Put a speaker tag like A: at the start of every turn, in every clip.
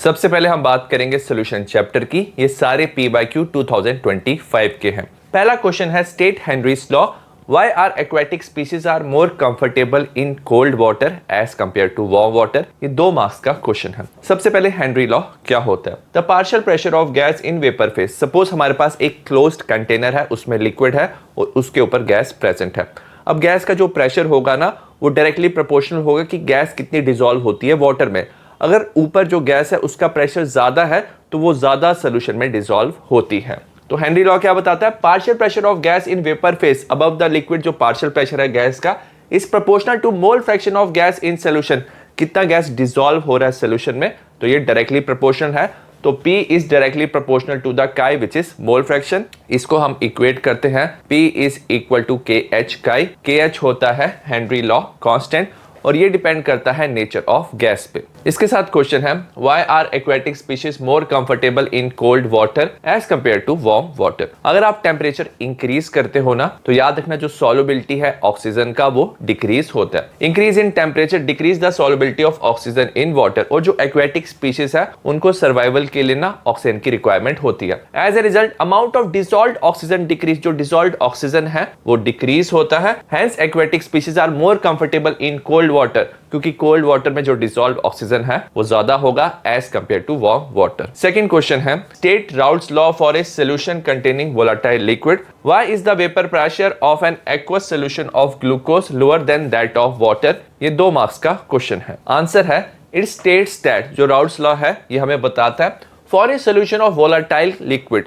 A: सबसे पहले हम बात करेंगे सोल्यूशन चैप्टर की। ये सारे PYQ 2025 के हैं। पहला क्वेश्चन है state Henry's law, why are aquatic species are more comfortable in cold water as compare to warm water. ये 2 मार्क्स का क्वेश्चन है। सबसे पहले हेनरी लॉ क्या होता है? The partial pressure of gas in vapour phase. Suppose हमारे पास एक क्लोज्ड कंटेनर है, उसमें लिक्विड है और उसके ऊपर गैस प्रेजेंट है। अब गैस का जो प्रेशर होगा ना, वो डायरेक्टली प्रोपोर्शनल होगा कि गैस कितनी डिसॉल्व होती है वाटर में। अगर ऊपर जो गैस है उसका प्रेशर ज्यादा है तो वो ज्यादा सोल्यूशन में डिसॉल्व होती है। तो हेनरी लॉ क्या बताता है? Partial pressure of gas in vapour phase above the liquid, जो पार्शियल प्रेशर है गैस का, is proportional to mole fraction of gas in solution. कितना गैस डिसॉल्व हो रहा है सोल्यूशन में, तो ये डायरेक्टली प्रोपोर्शनल है। तो P is directly proportional to the chi which is mole fraction. इसको हम इक्वेट करते हैं, P is equal to KH chi. KH होता है हेनरी लॉ कांस्टेंट और ये डिपेंड करता है नेचर ऑफ गैस पे। इसके साथ क्वेश्चन है why are aquatic species more comfortable in cold water as compare to warm water. अगर आप टेम्परेचर इंक्रीज करते हो ना, तो याद रखना जो सॉल्युबिलिटी है ऑक्सीजन का वो डिक्रीज होता है। Increase in temperature decrease the solubility of oxygen in water. और जो एक्वेटिक स्पीशीज है उनको सर्वाइवल के लिए ना ऑक्सीजन की रिक्वायरमेंट होती है। As a result amount of dissolved oxygen decrease. जो डिसॉल्व्ड ऑक्सीजन है वो डिक्रीज होता है। Hence aquatic species are more comfortable in cold water, क्योंकि कोल्ड वाटर में जो डिसॉल्व्ड ऑक्सीजन है वो ज्यादा होगा as compare to warm water. Second question है state Raoult's law for a solution containing volatile liquid. Why is the vapour pressure of an aqueous solution of glucose lower then that of water. ये 2 marks का question है। Answer है it states that, जो routes law है ये हमें बताता है for a solution of volatile liquid,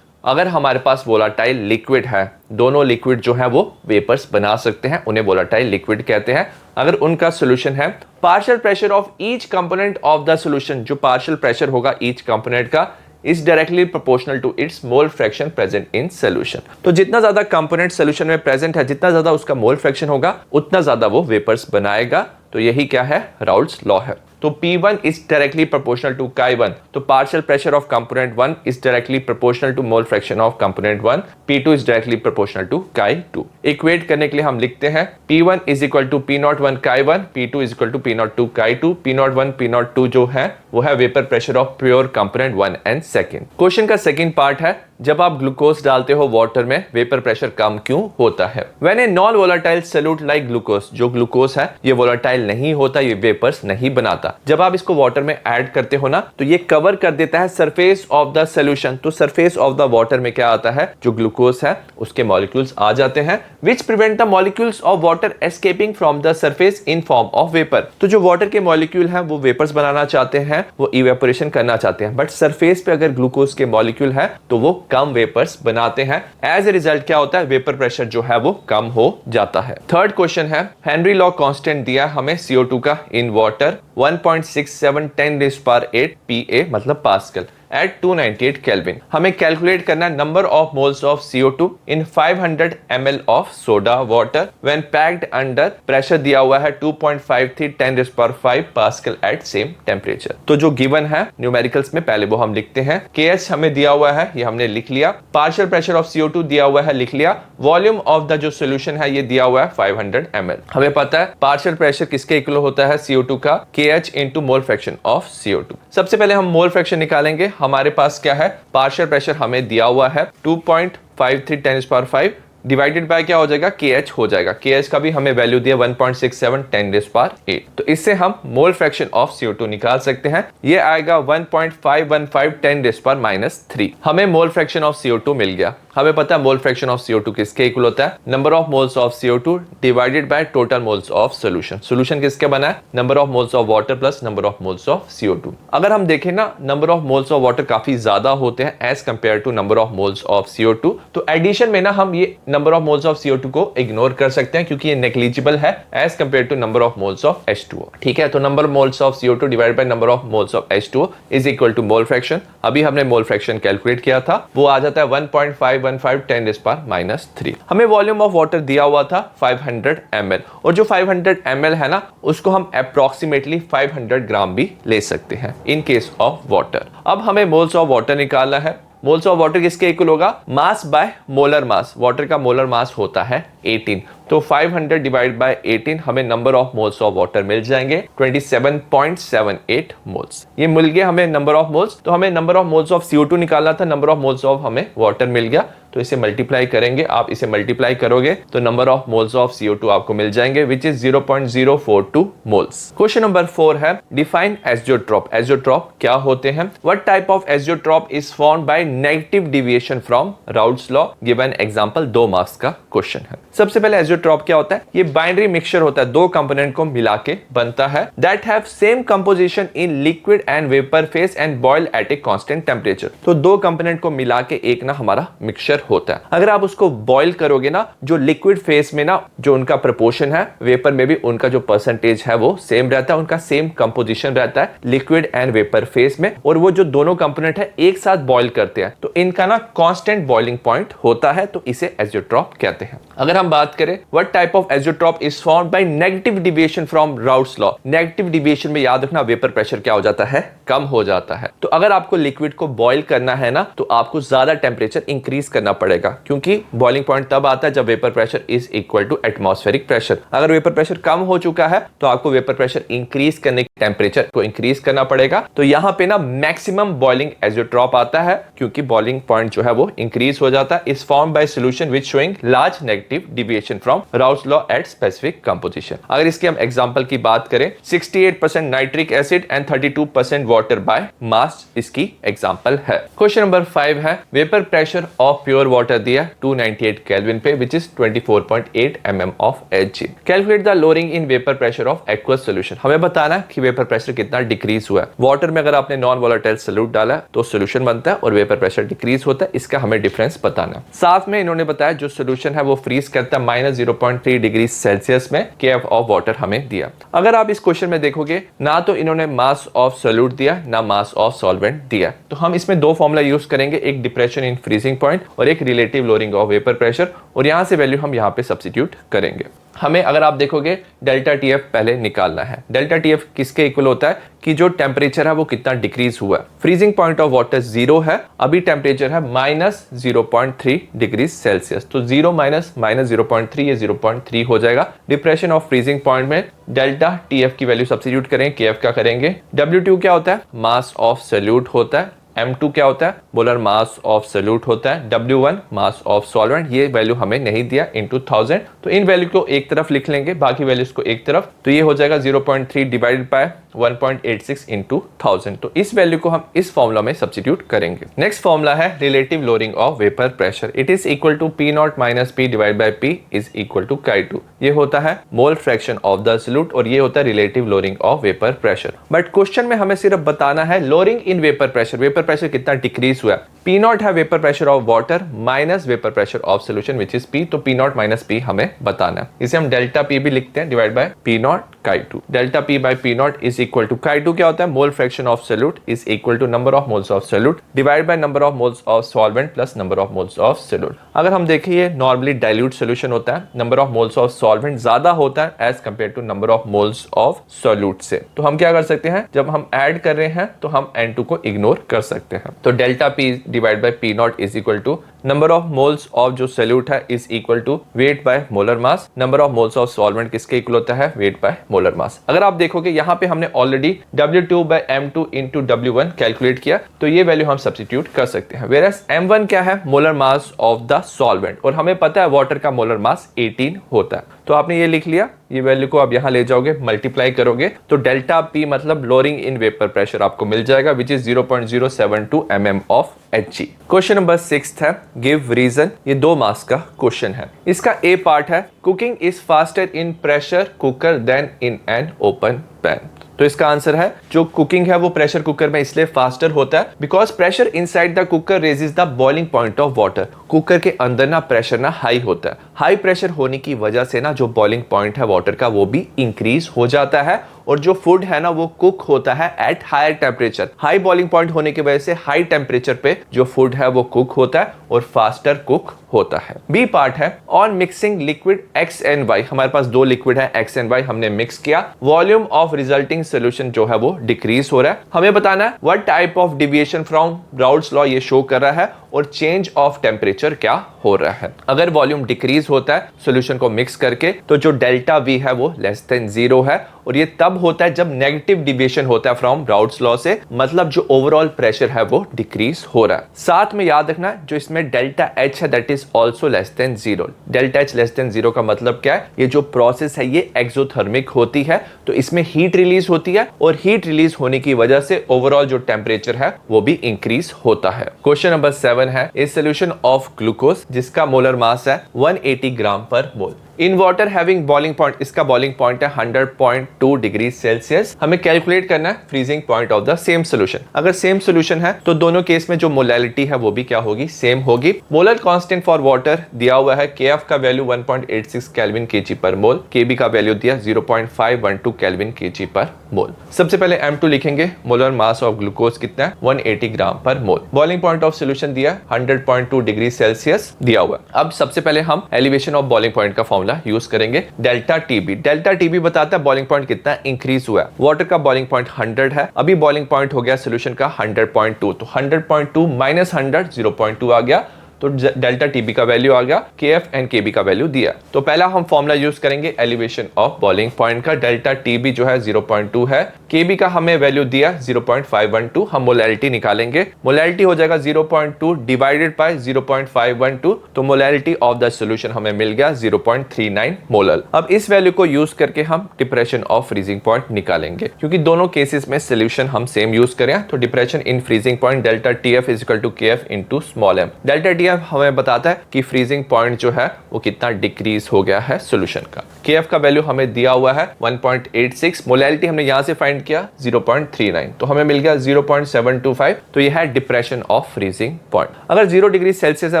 A: अगर हमारे पास वोलेटाइल लिक्विड है, दोनों लिक्विड जो है वो वेपर्स बना सकते हैं, उन्हें वोलेटाइल लिक्विड कहते हैं। अगर उनका सॉल्यूशन है, partial pressure of each component of the solution, जो पार्शियल प्रेशर होगा ईच कंपोनेंट का, is directly proportional to its mole fraction present in solution. तो जितना ज्यादा कंपोनेंट सॉल्यूशन में प्रेजेंट है, जितना ज्यादा उसका मोल फ्रैक्शन होगा, उतना ज्यादा वो वेपर्स बनाएगा। तो यही क्या है? राउट्स लॉ है। तो P1 is directly proportional to chi1. तो partial pressure of component 1 is directly proportional to mole fraction of component 1. P2 is directly proportional to chi2. Equate करने के लिए हम लिखते हैं P1 is equal to P01 chi1, P2 is equal to P02 chi2. P01 P02 जो है वो है vapour pressure of pure component 1 and second. Question का सेकंड पार्ट है जब आप ग्लूकोज डालते हो वाटर में, वेपर प्रेशर कम क्यों होता है? When a non volatile solute like glucose, जो ग्लूकोज है ये वोलेटाइल नहीं होता, ये वेपर्स नहीं बनाता। जब आप इसको वाटर में ऐड करते हो ना, तो ये कवर कर देता है सरफेस ऑफ द सॉल्यूशन। तो सरफेस ऑफ द वाटर में क्या आता है? जो ग्लूकोज है उसके मॉलिक्यूल्स आ जाते हैं, which prevent the molecules of water escaping from the surface in form of vapour. तो जो वाटर के मॉलिक्यूल है वो वेपर्स बनाना चाहते हैं, वो इवेपोरेशन करना चाहते हैं, बट सरफेस पे अगर ग्लूकोज के मॉलिक्यूल है तो वो कम वेपर्स बनाते हैं। एज ए रिजल्ट क्या होता है? वेपर प्रेशर जो है वो कम हो जाता है। थर्ड क्वेश्चन है हेनरी लॉ कांस्टेंट दिया हमें CO2 का इन वाटर 1.67 10⁸ PA मतलब पास्कल एट 298 केल्विन। हमें कैलकुलेट करना है number of moles of CO2 in 500 ml of soda water when packed under pressure दिया हुआ है 2.53 10⁵ पास्कल एट सेम टेम्परेचर। तो जो गिवन है न्यूमेरिकल्स में पहले वो हम लिखते हैं। KH हमें दिया हुआ है, ये हमने लिख लिया। पार्शियल प्रेशर ऑफ CO2 दिया हुआ है, लिख लिया। वॉल्यूम ऑफ द जो सोल्यूशन है ये दिया हुआ है 500 ml। हमें पता है पार्शियल प्रेशर किसके इक्वल होता है? CO2 का KH into mole fraction of CO2। सबसे पहले हम मोल फ्रैक्शन निकालेंगे। हमारे पास क्या है? पार्शियल प्रेशर हमें दिया हुआ है 2.53 10⁵ डिवाइडेड बाय क्या हो जाएगा? KH हो जाएगा। KH का भी हमें वैल्यू दिया 1.67 10⁸ तो इससे हम मोल फ्रैक्शन ऑफ CO2 निकाल सकते हैं। ये आएगा 1.515 10⁻³ हमें मोल फ्रैक्शन ऑफ CO2 मिल गया। हमें पता है मोल फ्रैक्शन ऑफ CO2 किसके इक्वल होता है? Number of moles of CO2 divided by total moles of solution. Solution किसके बना है? Number of moles of water plus number of moles of CO2। अगर हम देखें ना, number of moles of water काफी ज्यादा होते हैं as compare to number of moles of CO2। तो एडिशन में ना हम ये number of moles of CO2 को इग्नोर कर सकते हैं क्योंकि ये नेग्लिजिबल है as compare to number of moles of H2O। ठीक है, तो number moles of CO2 divided by number of moles of H2O is equal to mole fraction. अभी हमने मोल फ्रैक्शन कैलकुलेट किया था, वो आ जाता है 1.515 10⁻³ हमें वॉल्यूम ऑफ वाटर दिया हुआ था 500 ml और जो 500 ml है ना, उसको हम अप्रोक्सीमेटली 500 ग्राम भी ले सकते हैं इन केस ऑफ वाटर। अब हमें मोल्स ऑफ वाटर निकालना है। मोल्स ऑफ वाटर किसके इक्वल होगा, mass by molar mass, water का मोलर मास होता है 18, तो 500 डिवाइड बाय 18 हमें number of moles of water मिल जाएंगे 27.78 मोल्स। ये मिल गया हमें नंबर ऑफ मोल्स। तो हमें number of moles of CO2 निकालना था, नंबर ऑफ मोल्स ऑफ हमें वाटर मिल गया, तो इसे मल्टीप्लाई करेंगे, आप इसे मल्टीप्लाई करोगे तो number of moles of CO2 आपको मिल जाएंगे which is 0.042 moles. Question number 4 है डिफाइन एज़ोट्रॉप। एज़ोट्रॉप क्या होते हैं, what type of azeotrope is formed by negative deviation from Raoult's law, given example. 2 marks का क्वेश्चन है। सबसे पहले एज़ोट्रॉप क्या होता है, ये बाइनरी मिक्सचर होता है, 2 कंपोनेंट को मिला के बनता है, that have same composition in liquid and vapour phase and boil at a constant temperature. तो 2 कंपोनेंट को मिला के एक ना हमारा मिक्सचर होता है। अगर आप उसको बॉयल करोगे ना, जो लिक्विड फेज में ना जो उनका प्रोपोर्शन है, वेपर में भी उनका जो परसेंटेज है वो सेम रहता है, उनका सेम कंपोजिशन रहता है लिक्विड एंड वेपर फेज में, और वो जो दोनों कंपोनेंट है एक साथ बॉयल करते हैं तो इनका ना कांस्टेंट बॉइलिंग पॉइंट होता है, तो इसे एज़ोट्रॉप कहते हैं। अगर हम बात करें what type of azeotrope is formed by negative deviation from Raoult's law, negative deviation में याद रखना वेपर प्रेशर क्या हो जाता है, कम हो जाता है। तो अगर आपको लिक्विड को बॉयल करना है ना, तो आपको ज्यादा टेंपरेचर इंक्रीज करना पड़ेगा, क्योंकि बॉइलिंग पॉइंट तब आता है जब vapour pressure is equal to atmospheric pressure. अगर वेपर प्रेशर कम हो चुका है तो आपको वेपर प्रेशर इंक्रीज करने के टेंपरेचर को इंक्रीज करना पड़ेगा। तो यहां पे ना मैक्सिमम बॉइलिंग एज़ोट्रॉप आता है, क्योंकि बॉइलिंग पॉइंट जो है वो इंक्रीज हो जाता है। Is form by solution which showing large negative deviation from Raoult's law at specific composition. अगर इसके हम एग्जांपल की बात करें, 68% nitric acid and 32% water by mass इसकी एग्जांपल है। क्वेश्चन नंबर 5 है vapour pressure of pure water दिया 298 केल्विन पे which is 24.8 mm of Hg। Calculate the lowering in vapour pressure of aqueous solution. हमें बताना है कि वेपर प्रेशर कितना डिक्रीज हुआ है। वाटर में अगर आपने नॉन वोलेटाइल सॉल्यूट डाला तो सॉल्यूशन बनता है और वेपर प्रेशर डिक्रीज होता है, इसका हमें डिफरेंस बताना है। साथ में इन्होंने बताया जो सॉल्यूशन है वो फ्रीज करता है -0.3 डिग्री सेल्सियस में, Kf ऑफ वाटर हमें दिया। अगर आप इस क्वेश्चन में देखोगे ना तो इन्होंने मास ऑफ सॉल्यूट दिया ना मास ऑफ सॉल्वेंट दिया, तो हम इसमें 2 फॉर्मूला यूज करेंगे, एक डिप्रेशन इन फ्रीजिंग पॉइंट और एक relative lowering of vapour pressure, और यहां से वैल्यू हम यहां पे सब्स्टिट्यूट करेंगे। हमें अगर आप देखोगे डेल्टा TF पहले निकालना है। डेल्टा TF किसके इक्वल होता है कि जो टेम्परेचर है वो कितना डिक्रीज हुआ है। फ्रीजिंग पॉइंट ऑफ वाटर 0 है, अभी टेम्परेचर है -0.3 डिग्री सेल्सियस, तो 0 माइनस -0.3 ये 0.3 हो जाएगा। डिप्रेशन ऑफ फ्रीजिंग पॉइंट में डेल्टा TF की वैल्यू सब्स्टिट्यूट करें, KF का करेंगे। W2 क्या होता है, मास ऑफ सॉल्यूट होता है। M2 क्या होता है, मोलर मास ऑफ सॉल्यूट होता है। W1 मास ऑफ सॉल्वेंट, ये वैल्यू हमें नहीं दिया, इनटू 1000, तो इन वैल्यू को एक तरफ लिख लेंगे, बाकी वैल्यूज को एक तरफ, तो ये हो जाएगा 0.3 डिवाइडेड बाय 1.86 इंटू 1000। तो इस वैल्यू को हम इस फॉर्मूला में सब्स्टिट्यूट करेंगे। नेक्स्ट फॉर्मूला है relative lowering of vapour pressure. It is equal to P0 minus P divide by P is equal to Chi2। ये होता है mole fraction of the solute और ये होता है relative lowering of vapour pressure. But question में हमें सिर्फ बताना है lowering in vapour pressure, vapour pressure कितना डिक्रीज हुआ है। P0 है vapour pressure of water minus vapour pressure of solution which is P, तो P0 माइनस P हमें बताना है। इसे हम डेल्टा P भी लिखते हैं divide by P0 Chi2। Delta P by P0 is equal to Chi2 क्या होता है, mole fraction of solute is equal to number of moles of solute divide by number of moles of solvent plus number of moles of solute. अगर हम देखें ये normally dilute solution होता है, number of moles of solvent ज्यादा होता है as compare to number of moles of solute से। तो हम क्या कर सकते हैं, जब हम ऐड कर रहे हैं तो हम N2 को इग्नोर कर सकते हैं। तो delta P divide by P0 is equal to number of moles of जो सॉल्यूट है is equal to weight by molar mass. Number of moles of solvent किसके इक्वल होता है, वेट बाय मोलर मास। अगर आप देखोगे यहाँ पे हमने already W2 bye M2 into W1 calculate किया, तो ये वैल्यू हम सब्स्टिट्यूट कर सकते हैं। वेयरएज M1 क्या है, molar mass of the solvent, और हमें पता है वाटर का मोलर मास 18 होता है, तो आपने ये लिख लिया। ये वैल्यू को आप यहाँ ले जाओगे, मल्टीप्लाई करोगे तो डेल्टा P मतलब लोअरिंग इन वेपर प्रेशर आपको मिल जाएगा which is 0.072 mm of Hg। Question number 6 है गिव रीजन। ये 2 मार्क्स का क्वेश्चन है। इसका A पार्ट है cooking is faster in pressure cooker than in an open pan. तो इसका आंसर है जो कुकिंग है वो प्रेशर कुकर में इसलिए फास्टर होता है because pressure inside the cooker raises the boiling point of water. Cooker के अंदर ना प्रेशर ना हाई होता है, हाई प्रेशर होने की वजह से ना जो बॉइलिंग पॉइंट है वाटर का वो भी इंक्रीज हो जाता है, और जो फूड है ना वो कुक होता है at higher temperature. High boiling point होने की वजह से हाई टेम्परेचर पे जो फूड है वो कुक होता है और फास्टर कुक होता है। बी पार्ट है on mixing liquid X and Y, हमारे पास दो लिक्विड है एक्स एंड वाई, हमने मिक्स किया, वॉल्यूम ऑफ रिजल्टिंग सोल्यूशन जो है वो डिक्रीज हो रहा है। हमें बताना है what type of deviation from Raoult's law ये शो कर रहा है और चेंज ऑफ टेम्परेचर क्या हो रहा है। अगर वॉल्यूम डिक्रीज होता है सॉल्यूशन को मिक्स करके तो जो डेल्टा वी है वो लेस देन 0 है, और ये तब होता है जब नेगेटिव डिविएशन होता है फ्रॉम राउल्ट्स लॉ से, मतलब जो ओवरऑल प्रेशर है वो डिक्रीज हो रहा है। साथ में याद रखना जो इसमें डेल्टा एच है that is also less than 0। Delta H less than 0 का मतलब क्या है, ये जो प्रोसेस है ये एक्सोथर्मिक होती है, तो इसमें हीट रिलीज होती है और हीट रिलीज होने की वजह से ओवरऑल जो टेम्परेचर है वो भी इंक्रीज होता है। क्वेश्चन नंबर 7 है ए सोल्यूशन ऑफ ग्लूकोज जिसका मोलर मास है 180 gram per mole in water having boiling point, इसका बॉइलिंग पॉइंट है 100.2 डिग्री सेल्सियस। हमें कैलकुलेट करना है freezing point of the same solution. अगर सेम सोल्यूशन है तो दोनों केस में जो मोलैलिटी है वो भी क्या होगी, सेम होगी। मोलर कांस्टेंट फॉर वाटर दिया हुआ है, केएफ का वैल्यू 1.86 केल्विन केजी पर मोल, केबी का वैल्यू दिया 0.512 केल्विन केजी पर मोल। सबसे पहले M2 लिखेंगे, मोलर मास ऑफ ग्लूकोज कितना है 180 gram per mole, boiling point of solution दिया 100.2 डिग्री सेल्सियस दिया हुआ। अब सबसे पहले हम एलिवेशन ऑफ बॉइलिंग पॉइंट का फॉर्मूला यूज करेंगे, डेल्टा टीबी। डेल्टा टीबी बताता है बॉइलिंग पॉइंट कितना इंक्रीज हुआ है। वाटर का बॉइलिंग पॉइंट 100 है, अभी बॉइलिंग पॉइंट हो गया सोल्यूशन का 100.2, तो 100.2 माइनस 100 0.2 आ गया, तो डेल्टा टीबी का वैल्यू आ गया, केएफ एंड केबी का वैल्यू दिया। तो पहला हम फॉर्मूला यूज करेंगे एलिवेशन ऑफ बॉइलिंग पॉइंट का, डेल्टा टीबी जो है 0.2 है, केबी का हमें वैल्यू दिया 0.512, हम मोलैलिटी निकालेंगे, मोलैलिटी हो जाएगा 0.2 डिवाइडेड बाय 0.512, तो मोलैलिटी ऑफ द सॉल्यूशन हमें मिल गया 0.39 मोलर। अब इस वैल्यू को यूज करके हम डिप्रेशन ऑफ फ्रीजिंग पॉइंट निकालेंगे, क्योंकि दोनों केसेस में सॉल्यूशन हम सेम यूज करें, तो depression in freezing point delta TF is equal to KF into small m. Delta TF हमें बताता है कि फ्रीजिंग पॉइंट जो है वो कितना डिक्रीज हो गया है सॉल्यूशन का। केएफ का वैल्यू हमें दिया हुआ है 1.86, मोलैलिटी हमने यहां से फाइंड किया 0.39, तो हमें मिल गया 0.725, तो ये है डिप्रेशन ऑफ फ्रीजिंग पॉइंट। अगर 0 डिग्री सेल्सियस है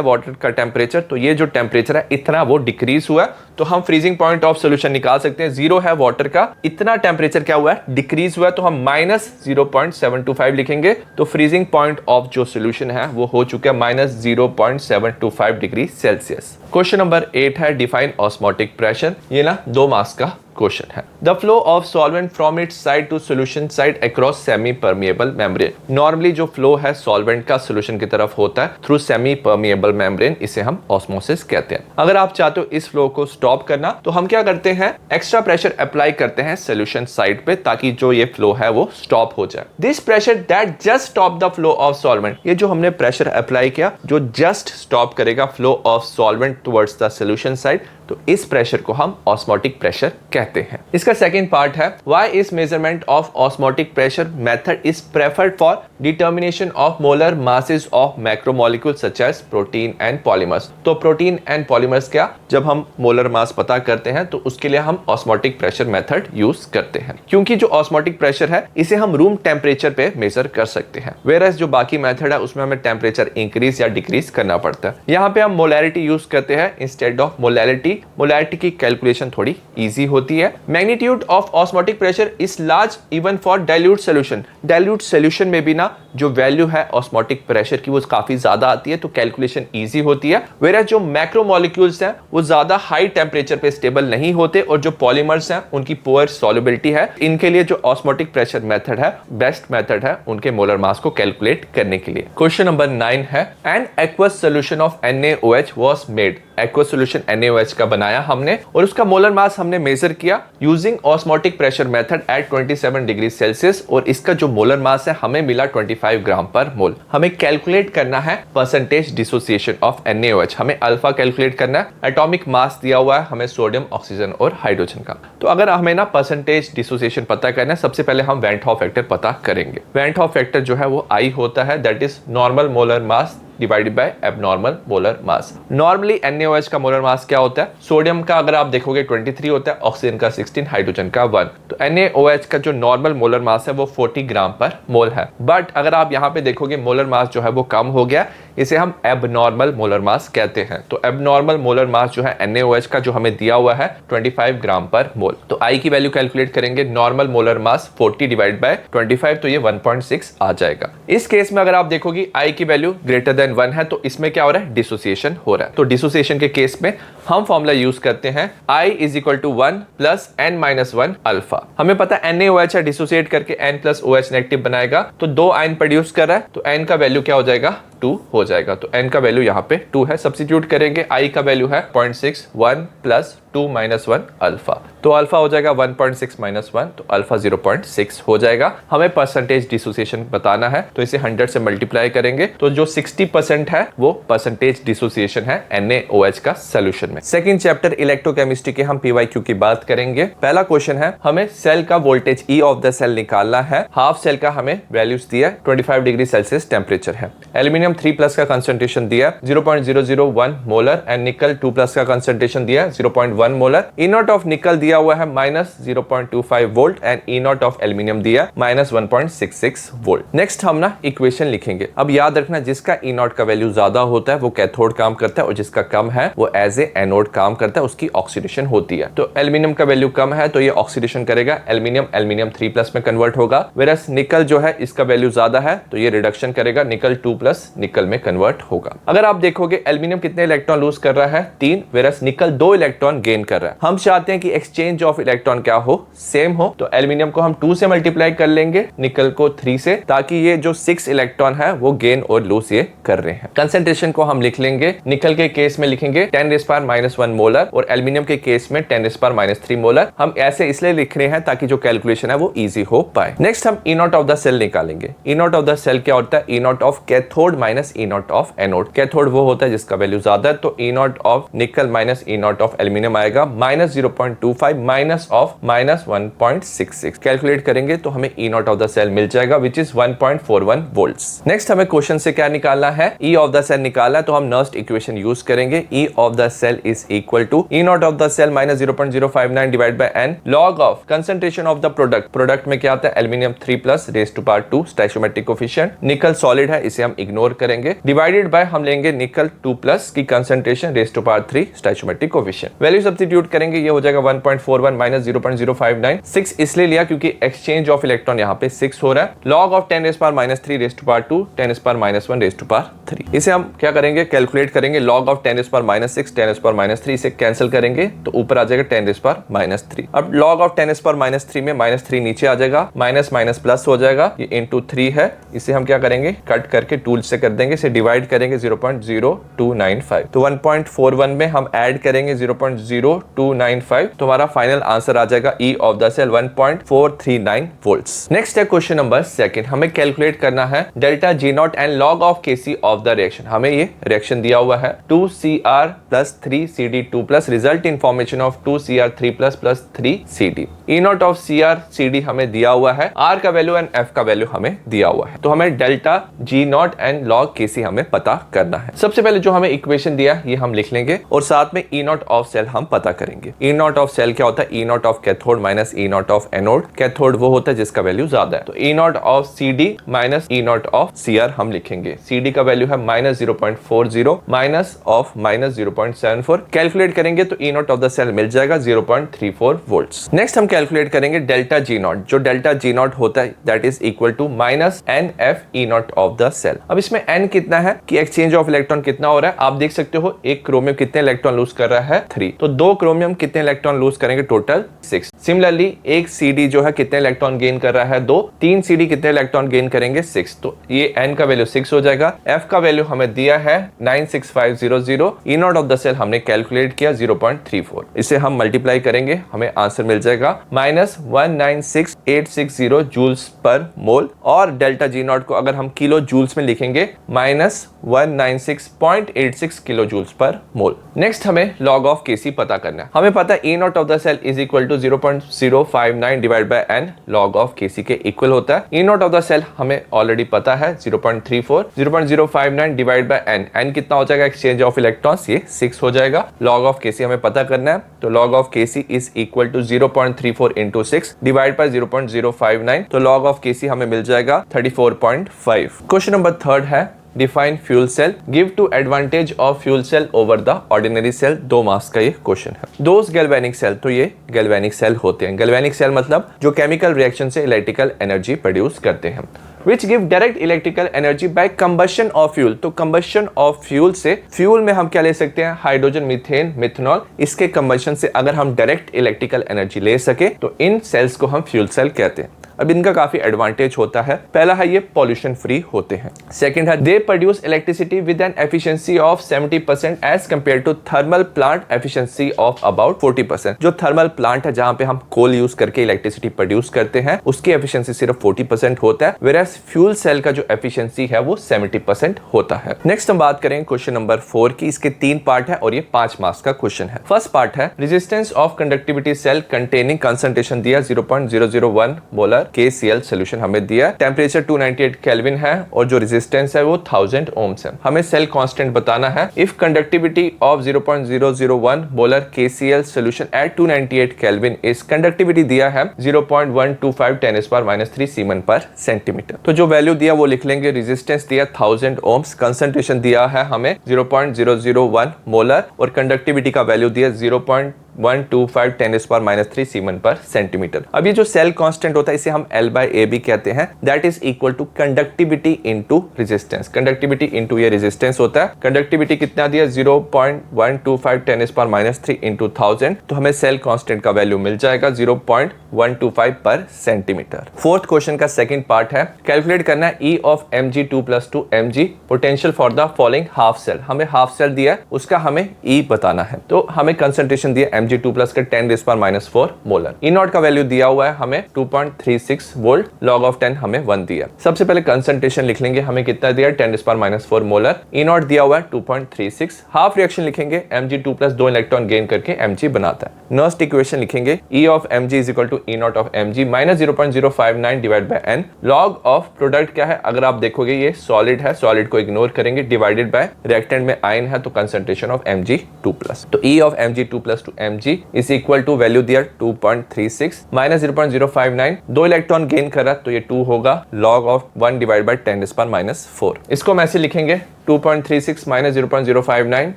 A: वाटर का टेम्परेचर, तो ये जो टेम्परेचर है इतना वो डिक्रीज हुआ है, तो हम फ्रीजिंग पॉइंट ऑफ सॉल्यूशन निकाल सकते हैं। 0 है वाटर का, इतना टेम्परेचर क्या हुआ है, डिक्रीज हुआ है, तो हम माइनस 0.725 लिखेंगे, तो फ्रीजिंग पॉइंट ऑफ जो सॉल्यूशन है वो हो चुका है minus 0.725 degree Celsius. Question number 8 है डिफाइन ऑस्मोटिक प्रेशर, ये ना 2 मार्क्स का क्वेश्चन है। The flow of solvent from its side to solution side across semi permeable membrane. Normally जो फ्लो है सॉल्वेंट का सॉल्यूशन की तरफ होता है थ्रू सेमी परमिएबल मेम्ब्रेन, इसे हम ऑस्मोसिस कहते हैं। अगर आप चाहते हो इस फ्लो को स्टॉप करना, तो हम क्या करते हैं, एक्स्ट्रा प्रेशर अप्लाई करते हैं सॉल्यूशन साइड पे, ताकि जो ये फ्लो है वो स्टॉप हो जाए। This pressure that just stop the flow of solvent, ये जो हमने प्रेशर अप्लाई किया जो जस्ट स्टॉप करेगा flow of solvent towards the solution side, तो इस प्रेशर को हम ऑस्मोटिक प्रेशर कहते हैं। इसका सेकंड पार्ट है why is measurement of osmotic pressure method is preferred for determination of molar masses of macromolecule such as protein and polymers. तो protein and polymers क्या, जब हम मोलर मास पता करते हैं तो उसके लिए हम ऑस्मोटिक प्रेशर मेथड यूज करते हैं, क्योंकि जो ऑस्मोटिक प्रेशर है इसे हम रूम टेम्परेचर पे मेजर कर सकते हैं, वेयरएज जो बाकी मेथड है उसमें हमें टेम्परेचर इंक्रीज या डिक्रीज करना पड़ता है। यहाँ पे हम मोलैरिटी यूज करते हैं इंस्टेड ऑफ मोलैलिटी। मोलैरिटी की कैलकुलेशन थोड़ी इजी होती है। Magnitude of osmotic pressure is large even for dilute solution. Dilute solution में भी ना जो वैल्यू है ऑस्मोटिक प्रेशर की वो काफी ज्यादा आती है, तो कैलकुलेशन इजी होती है। वेयर जो मैक्रोमोलिक्यूल्स हैं वो ज्यादा हाई टेम्परेचर पे स्टेबल नहीं होते, और जो पॉलीमर्स हैं उनकी पुअर सॉल्युबिलिटी है। इनके लिए जो ऑस्मोटिक प्रेशर मेथड है बेस्ट मेथड है उनके मोलर मास को कैलकुलेट करने के लिए। क्वेश्चन नंबर 9 है an aqueous solution of NaOH was made. Aqueous solution NaOH का बनाया हमने और उसका मोलर मास हमने मेजर किया using osmotic pressure method at 27 degree Celsius, और इसका जो मोलर मास है हमें मिला 25 ग्राम पर मोल। हमें कैलकुलेट करना है परसेंटेज डिसोसिएशन ऑफ NaOH। हमें अल्फा कैलकुलेट करना है, एटॉमिक मास दिया हुआ है हमें सोडियम, ऑक्सीजन और हाइड्रोजन का। तो अगर हमें ना परसेंटेज डिसोसिएशन पता करना है, सबसे पहले हम वैन हॉफ फैक्टर पता करेंगे। वैन हॉफ फैक्टर जो है वो I होता है, that is normal molar mass divided by abnormal molar mass. Normally NaOH का मोलर मास क्या होता है, सोडियम का अगर आप देखोगे 23 होता है, ऑक्सीजन का 16, हाइड्रोजन का 1। तो NaOH का जो नॉर्मल मोलर मास है वो 40 ग्राम पर मोल है। बट अगर आप यहाँ पे देखोगे मोलर मास जो है वो कम हो गया, इसे हम एबनॉर्मल मोलर मास कहते हैं। तो एबनॉर्मल मोलर मास जो है NaOH का जो हमें दिया हुआ है 25 ग्राम पर मोल। तो I की वैल्यू कैलकुलेट करेंगे, normal molar mass 40 divide by 25 तो ये 1.6 आ जाएगा। इस केस में अगर आप देखोगे I की वैल्यू ग्रेटर देन 1 है तो इसमें क्या हो रहा है, डिसोसिएशन हो रहा है। तो डिसोसिएशन के केस में हम फॉर्मूला यूज करते हैं I is equal to 1 plus n-1 alpha. हमें पता है NaOH है, डिसोसिएट करके N प्लस OH नेगेटिव बनाएगा तो 2 आयन प्रोड्यूस कर रहा है तो N का वैल्यू क्या हो जाएगा, 2 हो जाएगा। तो N का वैल्यू यहाँ पे 2 है। सब्स्टिट्यूट करेंगे, I का वैल्यू है 0.6, 1 प्लस 2 माइनस 1 अल्फा। तो अल्फा हो जाएगा 1.6 माइनस 1 तो अल्फा 0.6 हो जाएगा। हमें परसेंटेज डिसोसिएशन बताना है तो इसे 100 से मल्टीप्लाई करेंगे तो जो 60% है वो परसेंटेज डिसोसिएशन है NaOH का सोल्यूशन में। सेकंड चैप्टर इलेक्ट्रोकेमिस्ट्री के हम PYQ की बात करेंगे। पहला क्वेश्चन है, हमें सेल का voltage E of the cell निकालना है। हाफ सेल का हमें वैल्यूज दिया है, 25 डिग्री सेल्सियस टेम्परेचर है। एल्यूमिनियम 3+ का कंसंट्रेशन दिया 0.001 मोलर एंड निकल 2+ का कंसंट्रेशन दिया 0.1 मोलर। ई नॉट ऑफ निकल दिया हुआ है -0.25 volt and E naught of aluminium दिया -1.66 वोल्ट। नेक्स्ट हम ना इक्वेशन लिखेंगे। अब याद रखना, जिसका ई नॉट का वैल्यू ज्यादा होता है वो कैथोड काम करता है और जिसका कम है वो एज ए एनोड काम करता है, उसकी ऑक्सीडेशन होती है। तो एल्यूमिनियम का वैल्यू कम है तो ये ऑक्सीडेशन करेगा, एल्यूमिनियम 3+ में कन्वर्ट होगा। वेरस निकल जो है इसका वैल्यू ज्यादा है तो ये रिडक्शन करेगा, निकल 2+ निकल में कन्वर्ट होगा। अगर आप देखोगे एल्यूमिनियम कितने इलेक्ट्रॉन लूज कर रहा है, 3, वेरस निकल 2 इलेक्ट्रॉन गेन कर रहा है। हम चाहते हैं कि एक्सचेंज ऑफ इलेक्ट्रॉन क्या हो, सेम हो। तो एल्यूमिनियम को हम 2 से मल्टीप्लाई कर लेंगे, निकल को 3 से, ताकि ये जो 6 इलेक्ट्रॉन है वो गेन और लूज ये कर रहे हैं। कंसंट्रेशन को हम लिख लेंगे, निकल के केस में लिखेंगे 10⁻⁻1 मोलर और एल्यूमिनियम के केस में 10⁻³ मोलर। हम ऐसे इसलिए लिख रहे हैं ताकि जो कैलकुलेशन है वो इजी हो पाए। नेक्स्ट हम E naught of the cell निकालेंगे। E naught of the cell क्या होता है, E naught of cathode minus E naught of anode. Cathode वो होता है जिसका वैल्यू ज्यादा है तो E naught of nickel minus E naught of aluminium आएगा -0.25 माइनस ऑफ -1.66। कैलकुलेट करेंगे तो हमें E naught of the cell मिल जाएगा विच इज 1.41 वोल्ट्स। नेक्स्ट हमें क्वेश्चन से क्या निकालना है, ई ऑफ द सेल निकालना है तो हम नर्स्ट इक्वेशन यूज करेंगे। E of the cell is equal to E naught of the cell -0.059 divide by n log of concentration of the product. Product में क्या आता है, aluminium 3+ raise to power 2 stoichiometric coefficient. Nickel solid है इसे हम ignore करेंगे, divided bye हम लेंगे निकल 2+ की concentration raise to power 3 stoichiometric coefficient. Value substitute करेंगे, ये हो जाएगा 1.41 माइनस 0.059। 6 इसलिए लिया क्योंकि एक्सचेंज ऑफ इलेक्ट्रॉन यहाँ पे 6 हो रहा है। Log of 10⁻³ raise to power 2 10⁻⁻1 raise to power 3। इसे हम क्या करेंगे, कैलकुलेट करेंगे। लॉग ऑफ 10⁻�6 10⁻³ इसे कैंसिल करेंगे तो ऊपर आ जाएगा 10⁻3। अब लॉग ऑफ 10⁻³ में -3 नीचे आ जाएगा, माइनस माइनस प्लस हो जाएगा, ये इंटू 3 है। इसे हम क्या करेंगे, कट करके टूल से कर देंगे, इसे डिवाइड करेंगे 0.0295। तो 1.41 में हम ऐड करेंगे 0.0295 तो हमारा फाइनल आंसर आ जाएगा E of the cell 1.439 volts. Next है क्वेश्चन नंबर 2। हमें कैलकुलेट करना है delta G naught and log of Kc of the reaction. हमें ये रिएक्शन दिया हुआ है 2Cr + 3Cd2+ result in formation of 2Cr3+ + 3Cd। E naught of Cr/Cd हमें दिया हुआ है, R का वैल्यू एंड F का वैल्यू हमें दिया हुआ है। तो हमें delta G naught and log Kc हमें पता करना है। सबसे पहले जो हमें इक्वेशन दिया ये हम लिख लेंगे और साथ में ई नॉट ऑफ सेल हम पता करेंगे। ई नॉट ऑफ सेल क्या होता है, E naught of cathode minus E naught of anode. Cathode वो होता है जिसका वैल्यू ज्यादा है, तो E naught of Cd minus E naught of Cr हम लिखेंगे। Cd का वैल्यू है -0.40 माइनस ऑफ -0.74। कैलकुलेट करेंगे तो E naught of the cell मिल जाएगा 0.34 वोल्ट्स। नेक्स्ट हम कैलकुलेट करेंगे डेल्टा जी नॉट। जो डेल्टा जी नॉट होता है that is equal to -NF E naught of the cell. अब इसमें n कितना है कि एक्सचेंज ऑफ इलेक्ट्रॉन कितना हो रहा है, आप देख सकते हो एक क्रोमियम कितने इलेक्ट्रॉन लूज कर रहा है, 3। तो 2 क्रोमियम कितने इलेक्ट्रॉन लूज करेंगे, टोटल 6। सिमिलरली एक Cd जो है कितने इलेक्ट्रॉन गेन कर रहा है, 2। 3 Cd कितने इलेक्ट्रॉन गेन करेंगे, 6। तो ये n का वैल्यू 6 हो जाएगा। F का वैल्यू हमें दिया है 96500। ई नॉट ऑफ द सेल हमने कैलकुलेट किया 0.34। इसे हम मल्टीप्लाई करेंगे, हमें आंसर मिल जाएगा -196860 जूल्स पर मोल। और डेल्टा जी नॉट को अगर हम किलो जूल्स में लिखेंगे -196.86 kilo joules per mole. Next हमें लॉग ऑफ Kc पता करना है। हमें पता है E naught of the cell is equal to 0.059 divide by n log of Kc के इक्वल होता है। E naught of the cell हमें ऑलरेडी पता है 0.34। 0.059 डिवाइड बाय n, n कितना हो जाएगा, एक्सचेंज ऑफ इलेक्ट्रॉन्स ये 6 हो जाएगा। लॉग ऑफ Kc हमें पता करना है, तो log of Kc is equal to 0.34 into 6 divide by 0.059। तो लॉग ऑफ Kc हमें मिल जाएगा 34.5। क्वेश्चन नंबर 3 है define fuel cell, give two advantage of fuel cell over the ordinary cell. 2 marks का ये क्वेश्चन है। दोज गैल्वेनिक सेल, तो ये galvanic cell होते हैं। गैल्वेनिक सेल मतलब जो केमिकल रिएक्शन से इलेक्ट्रिकल एनर्जी प्रोड्यूस करते हैं। Which give direct electrical energy by combustion of fuel। तो combustion of fuel से, फ्यूल में हम क्या ले सकते हैं, हाइड्रोजन, मीथेन, मिथनॉल। इसके combustion से अगर हम डायरेक्ट इलेक्ट्रिकल एनर्जी ले सके तो इन सेल्स को हम फ्यूल सेल कहते हैं। अब इनका काफी एडवांटेज होता है। पहला है ये पॉल्यूशन फ्री होते हैं। सेकंड है they produce electricity with an efficiency of 70% as compare to thermal plant efficiency of about 40%। जो थर्मल प्लांट है जहां पे हम कोल यूज करके इलेक्ट्रिसिटी प्रोड्यूस करते हैं उसकी एफिशिएंसी सिर्फ 40% होता है, वेयरएज फ्यूल सेल का जो एफिशिएंसी है वो 70% होता है। नेक्स्ट हम बात करें क्वेश्चन नंबर 4 की। इसके 3 पार्ट है और ये 5 मार्क्स का क्वेश्चन है। फर्स्ट पार्ट है resistance of conductivity cell containing concentration दिया 0.001 मोलर KCl सोल्यूशन हमें दिया। टेम्परेचर 298 केल्विन है और जो रेजिस्टेंस है वो 1000 ओम्स है। हमें सेल कांस्टेंट बताना है। If conductivity of 0.001 molar KCl solution at 298 kelvin इस कंडक्टिविटी दिया है 0.125 10⁻³ सीमेन पर सेंटीमीटर। तो जो वैल्यू दिया वो लिख लेंगे। रेजिस्टेंस दिया 1000 ओम्स, कंसंट्रेशन दिया है हमें 0.001 मोलर और कंडक्टिविटी का वैल्यू दिया 0.125 10⁻³ सीमेन पर सेंटीमीटर। अब ये जो सेल कांस्टेंट होता है इसे हम L/A भी कहते हैं। That is equal to conductivity into resistance. Conductivity into ये रेजिस्टेंस होता है। कंडक्टिविटी कितना दिया 0.125 10⁻³ इंटू 1000, तो हमें सेल कांस्टेंट का वैल्यू मिल जाएगा 0.125 पर सेंटीमीटर। फोर्थ क्वेश्चन का सेकंड पार्ट है कैलकुलेट करना है E of Mg2+2 Mg potential for the following half cell. हमें हाफ सेल दिया उसका हमें E बताना है। तो हमें कंसंट्रेशन दिया Mg2+ का 10⁻⁴ मोलर। E नॉट का वैल्यू दिया हुआ है हमें 2.36 वोल्ट, log ऑफ 10 हमें 1 दिया। सबसे पहले कंसंट्रेशन लिख लेंगे, हमें कितना दिया 10⁻⁴ मोलर। E नॉट दिया हुआ है 2.36। हाफ रिएक्शन लिखेंगे Mg2+ 2 इलेक्ट्रॉन गेन करके Mg बनाता है। नेक्स्ट इक्वेशन लिखेंगे E of Mg is equal to E naught of Mg minus 0.059 divide by n। log of product क्या है, अगर आप देखोगे ये सॉलिड है, सॉलिड को इग्नोर करेंगे, डिवाइडेड बाय रिएक्टेंट में आयन है तो कंसंट्रेशन ऑफ Mg2+। तो E of Mg2+ to Mg is equal to value दिया 2.36 माइनस 0.059, 2 इलेक्ट्रॉन गेन करा तो ये 2 होगा, log ऑफ 1 डिवाइड बाय 10⁻⁴। इसको हम ऐसे लिखेंगे 2.36 minus 0.059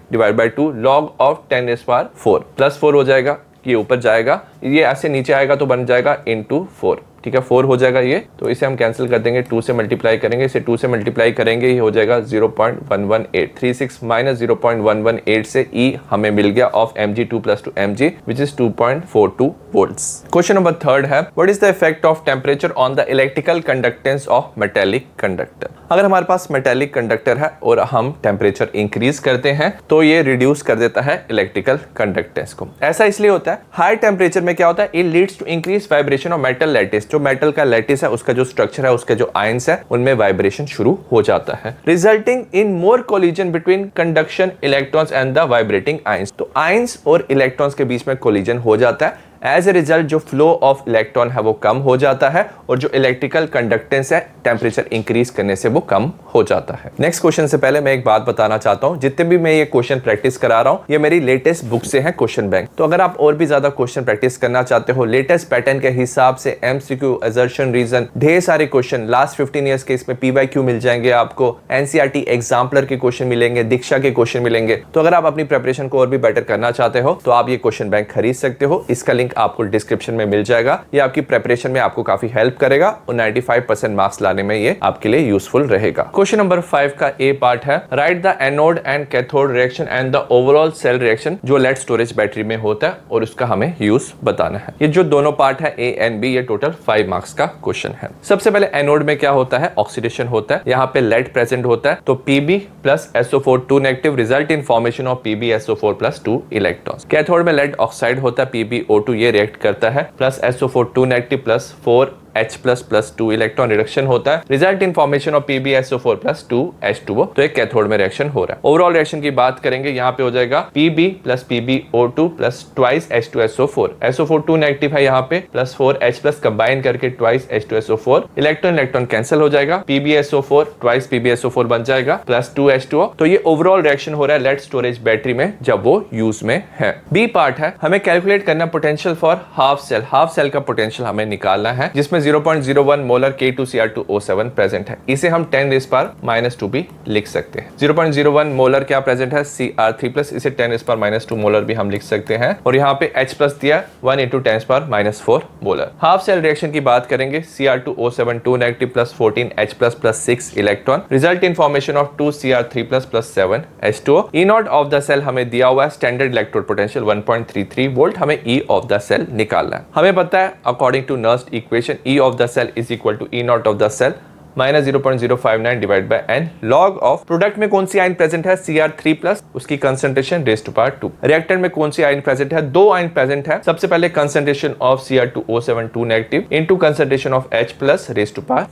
A: divide bye 2 log of 10⁻⁴ plus 4 हो जाएगा, ये ऊपर जाएगा, ये ऐसे नीचे आएगा तो बन जाएगा इंटू 4। ठीक है, 4 हो जाएगा ये, तो इसे हम कैंसिल कर देंगे, 2 से मल्टीप्लाई करेंगे, इसे 2 से मल्टीप्लाई करेंगे, ये हो जाएगा 0.11836 माइनस 0.118 से E हमें मिल गया of Mg2+ to Mg which is 2.42 volts. Question number 3 है what is the effect of temperature on the electrical conductance of metallic conductor. अगर हमारे पास मेटेलिक कंडक्टर है और हम टेम्परेचर इंक्रीज करते हैं तो ये रिड्यूस कर देता है इलेक्ट्रिकल कंडक्टेंस को। ऐसा इसलिए होता है, हाई टेम्परेचर में क्या होता है, it leads to increase vibration of metal lattice. जो मेटल का लैटिस है उसका जो स्ट्रक्चर है, उसके जो आयंस है उनमें वाइब्रेशन शुरू हो जाता है, resulting in more collision between conduction electrons and the vibrating ions. तो आयंस और इलेक्ट्रॉन्स के बीच में कोलिजन हो जाता है। एज ए रिजल्ट जो फ्लो ऑफ इलेक्ट्रॉन है वो कम हो जाता है और जो इलेक्ट्रिकल कंडक्टेंस है टेम्परेचर इंक्रीज करने से वो कम हो जाता है। नेक्स्ट क्वेश्चन से पहले मैं एक बात बताना चाहता हूँ, जितने भी मैं ये क्वेश्चन प्रैक्टिस करा रहा हूँ ये मेरी लेटेस्ट बुक से है, क्वेश्चन बैंक। तो अगर आप और भी ज्यादा क्वेश्चन प्रैक्टिस करना चाहते हो लेटेस्ट पैटर्न के हिसाब से, MCQ, असर्शन, रीजन, ढेर सारे क्वेश्चन लास्ट 15 ईयर्स के इसमें PYQ मिल जाएंगे आपको, NCERT एग्जाम्पलर के क्वेश्चन मिलेंगे, दीक्षा के क्वेश्चन मिलेंगे। तो अगर आप अपनी प्रिपरेशन को और भी बेटर करना चाहते हो तो आप ये क्वेश्चन बैंक खरीद सकते हो, इसका लिंक आपको डिस्क्रिप्शन में मिल जाएगा। ये आपकी प्रिपरेशन में आपको काफी हेल्प करेगा और 95% मार्क्स लाने में ये आपके लिए यूजफुल रहेगा। क्वेश्चन नंबर 5 का ए पार्ट है write the anode and cathode reaction and the overall cell reaction जो लेड स्टोरेज बैटरी में होता है और उसका हमें यूज बताना है। ये जो दोनों पार्ट है ए एंड बी, ये टोटल 5 मार्क्स का क्वेश्चन है। सबसे पहले एनोड में क्या होता है, ऑक्सीडेशन होता है, यहाँ पे लेड प्रेजेंट होता है तो Pb plus SO4 2 negative result in formation of PbSO4 plus 2 electrons. Cathode में लेड ऑक्साइड होता है PbO2, ये रिएक्ट करता है plus SO4 2 negative plus 4H plus 2 electron reduction होता है, result in formation of PbSO4 plus 2H2O। तो एक कैथोड में रिएक्शन हो रहा है। ओवरऑल रिएक्शन की बात करेंगे, यहाँ पे हो जाएगा Pb plus PbO2 plus twice H2SO4, SO4 2 negative है यहाँ पे प्लस 4H प्लस कंबाइन करके twice H2SO4, electron electron cancel हो जाएगा, PbSO4 ट्वाइस PbSO4 बन जाएगा प्लस 2H2O। तो ये ओवरऑल रिएक्शन हो रहा है लेड स्टोरेज बैटरी में जब वो यूज में है। बी पार्ट है हमें कैलकुलेट करना potential for half cell. Half cell का पोटेंशियल हमें निकालना है जिसमें 0.01 मोलर K2Cr2O7 प्रेजेंट है, इसे हम 10⁻⁻² भी लिख सकते हैं। 0.01 मोलर क्या प्रेजेंट है, Cr3+, इसे 10⁻² मोलर भी हम लिख सकते हैं। और यहाँ पे H+ दिया 1 × 10⁻⁴ मोलर। हाफ सेल रिएक्शन की बात करेंगे, Cr2O7 2 negative plus 14 H+ plus 6 electron, result in formation of 2 Cr3+ plus 7 H2O। E naught of the cell हमें दिया हुआ है स्टैंडर्ड इलेक्ट्रोड पोटेंशियल 1.33 वोल्ट, हमें E ऑफ द सेल निकालना है। हमें पता है according to Nernst equation E of the cell is equal to E naught of the cell -0.059 divide by n। Log of product में कौन सी आयन प्रेजेंट है, Cr3+, उसकी कंसंट्रेशन (2). रिएक्टेंट में कौन सी आयन प्रेजेंट है, 2 आयन प्रेजेंट है। सबसे पहले concentration of Cr2O7 2 negative into concentration of H+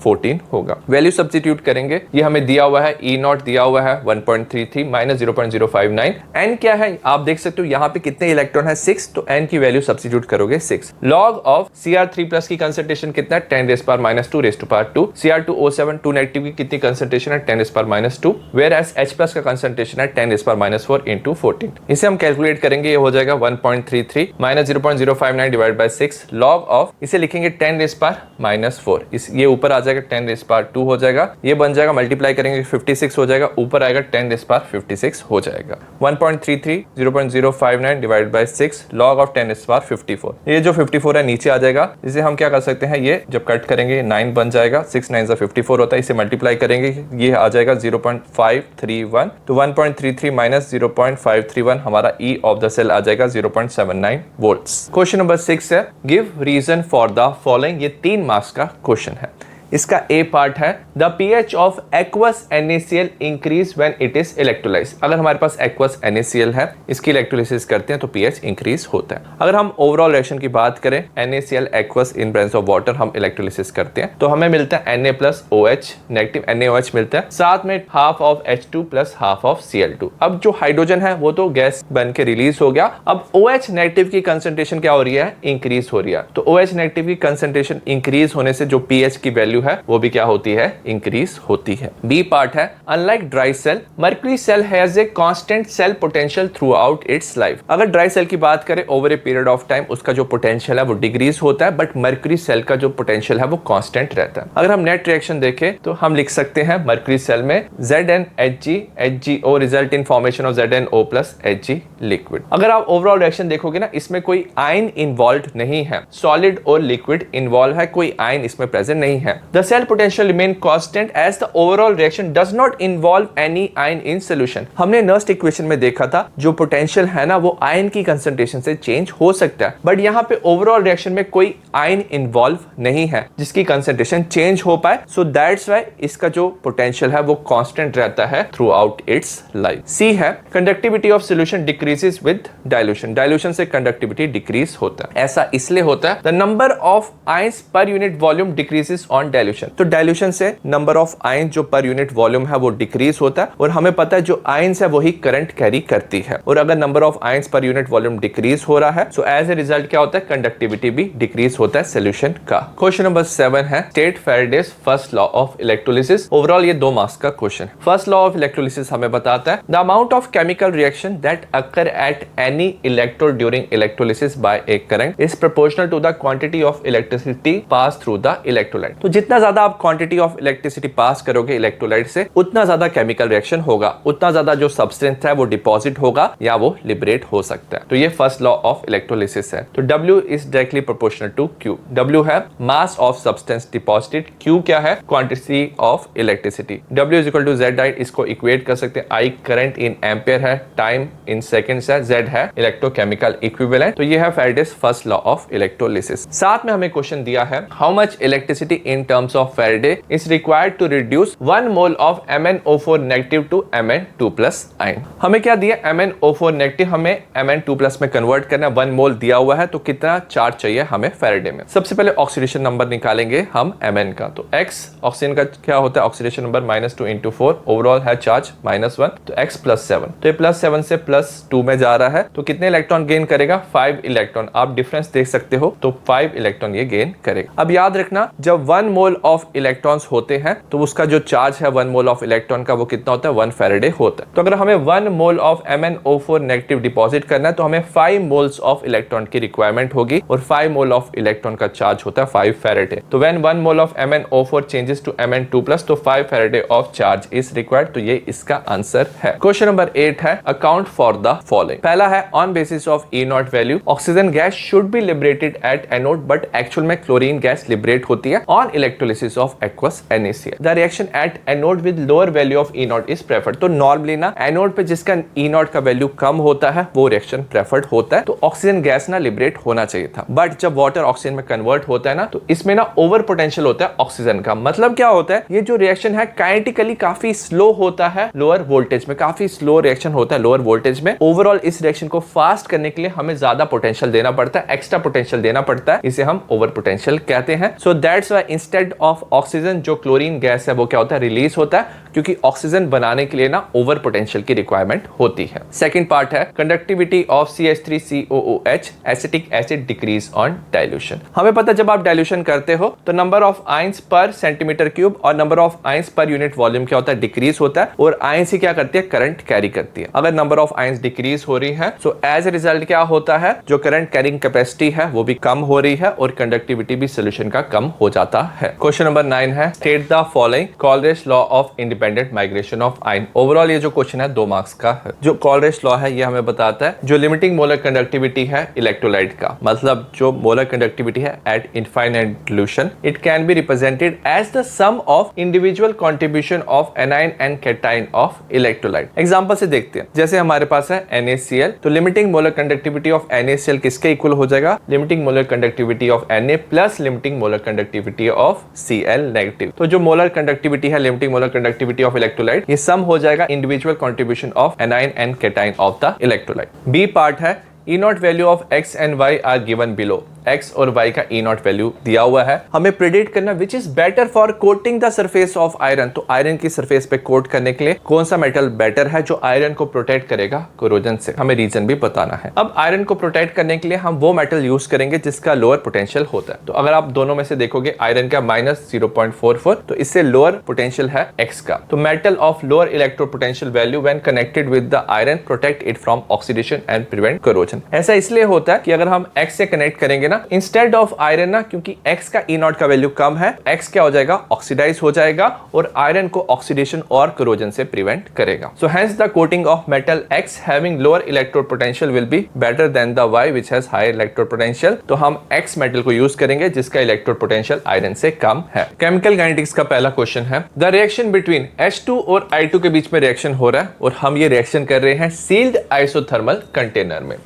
A: (14) होगा। वैल्यू सब्स्टिट्यूट करेंगे, ये हमें दिया हुआ है E नॉट दिया हुआ है 1.33 -0.059। n क्या है आप देख सकते हो, यहाँ पे कितने इलेक्ट्रॉन है 6, तो n की वैल्यू सब्स्टिट्यूट करोगे 6। लॉग ऑफ Cr3+ की कंसंट्रेशन कितना है 10⁻²2। Cr2O7 2 नेगेटिव की कितनी कंसंट्रेशन है 10⁻², वेयर एज H+ का कंसंट्रेशन है 10⁻⁴ इंटू 14। इसे हम कैलकुलेट करेंगे, ये हो जाएगा 1.33 -0.059 डिवाइड बाय 6। लॉग ऑफ इसे लिखेंगे 10⁻⁴, इस ये ऊपर आ जाएगा 10⁻² हो जाएगा, ये बन जाएगा मल्टीप्लाई करेंगे 56 हो जाएगा, ऊपर आएगा 10⁻56 हो जाएगा। 1.33 0.059 डिवाइड बाय 6 लॉग ऑफ 10⁻54, ये जो 54 है नीचे आ जाएगा। इसे हम क्या कर सकते हैं, ये जब कट करेंगे 9 बन जाएगा, 6 9 54 होता है, इसे मल्टीप्लाई करेंगे ये आ जाएगा 0.531, तो 1.33 माइनस 0.531 हमारा E ऑफ द सेल आ जाएगा 0.79 वोल्ट्स। क्वेश्चन नंबर 6 है, give reason for the following. ये 3 मार्क्स का क्वेश्चन है। इसका ए पार्ट है the pH of aqueous NaCl increase when it is electrolyse. अगर हमारे पास एक्वस NaCl है, इसकी इलेक्ट्रोलिसिस करते हैं तो pH इंक्रीज होता है। अगर हम ओवरऑल रिएक्शन की बात करें, NaCl aqueous in presence of water हम इलेक्ट्रोलिसिस करते हैं तो हमें मिलता है Na+OH नेगेटिव NaOH मिलता है, साथ में half of H2 plus half of Cl2। अब जो हाइड्रोजन है वो तो गैस बन के रिलीज हो गया, अब OH नेगेटिव की कंसंट्रेशन क्या हो रही है, इंक्रीज हो रही है। तो OH नेगेटिव की कंसंट्रेशन इंक्रीज होने से जो pH की वैल्यू है वो भी क्या होती है, इंक्रीज होती है। बी पार्ट है, unlike dry cell mercury cell has a constant cell potential throughout its life. अगर ड्राई सेल की बात करें over a period of time उसका जो पोटेंशियल है वो डिक्रीज होता है, बट मर्क्यूरी सेल का जो पोटेंशियल है वो कांस्टेंट रहता है। अगर हम नेट रिएक्शन देखें तो हम लिख सकते हैं मर्क्यूरी सेल में ZnHg HgO result in formation of ZnO plus Hg liquid. अगर आप ओवरऑल रिएक्शन देखोगे ना, इसमें कोई आयन इन्वॉल्व नहीं है, सॉलिड और लिक्विड इन्वॉल्व है, कोई आयन इसमें प्रेजेंट नहीं है। The cell potential remain constant as the overall reaction does not involve any ion in solution। हमने नर्स्ट इक्वेशन में देखा था जो पोटेंशियल है ना वो आयन की कंसंट्रेशन से चेंज हो सकता है, बट यहाँ पे ओवरऑल रिएक्शन में कोई आयन इन्वॉल्व नहीं है जिसकी कंसंट्रेशन चेंज हो पाए, सो दैट्स व्हाई इसका जो पोटेंशियल है वो कांस्टेंट रहता है थ्रू आउट इट्स लाइफ। सी है, conductivity of solution decreases with dilution. Dilution से कंडक्टिविटी डिक्रीज होता है, ऐसा इसलिए होता है the number of ions per unit volume decreases on dilution. तो डाइल्यूशन से नंबर ऑफ आयन जो पर यूनिट वॉल्यूम है वो डिक्रीज होता है, और हमें पता है जो आयंस है वही करंट कैरी करती है, और अगर number of ions per unit volume decrease हो रहा है सो एज ए रिजल्ट क्या होता है, कंडक्टिविटी भी डिक्रीज होता है सॉल्यूशन का। क्वेश्चन नंबर 7 है, state Faraday's first law of electrolysis. Overall ये 2 मार्क्स का क्वेश्चन है। फर्स्ट लॉ ऑफ इलेक्ट्रोलिसिस हमें बताता है the amount of chemical reaction that occur at any electrode during electrolysis by a current is proportional to the quantity of electricity pass through the electrolyte. तो जितना ज्यादा आप quantity of electricity पास करोगे electrolyte से, उतना ज्यादा केमिकल रिएक्शन होगा, उतना ज्यादा जो सब्सटेंस है वो डिपॉजिट होगा या वो लिबरेट हो सकता है। तो ये फर्स्ट लॉ ऑफ इलेक्ट्रोलिसिस है। तो W is directly proportional to Q। W है mass of substance deposited, Q क्या है, quantity of electricity. W is equal to Z, इसको इक्वेट कर सकते हैं। I करंट इन एम्पियर है, टाइम इन सेकंड्स है, Z है इलेक्ट्रोकेमिकल इक्विवेलेंट। तो ये है Faraday's first law of electrolysis. साथ में हमें क्वेश्चन दिया है how much electricity in terms of Faraday is required to reduce 1 mole of MnO4 negative to Mn2+ ion। हमें क्या दिया, MnO4 नेगेटिव हमें Mn2+ में कन्वर्ट करना है, 1 मोल दिया हुआ है, तो कितना चार्ज चाहिए हमें फैराडे में। सबसे पहले ऑक्सीडेशन नंबर निकालेंगे हम Mn का, तो X ऑक्सीजन का क्या होता है, ऑक्सीडेशन नंबर -2 × 4, ओवरऑल है चार्ज -1, तो X +7, तो ये +7 से +2 में जा रहा है, तो कितने इलेक्ट्रॉन गेन करेगा, 5 इलेक्ट्रॉन। आप डिफरेंस देख सकते हो, तो 5 इलेक्ट्रॉन ये गेन करेगा। अब याद रखना जब 1 मोल ऑफ इलेक्ट्रॉन्स होते हैं तो उसका जो चार्ज है 1 मोल ऑफ इलेक्ट्रॉन का वो कितना होता है 1 फैराडे होता है। तो अगर हमें 1 mole of MnO4 negative deposit करना है तो हमें 5 मोल्स ऑफ इलेक्ट्रॉन की रिक्वायरमेंट होगी और 5 मोल ऑफ इलेक्ट्रॉन का चार्ज होता है 5 फैराडे। तो when 1 mole of MnO4 changes to Mn2+ तो 5 Faraday of charge is required. तो ये इसका आंसर है। क्वेश्चन नंबर 8 है अकाउंट फॉर द फॉलोइंग। पहला है on basis of E0 value oxygen gas should be liberated at anode but actual में chlorine gas liberate होती है on electrolysis of aqueous NaCl। The reaction at anode with lower value of E0 is preferred. तो normally ना anode पे जिसका E0 का value कम होता है वो रिएक्शन प्रेफर्ड होता है। तो ऑक्सीजन गैस ना लिबरेट होना चाहिए था, बट जब वाटर ऑक्सीजन में कन्वर्ट होता है ना तो इसमें ना ओवर पोटेंशियल होता है ऑक्सीजन का। मतलब क्या होता है, ये जो रिएक्शन है काइनेटिकली काफी स्लो होता है लोअर वोल्टेज में, काफी स्लो रिएक्शन होता है लोअर वोल्टेज में। ओवरऑल इस रिएक्शन को फास्ट करने के लिए हमें ज्यादा पोटेंशियल देना पड़ता है, एक्स्ट्रा पोटेंशियल देना पड़ता है, इसे हम ओवर पोटेंशियल कहते हैं। सो that's why instead of oxygen जो क्लोरीन गैस है वो क्या होता है रिलीज होता है, क्योंकि ऑक्सीजन बनाने के लिए ना ओवर पोटेंशियल की रिक्वायरमेंट होती है। सेकंड पार्ट है conductivity of CH3COOH acetic acid decrease on dilution. हमें पता है जब आप डाइल्यूशन करते हो तो नंबर ऑफ आयंस पर सेंटीमीटर क्यूब और number of ions per unit volume क्या होता है डिक्रीज होता है, और आयंस ही क्या करती है करंट कैरी करती है। अगर नंबर ऑफ आयंस डिक्रीज हो रही है तो एज ए रिजल्ट क्या होता है जो करंट कैरिंग कैपेसिटी है वो भी कम हो रही है और कंडक्टिविटी भी सोल्यूशन का कम हो जाता है। क्वेश्चन नंबर 9 है state the following Kohlrausch law of independent migration of ion. Overall ये जो क्वेश्चन है 2 मार्क्स का है। जो कॉलरेश लॉ है ये हमें बताता है जो लिमिटिंग मोलर कंडक्टिविटी है इलेक्ट्रोलाइट का, मतलब जो मोलर कंडक्टिविटी है at infinite dilution, it can be represented as the sum of individual contribution of anion and cation of electrolyte. Example से देखते हैं, जैसे हमारे पास है NaCl, तो limiting molar conductivity of NaCl किसके इक्वल हो जाएगा, limiting molar conductivity of Na plus limiting molar conductivity of Cl negative. तो जो मोलर कंडक्टिविटी है limiting molar conductivity of electrolyte ये सम हो जाएगा individual contribution of anion and cation of the electrolyte. B part है E0 value of X and Y are given below. X और Y का E0 value दिया हुआ है, हमें प्रेडिक्ट करना which is better for coating the surface of iron. तो iron की सरफेस पे कोट करने के लिए कौन सा मेटल बेटर है जो आयरन को प्रोटेक्ट करेगा कोरोजन से, हमें रीजन भी बताना है। अब आयरन को प्रोटेक्ट करने के लिए हम वो मेटल यूज करेंगे जिसका लोअर पोटेंशियल होता है। तो अगर आप दोनों में से देखोगे आयरन का -0.44 तो इससे लोअर पोटेंशियल है X का। तो metal of lower electro potential value when connected with the iron protect it from oxidation and prevent corrosion. ऐसा इसलिए होता है कि अगर हम X से कनेक्ट करेंगे ना इंस्टेड ऑफ आयरन ना, क्योंकि X का E0 का वैल्यू कम है, X क्या हो जाएगा ऑक्सीडाइज हो जाएगा और आयरन को ऑक्सीडेशन और कोरोजन से प्रिवेंट करेगा। So hence the coating of metal X having lower electro potential will be better than the Y which has higher electro potential. तो हम X मेटल को यूज करेंगे जिसका इलेक्ट्रो पोटेंशियल आयरन से कम है। केमिकल काइनेटिक्स का पहला क्वेश्चन है द रिएक्शन बिटवीन H2 और I2 के बीच में रिएक्शन हो रहा है और हम ये रिएक्शन कर रहे हैं सील्ड आइसोथर्मल कंटेनर में।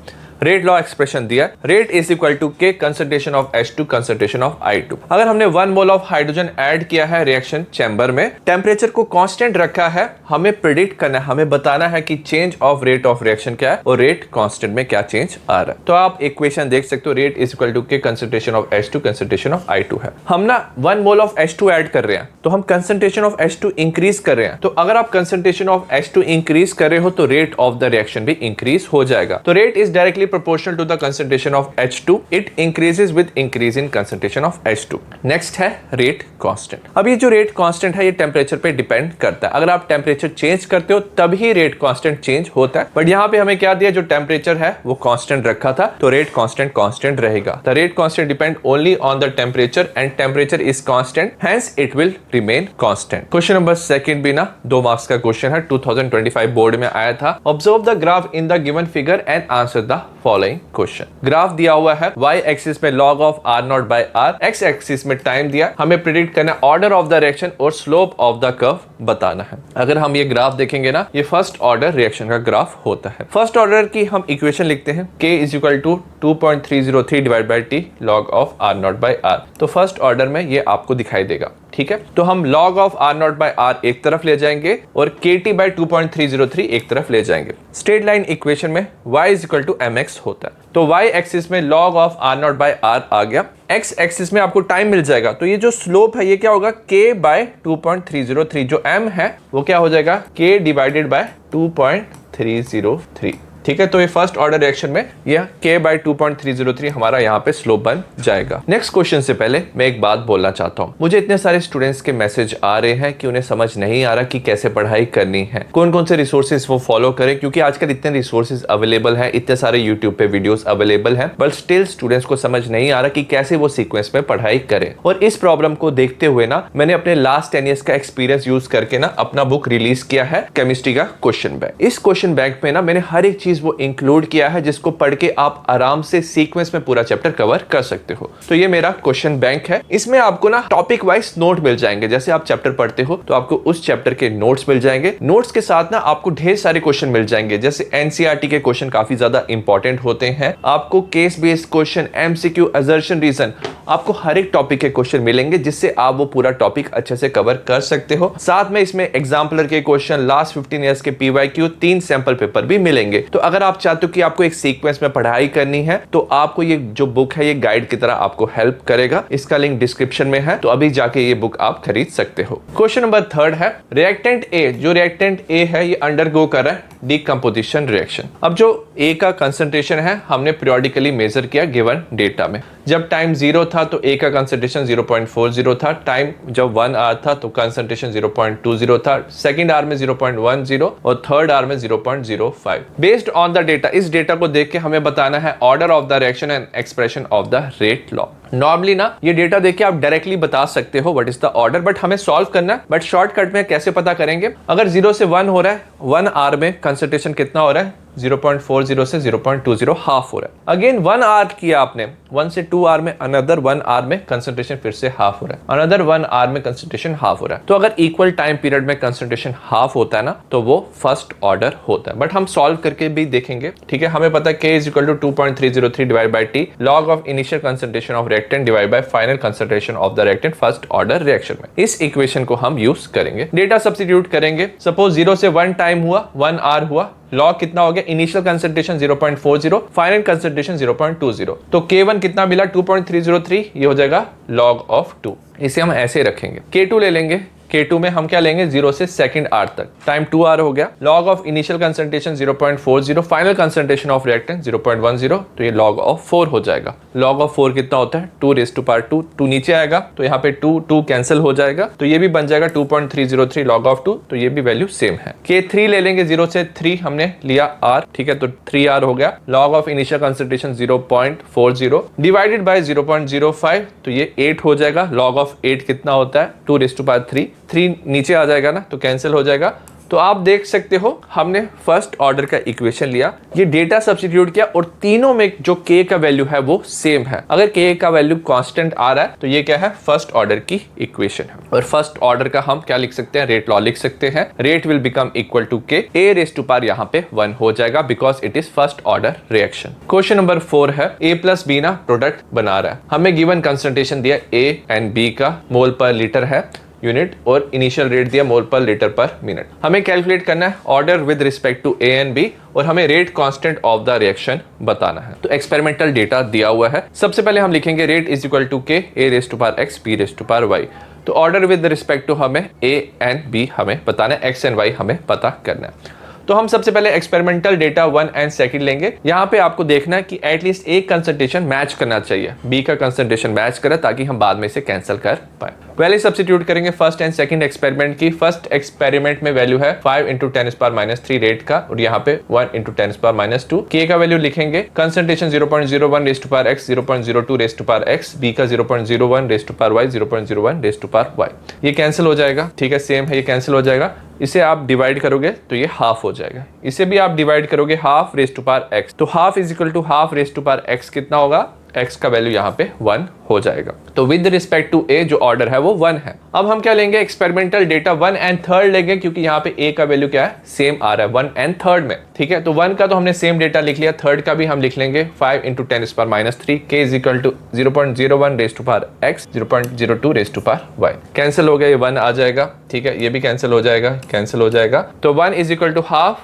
A: रेट लॉ एक्सप्रेशन दिया, rate is equal to K concentration of H2 concentration of I2। अगर हमने 1 मोल ऑफ हाइड्रोजन ऐड किया है रिएक्शन चैम्बर में, टेम्परेचर को कांस्टेंट रखा है, हमें प्रेडिक्ट करना है, हमें बताना है कि change of rate of reaction क्या है और रेट कांस्टेंट में क्या चेंज आ रहा है। तो आप इक्वेशन देख सकते हो, rate is equal to K concentration of H2 concentration of I2 है। हम ना 1 मोल ऑफ H2 ऐड कर रहे हैं तो हम कंसंट्रेशन ऑफ H2 इंक्रीज कर रहे हैं। तो अगर आप कंसंट्रेशन ऑफ H2 इंक्रीज कर रहे हो तो रेट ऑफ द रिएक्शन भी इंक्रीज हो जाएगा। तो rate is directly proportional to the concentration of H2, it increases with increase in concentration of H2। Next है रेट कांस्टेंट। अब ये जो रेट कांस्टेंट है ये टेम्परेचर पे डिपेंड करता है, अगर आप टेम्परेचर चेंज करते हो तभी रेट कांस्टेंट चेंज होता है, बट यहाँ पे हमें क्या दिया, जो टेम्परेचर है वो कांस्टेंट रखा था तो रेट कांस्टेंट रहेगा। The rate constant depend only on the temperature and temperature is constant, hence it will remain constant. Question number 2 भी ना 2 मार्क्स का क्वेश्चन है, 2025 बोर्ड में आया था। Observe the graph in the given figure and answer the following question. Graph दिया हुआ है, y एक्सिस में log of R0/r, x axis में टाइम दिया, हमें प्रेडिक्ट करना ऑर्डर ऑफ द रिएक्शन और स्लोप ऑफ द कर्व बताना है। अगर हम ये ग्राफ देखेंगे ना, ये फर्स्ट ऑर्डर रिएक्शन का ग्राफ होता है। फर्स्ट ऑर्डर की हम इक्वेशन लिखते हैं, k is equal to 2.303 divide by t log of R0/r। तो फर्स्ट ऑर्डर में ये आपको दिखाई देगा, ठीक है। तो हम log ऑफ R0/r एक तरफ ले जाएंगे और kt/2.303 एक तरफ ले जाएंगे। स्ट्रेट लाइन इक्वेशन में y is equal to mx होता है, तो y एक्सिस में log ऑफ R0/r आ गया, x एक्सिस में आपको टाइम मिल जाएगा, तो ये जो स्लोप है ये क्या होगा, k/2.303, जो m है वो क्या हो जाएगा, k डिवाइडेड बाय 2.303। ठीक है, तो ये फर्स्ट ऑर्डर रिएक्शन में यह k बाई 2.303 हमारा यहाँ पे स्लोप बन जाएगा। नेक्स्ट क्वेश्चन से पहले मैं एक बात बोलना चाहता हूँ, मुझे इतने सारे स्टूडेंट्स के मैसेज आ रहे हैं कि उन्हें समझ नहीं आ रहा कि कैसे पढ़ाई करनी है, कौन कौन से रिसोर्सेज वो फॉलो करें, क्योंकि आजकल इतने रिसोर्सेज अवेलेबल है, इतने सारे यूट्यूब पे वीडियोस अवेलेबल है, बट स्टिल स्टूडेंट्स को समझ नहीं आ रहा कि कैसे वो सीक्वेंस में पढ़ाई करें। और इस प्रॉब्लम को देखते हुए ना मैंने अपने लास्ट 10 ईयर्स का एक्सपीरियंस यूज करके ना अपना बुक रिलीज किया है केमिस्ट्री का क्वेश्चन बैंक। इस क्वेश्चन बैंक में ना मैंने हर एक चीज वो इंक्लूड किया है जिसको पढ़ के आप आराम से सीक्वेंस में पूरा चैप्टर कवर कर सकते हो। तो ये मेरा क्वेश्चन बैंक है, इसमें आपको ना टॉपिक वाइज नोट मिल जाएंगे, जैसे आप चैप्टर पढ़ते हो तो आपको उस चैप्टर के नोट्स मिल जाएंगे, नोट्स के साथ ना आपको ढेर सारे क्वेश्चन मिल जाएंगे, जैसे एनसीईआरटी के क्वेश्चन काफी ज्यादा इंपॉर्टेंट होते हैं, आपको case based question, MCQ, assertion, reason, आपको हर एक टॉपिक के क्वेश्चन मिलेंगे जिससे आप वो पूरा टॉपिक अच्छे से कवर कर सकते हो। साथ में इसमें एग्जाम्पलर के क्वेश्चन, लास्ट 15 ईयर्स के पीवाईक्यू, 3 सैंपल पेपर भी मिलेंगे। तो अगर आप चाहते हो कि आपको एक सीक्वेंस में पढ़ाई करनी है तो आपको ये जो बुक है ये गाइड की तरह आपको हेल्प करेगा, इसका लिंक डिस्क्रिप्शन में है, तो अभी जाके ये बुक आप खरीद सकते हो। क्वेश्चन नंबर 3 है रिएक्टेंट ए, जो रिएक्टेंट ए है ये अंडरगो कर रहा है डीकंपोजिशन रिएक्शन। अब जो ए का कंसंट्रेशन है हमने पीरियोडिकली मेजर किया गिवन डेटा में, जब टाइम 0 था तो ए का कंसंट्रेशन 0.40 था, टाइम जब 1 आवर था तो कंसंट्रेशन 0.20 था, सेकंड आवर में 0.10 और थर्ड आवर में 0.05। बेस्ड ऑन द डेटा, इस डेटा को देख के हमें बताना है order of the reaction and expression of the rate law. Normally ना ये डेटा देख के आप डायरेक्टली बता सकते हो what is the order, but हमें सॉल्व करना है। बट शॉर्टकट में कैसे पता करेंगे, अगर 0 से 1 हो रहा है, 1 आवर में कंसंट्रेशन कितना हो रहा है, 0.40 से 0.20 हाफ हो रहा है। अगेन 1 आवर किया आपने, 1 से 2 आवर में अनदर 1 आवर में कंसंट्रेशन फिर से हाफ हो रहा है, अनदर 1 आवर में कंसंट्रेशन हाफ हो रहा है। तो अगर इक्वल टाइम पीरियड में कंसंट्रेशन हाफ होता है ना तो वो फर्स्ट ऑर्डर होता है। बट हम सॉल्व करके भी देखेंगे, ठीक है। हमें पता है K is equal to 2.303 divide by T log of initial concentration of reactant divide by final concentration of the reactant first order reaction में। इस इक्वेशन को हम यूज करेंगे, डेटा सब्स्टिट्यूट करेंगे। सपोज 0 से 1 टाइम हुआ, 1 आवर हुआ, लॉग कितना हो गया, इनिशियल कंसंट्रेशन 0.40, फाइनल कंसंट्रेशन 0.20, तो K1 कितना मिला 2.303, ये हो जाएगा लॉग ऑफ 2। इसे हम ऐसे रखेंगे। K2 ले लेंगे, K2 में हम क्या लेंगे 0 से सेकंड आवर तक, टाइम 2 आवर हो गया, log of initial concentration 0.40, final concentration of reactant 0.10, तो ये लॉग ऑफ 4 हो जाएगा। लॉग ऑफ 4 कितना होता है 2⁻², 2 नीचे आएगा तो यहाँ पे 2 कैंसिल हो जाएगा, तो ये भी बन जाएगा 2.303 लॉग ऑफ 2, तो ये भी वैल्यू सेम है। K3 ले लेंगे, 0 से 3 हमने लिया R, ठीक है, तो 3 R हो गया, log of initial concentration 0.40 divided by 0.05, तो ये 8 हो जाएगा। लॉग ऑफ 8 कितना होता है 2⁻3, 3 नीचे आ जाएगा ना तो कैंसिल हो जाएगा। तो आप देख सकते हो हमने फर्स्ट ऑर्डर का इक्वेशन लिया, ये डेटा सब्स्टिट्यूट किया और तीनों में जो K का वैल्यू है वो सेम है। अगर K का वैल्यू कांस्टेंट आ रहा है तो ये क्या है, फर्स्ट ऑर्डर की इक्वेशन है। और फर्स्ट ऑर्डर का हम क्या लिख सकते हैं, रेट लॉ लिख सकते हैं। Rate will become equal to K, A⁻⁴ यहाँ पे 1 हो जाएगा because it is first order reaction. Question number 4 है A प्लस B ना प्रोडक्ट बना रहा है, हमें गिवन कंसंट्रेशन दिया A एंड B का मोल पर लीटर है यूनिट और इनिशियल रेट दिया मोल पर लीटर पर मिनट। हमें कैलकुलेट करना है order with respect to A and B और हमें rate constant of the reaction बताना है। तो एक्सपेरिमेंटल डेटा दिया हुआ है, सबसे पहले हम लिखेंगे rate is equal to K A⁻x B⁻y। तो ऑर्डर विद रिस्पेक्ट टू हमें A एंड B हमें बताना है, X एंड Y हमें पता करना है। तो हम सबसे पहले एक्सपेरिमेंटल डेटा 1 एंड सेकंड लेंगे। यहाँ पे आपको देखना है कि एटलीस्ट एक कंसंट्रेशन मैच करना चाहिए, B का कंसंट्रेशन मैच करे ताकि हम बाद में इसे कैंसिल कर पाए। वैल्यू सब्स्टिट्यूट करेंगे फर्स्ट एंड सेकंड एक्सपेरिमेंट की। फर्स्ट एक्सपेरिमेंट में वैल्यू है 5 × 10⁻³ रेट का और यहाँ पे 1 × 10⁻²। K का वैल्यू लिखेंगे, कंसंट्रेशन 0.01x 0.02x, B का 0.01y 0.01y, ये कैंसिल हो जाएगा, ठीक है, सेम है, ये कैंसिल हो जाएगा। इसे आप डिवाइड करोगे तो ये हाफ हो जाएगा, इसे भी आप डिवाइड करोगे ½ तो हाफ इज इक्वल टू ½ कितना होगा, x का वैल्यू यहाँ पे 1 हो जाएगा। तो विद रिस्पेक्ट टू A जो ऑर्डर है वो 1 है। अब हम क्या लेंगे, एक्सपेरिमेंटल डेटा 1 एंड थर्ड लेंगे क्योंकि यहाँ पे A का वैल्यू क्या है, सेम आ रहा है 1 एंड थर्ड में, ठीक है। तो 1 का तो हमने सेम डेटा लिख लिया, थर्ड का भी हम लिख लेंगे 5 × 10⁻³ K is equal to 0.01x 0.02y। Cancel हो गया, ये 1 आ जाएगा, ठीक है, ये भी कैंसिल हो जाएगा, कैंसिल हो जाएगा। तो 1 इज इक्वल टू ½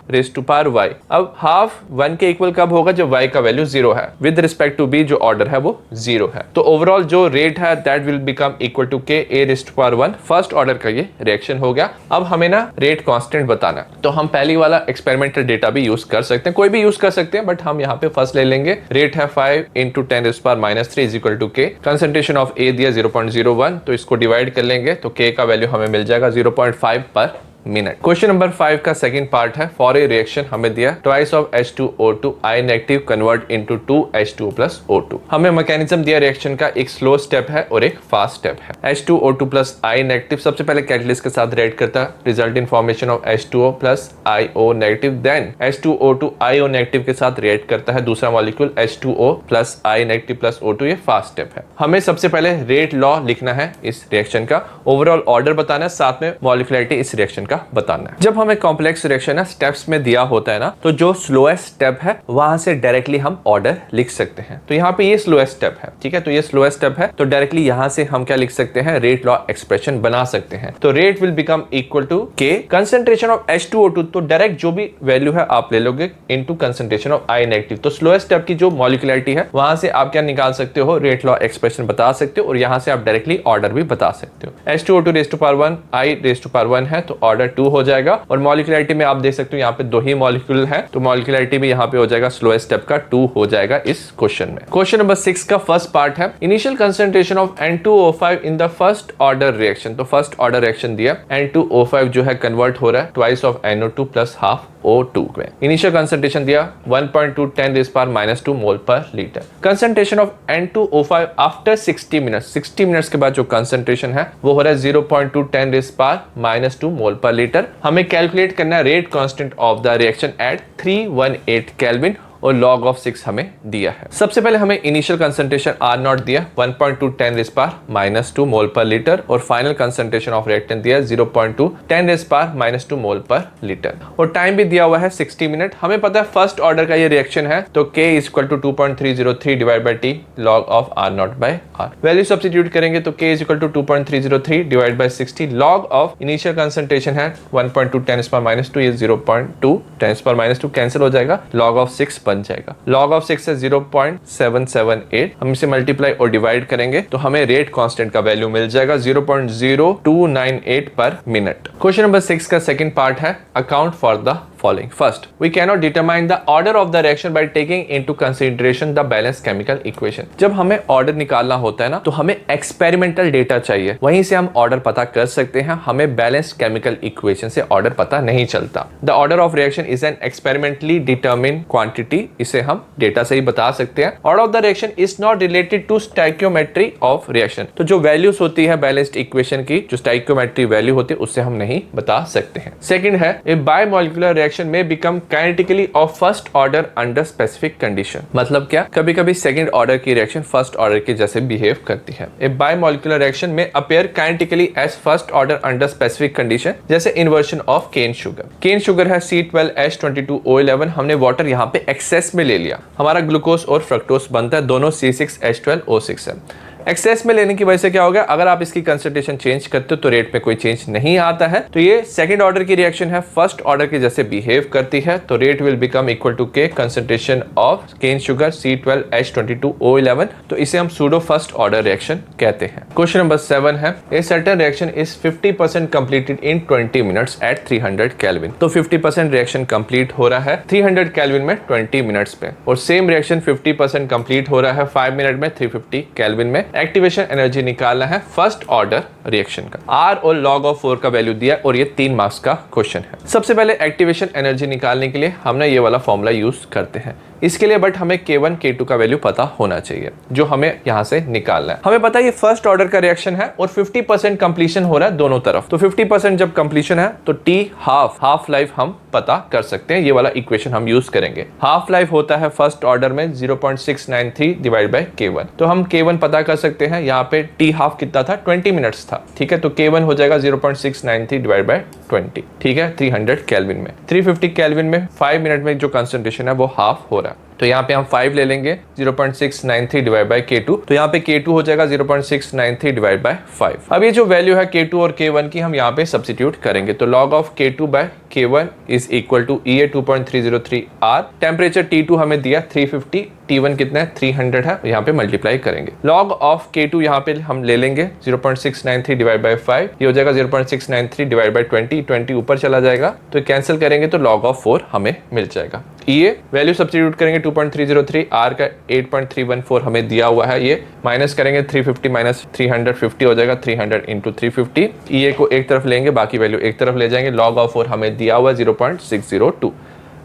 A: अब ½ 1 के इक्वल कब होगा, जब y का वैल्यू 0 है। विद रिस्पेक्ट टू B जो ऑर्डर ऑर्डर है वो 0 है। तो ओवरऑल जो रेट है that will become equal to k a raised to power 1 first order का ये रिएक्शन हो गया। अब हमें ना रेट कांस्टेंट बताना है, तो हम पहली वाला एक्सपेरिमेंटल डेटा भी यूज कर सकते हैं, कोई भी यूज कर सकते हैं, बट हम यहाँ पे फर्स्ट ले लेंगे। रेट है 5 × 10⁻³ इज इक्वल टू के। कंसंट्रेशन ऑफ ए दिया 0.01, तो इसको डिवाइड कर लेंगे तो के का वैल्यू हमें मिल जाएगा 0.5 पर मिनट। क्वेश्चन नंबर 5 का सेकंड पार्ट है, फॉर ए रिएक्शन हमें दिया twice of H2O2 I negative convert into 2H2O plus O2। हमें मैकेनिज्म दिया रिएक्शन का, एक स्लो स्टेप है और एक फास्ट स्टेप है। H2O2 प्लस I नेगेटिव सबसे पहले कैटलिस्ट के साथ रिएक्ट करता है, result in formation of H2O plus IO negative. Then H2O2 IO negative के साथ रिएक्ट करता है दूसरा molecule H2O plus I negative plus O2, ये फास्ट स्टेप है। हमें सबसे पहले रेट लॉ लिखना है इस रिएक्शन का, ओवरऑल ऑर्डर बताना है, साथ में मॉलिक्युलरिटी इस रिएक्शन का बताना है। जब हमें कॉम्प्लेक्स रिएक्शन है स्टेप्स में दिया होता है ना, तो जो स्लोएस्ट स्टेप है वहां से डायरेक्टली हम ऑर्डर लिख सकते हैं। तो यहाँ पे ये स्लोएस्ट स्टेप है, ठीक है, तो ये स्लोएस्ट स्टेप है, तो डायरेक्टली यहाँ से हम क्या लिख सकते हैं, रेट लॉ एक्सप्रेशन बना सकते हैं। तो rate will become equal to के कंसंट्रेशन ऑफ H2O2, तो डायरेक्ट जो भी वैल्यू है आप ले लोगे into concentration of I negative. तो स्लोएस्ट स्टेप की जो मॉलिक्युलरिटी है वहां से आप क्या निकाल सकते हो, रेट लॉ एक्सप्रेशन बता सकते हो, और यहाँ से आप डायरेक्टली ऑर्डर भी बता सकते हो। H2O2 raised to power 1 I raised to power 1 है, तो ऑर्डर 2 हो जाएगा। और मॉलिक्युलरिटी में आप देख सकते हो यहाँ पे 2 ही मॉलिक्यूल है, तो मॉलिक्युलरिटी भी यहाँ पे हो जाएगा स्लोएस्ट स्टेप का 2 हो जाएगा इस क्वेश्चन में। क्वेश्चन नंबर 6 का फर्स्ट पार्ट है, initial concentration of N2O5 in the first order reaction. तो फर्स्ट ऑर्डर रिएक्शन दिया, N2O5 जो है कन्वर्ट हो रहा है twice of NO2 plus half O2 में। इनिशियल कंसंट्रेशन दिया 1.2 10⁻² मोल पर litre. Concentration of N2O5 after 60 minutes, 60 minutes के बाद जो कंसंट्रेशन है वो हो रहा है 0.2 10⁻² मोल पर लीटर। हमें कैलकुलेट करना है rate constant of the reaction at 318 kelvin, और log of 6 हमें दिया है। सबसे पहले हमें इनिशियल कंसंट्रेशन R0 दिया 1.2 10⁻² मोल पर लीटर, और फाइनल कंसंट्रेशन ऑफ रिएक्टेंट दिया 0.2 10⁻² मोल पर लीटर, और टाइम भी दिया हुआ है 60 मिनट। हमें पता है फर्स्ट ऑर्डर का ये रिएक्शन है, तो K = 2.303 divide by T log of R0 by R। Value substitute करेंगे तो K = 2.303 divide by 60 log of initial concentration है 1.2 10⁻², ये 0.2 10⁻² कैंसिल हो जाएगा, log of 6 बन जाएगा। log of 6 है 0.778, हम इसे मल्टीप्लाई और डिवाइड करेंगे तो हमें रेट कांस्टेंट का वैल्यू मिल जाएगा 0.0298 पर मिनट। क्वेश्चन नंबर 6 का सेकंड पार्ट है, account for the following. First, we cannot determine the order of the reaction by taking into consideration the balanced chemical equation. जब हमें ऑर्डर निकालना होता है ना, तो हमें एक्सपेरिमेंटल डेटा चाहिए, वहीं से हम ऑर्डर पता कर सकते हैं। हमें बैलेंस्ड केमिकल इक्वेशन से ऑर्डर पता नहीं चलता। The order of reaction is an experimentally determined quantity, इसे हम डेटा से ही बता सकते हैं। Order of the reaction is not related to stoichiometry of reaction, तो जो वैल्यूज होती है बैलेंस्ड इक्वेशन की, जो स्टोइकियोमेट्री वैल्यू होती है, उससे हम नहीं बता सकते हैं। सेकंड है, ए बायोमोलिकुलर रिएक्शन में become kinetically of first order under specific condition. मतलब क्या, कभी कभी सेकंड ऑर्डर की रिएक्शन फर्स्ट ऑर्डर के जैसे बिहेव करती है। ए बायोमोलिकुलर रिएक्शन में appear kinetically as first order under specific condition, जैसे inversion of cane sugar. Cane sugar है C12H22O11, हमने वाटर यहाँ पे एक्सेस में ले लिया, हमारा ग्लूकोज और फ्रक्टोज बनता है, दोनों C6H12O6 है। एक्सेस में लेने की वजह से क्या होगा, अगर आप इसकी कंसंट्रेशन चेंज करते हो तो रेट में कोई चेंज नहीं आता है, तो ये सेकंड ऑर्डर की रिएक्शन है, फर्स्ट ऑर्डर के जैसे बिहेव करती है, तो rate will become equal to के concentration of cane sugar C12H22O11, तो इसे हम सूडो फर्स्ट ऑर्डर रिएक्शन कहते हैं। क्वेश्चन नंबर 7 है, a certain reaction is 50% completed in 20 minutes at 300 kelvin. तो 50% रिएक्शन कंप्लीट हो रहा है 300 केल्विन में 20 मिनट्स पे, और सेम रिएक्शन 50% कंप्लीट हो रहा है 5 मिनट में 350 केल्विन में। एक्टिवेशन एनर्जी निकालना है फर्स्ट ऑर्डर रिएक्शन का। R और log of 4 का वैल्यू दिया, और ये 3 मार्क्स का क्वेश्चन है। सबसे पहले एक्टिवेशन एनर्जी निकालने के लिए हमने ये वाला फॉर्मूला यूज करते हैं इसके लिए, बट हमें K1 K2 का वैल्यू पता होना चाहिए जो हमें यहाँ से निकालना है। हमें पता है ये फर्स्ट ऑर्डर का रिएक्शन है और 50% कंप्लीशन हो रहा है दोनों तरफ, तो 50% जब कंप्लीशन है तो T हाफ लाइफ हम पता कर सकते हैं, ये वाला इक्वेशन हम यूज करेंगे। हाफ लाइफ होता है फर्स्ट ऑर्डर में 0.693 डिवाइड बाय K1, तो हम K1 पता कर सकते हैं, यहाँ पे T हाफ कितना था, 20 मिनट्स था, ठीक है, तो K1 हो जाएगा 0.693 डिवाइड बाय 20, ठीक है, 300 केल्विन में। 350 केल्विन में 5 मिनट में जो कंसंट्रेशन है वो हाफ हो रहा है, तो यहाँ पे हम 5 ले लेंगे 0.693 डिवाइड बाय K2, तो यहाँ पे K2 हो जाएगा 0.693 डिवाइड बाय 5। अब ये जो वैल्यू है K2 और K1 की हम यहाँ पे सब्स्टिट्यूट करेंगे, तो log of K2 by K1 is equal to EA 2.303 R। Temperature T2 हमें दिया 350, T1 कितना है 300 है, यहाँ पे मल्टीप्लाई करेंगे। log ऑफ K2 यहाँ पे हम ले लेंगे 0.693 डिवाइड बाय 5, ये हो जाएगा 0.693 डिवाइड बाय 20, 20 ऊपर चला जाएगा तो कैंसिल करेंगे तो log ऑफ 4 हमें मिल जाएगा। ये वैल्यू सब्स्टिट्यूट करेंगे 2.303, R का 8.314 हमें दिया हुआ है, ये माइनस करेंगे 350 माइनस 350 हो जाएगा 300 इंटू 350। ये को एक तरफ लेंगे, बाकी वैल्यू एक तरफ ले जाएंगे। log ऑफ 4 हमें दिया हुआ 0.602,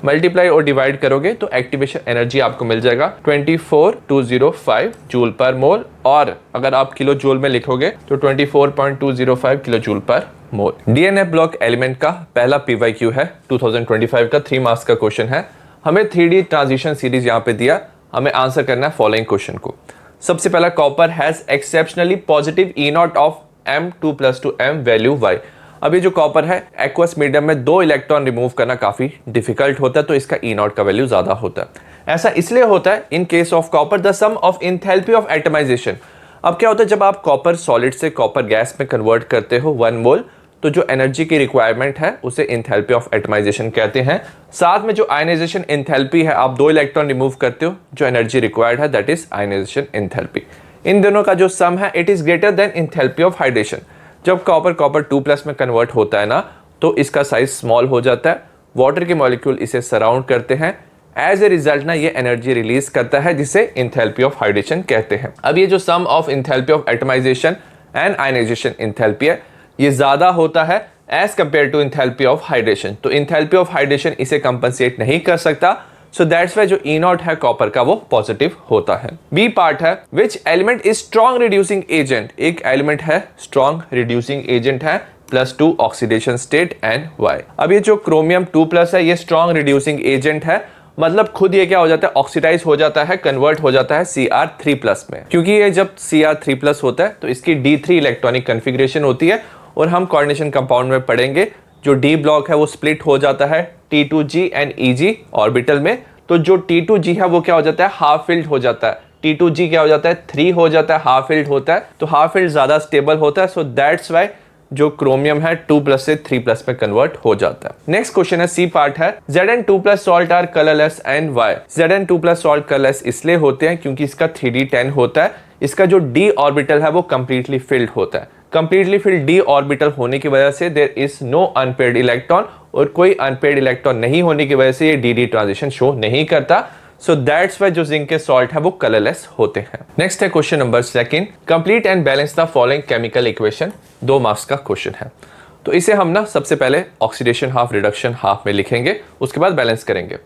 A: मल्टीप्लाई और डिवाइड करोगे तो एक्टिवेशन एनर्जी आपको मिल जाएगा 24205 जूल पर मोल, और अगर आप किलो जूल में लिखोगे तो 24.205 किलो जूल पर मोल। डीएनए ब्लॉक एलिमेंट का पहला PYQ है 2025 का, 3 मार्क्स का क्वेश्चन है। हमें 3D ट्रांजिशन सीरीज यहाँ पे दिया, हमें आंसर करना है फॉलोइंग क्वेश्चन को। सबसे पहला, copper has exceptionally positive E0 of M2+2 M value Y। अब ये जो कॉपर है एक्वस मीडियम में 2 इलेक्ट्रॉन रिमूव करना काफी डिफिकल्ट होता है, तो इसका E0 का वैल्यू ज्यादा होता है। ऐसा इसलिए होता है in case of copper the sum of enthalpy of atomization. अब क्या होता है, जब आप कॉपर सॉलिड से कॉपर गैस में कन्वर्ट करते हो 1 मोल, तो जो एनर्जी की रिक्वायरमेंट है उसे एंथैल्पी ऑफ एटमाइजेशन कहते हैं। साथ में जो आयनाइजेशन एंथैल्पी है, आप 2 इलेक्ट्रॉन रिमूव करते हो, जो एनर्जी रिक्वायर्ड है दैट इज आयनाइजेशन एंथैल्पी। इन दोनों का जो सम है it is greater than enthalpy of hydration. जब कॉपर 2+ में कन्वर्ट होता है ना, तो इसका साइज स्मॉल हो जाता है, वाटर के मॉलिक्यूल इसे सराउंड करते हैं, एज ए रिजल्ट ना ये एनर्जी रिलीज करता है जिसे एंथैल्पी ऑफ हाइड्रेशन कहते हैं। अब ये जो sum of enthalpy of atomization and ionization enthalpy है, ये ज्यादा होता है as compare to enthalpy of hydration. तो एंथैल्पी ऑफ हाइड्रेशन इसे कंपनसेट नहीं कर सकता, सो दैट्स वाई जो E0 है कॉपर का वो पॉजिटिव होता है। बी पार्ट है which element is strong reducing agent. एक एलिमेंट है स्ट्रॉन्ग रिड्यूसिंग एजेंट है, +2 ऑक्सीडेशन स्टेट एंड Y। अब ये जो क्रोमियम 2+ है ये स्ट्रॉन्ग रिड्यूसिंग एजेंट है, मतलब खुद ये क्या हो जाता है, ऑक्सीडाइज हो जाता है, कन्वर्ट हो जाता है Cr3+ में। क्योंकि ये जब Cr3+ होता है तो इसकी D3 इलेक्ट्रॉनिक कन्फिग्रेशन होती है, और हम कोऑर्डिनेशन कंपाउंड में पढ़ेंगे जो D ब्लॉक है वो स्प्लिट हो जाता है T2G एंड Eg ऑर्बिटल में। तो जो T2G है वो क्या हो जाता है, हाफ फिल्ड हो जाता है। T2G क्या हो जाता है, 3 हो जाता है, हाफ फिल्ड होता है, तो हाफ फिल्ड ज्यादा स्टेबल होता है। सो दैट्स वाई जो क्रोमियम है 2+ से 3+ में कन्वर्ट हो जाता है। नेक्स्ट क्वेश्चन है सी पार्ट है Zn2+ salt are colourless and why. Zn2+ salt colourless इसलिए होते हैं क्योंकि इसका 3d10 होता है, इसका जो d ऑर्बिटल है वो कंप्लीटली फिल्ड होता है। कंप्लीटली फिल्ड d ऑर्बिटल होने की वजह से there is no unpaired electron, और कोई अनपेयर्ड इलेक्ट्रॉन नहीं होने की वजह से ये dd ट्रांजिशन शो नहीं करता। सो दैट्स वाई जो जिंक के सॉल्ट है वो कलरलेस होते हैं। नेक्स्ट है question number 2, complete and balance the following chemical equation. 2 marks का क्वेश्चन है, तो इसे हम ना सबसे पहले ऑक्सीडेशन हाफ रिडक्शन हाफ में लिखेंगे, उसके बाद बैलेंस करेंगे।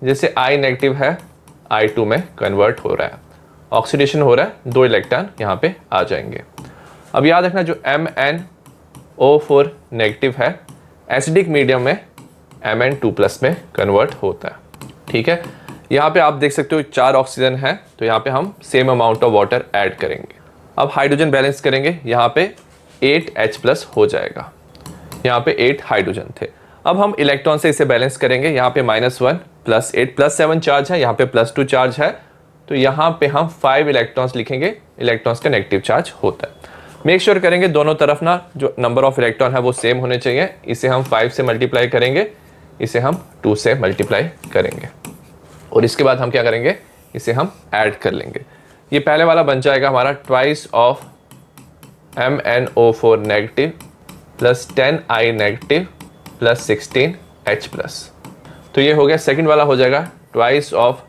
A: जैसे I नेगेटिव है I2 में कन्वर्ट हो रहा है, ऑक्सीडेशन हो रहा है, 2 इलेक्ट्रॉन यहाँ पे आ जाएंगे। अब याद रखना जो MnO4 नेगेटिव है एसिडिक मीडियम में Mn2+ में कन्वर्ट होता है। ठीक है, यहाँ पे आप देख सकते हो 4 ऑक्सीजन है, तो यहाँ पे हम same amount of water add करेंगे। अब हाइड्रोजन बैलेंस करेंगे, यहाँ पे 8H+ हो जाएगा, यहाँ पे 8 हाइड्रोजन थे। अब हम इलेक्ट्रॉन से इसे बैलेंस करेंगे, यहाँ पे -1 +8 +7 चार्ज है, यहाँ पे +2 चार्ज है, तो यहाँ पे हम 5 इलेक्ट्रॉन्स लिखेंगे, इलेक्ट्रॉन्स का नेगेटिव चार्ज होता है। मेक श्योर करेंगे दोनों तरफ ना जो नंबर ऑफ इलेक्ट्रॉन है वो सेम होने चाहिए। इसे हम 5 से मल्टीप्लाई करेंगे, इसे हम 2 से मल्टीप्लाई करेंगे, और इसके बाद हम क्या करेंगे, इसे हम ऐड कर लेंगे। ये पहले वाला बन जाएगा हमारा twice of MnO4 negative +10I negative +16H+। तो ये हो गया। सेकंड वाला हो जाएगा twice of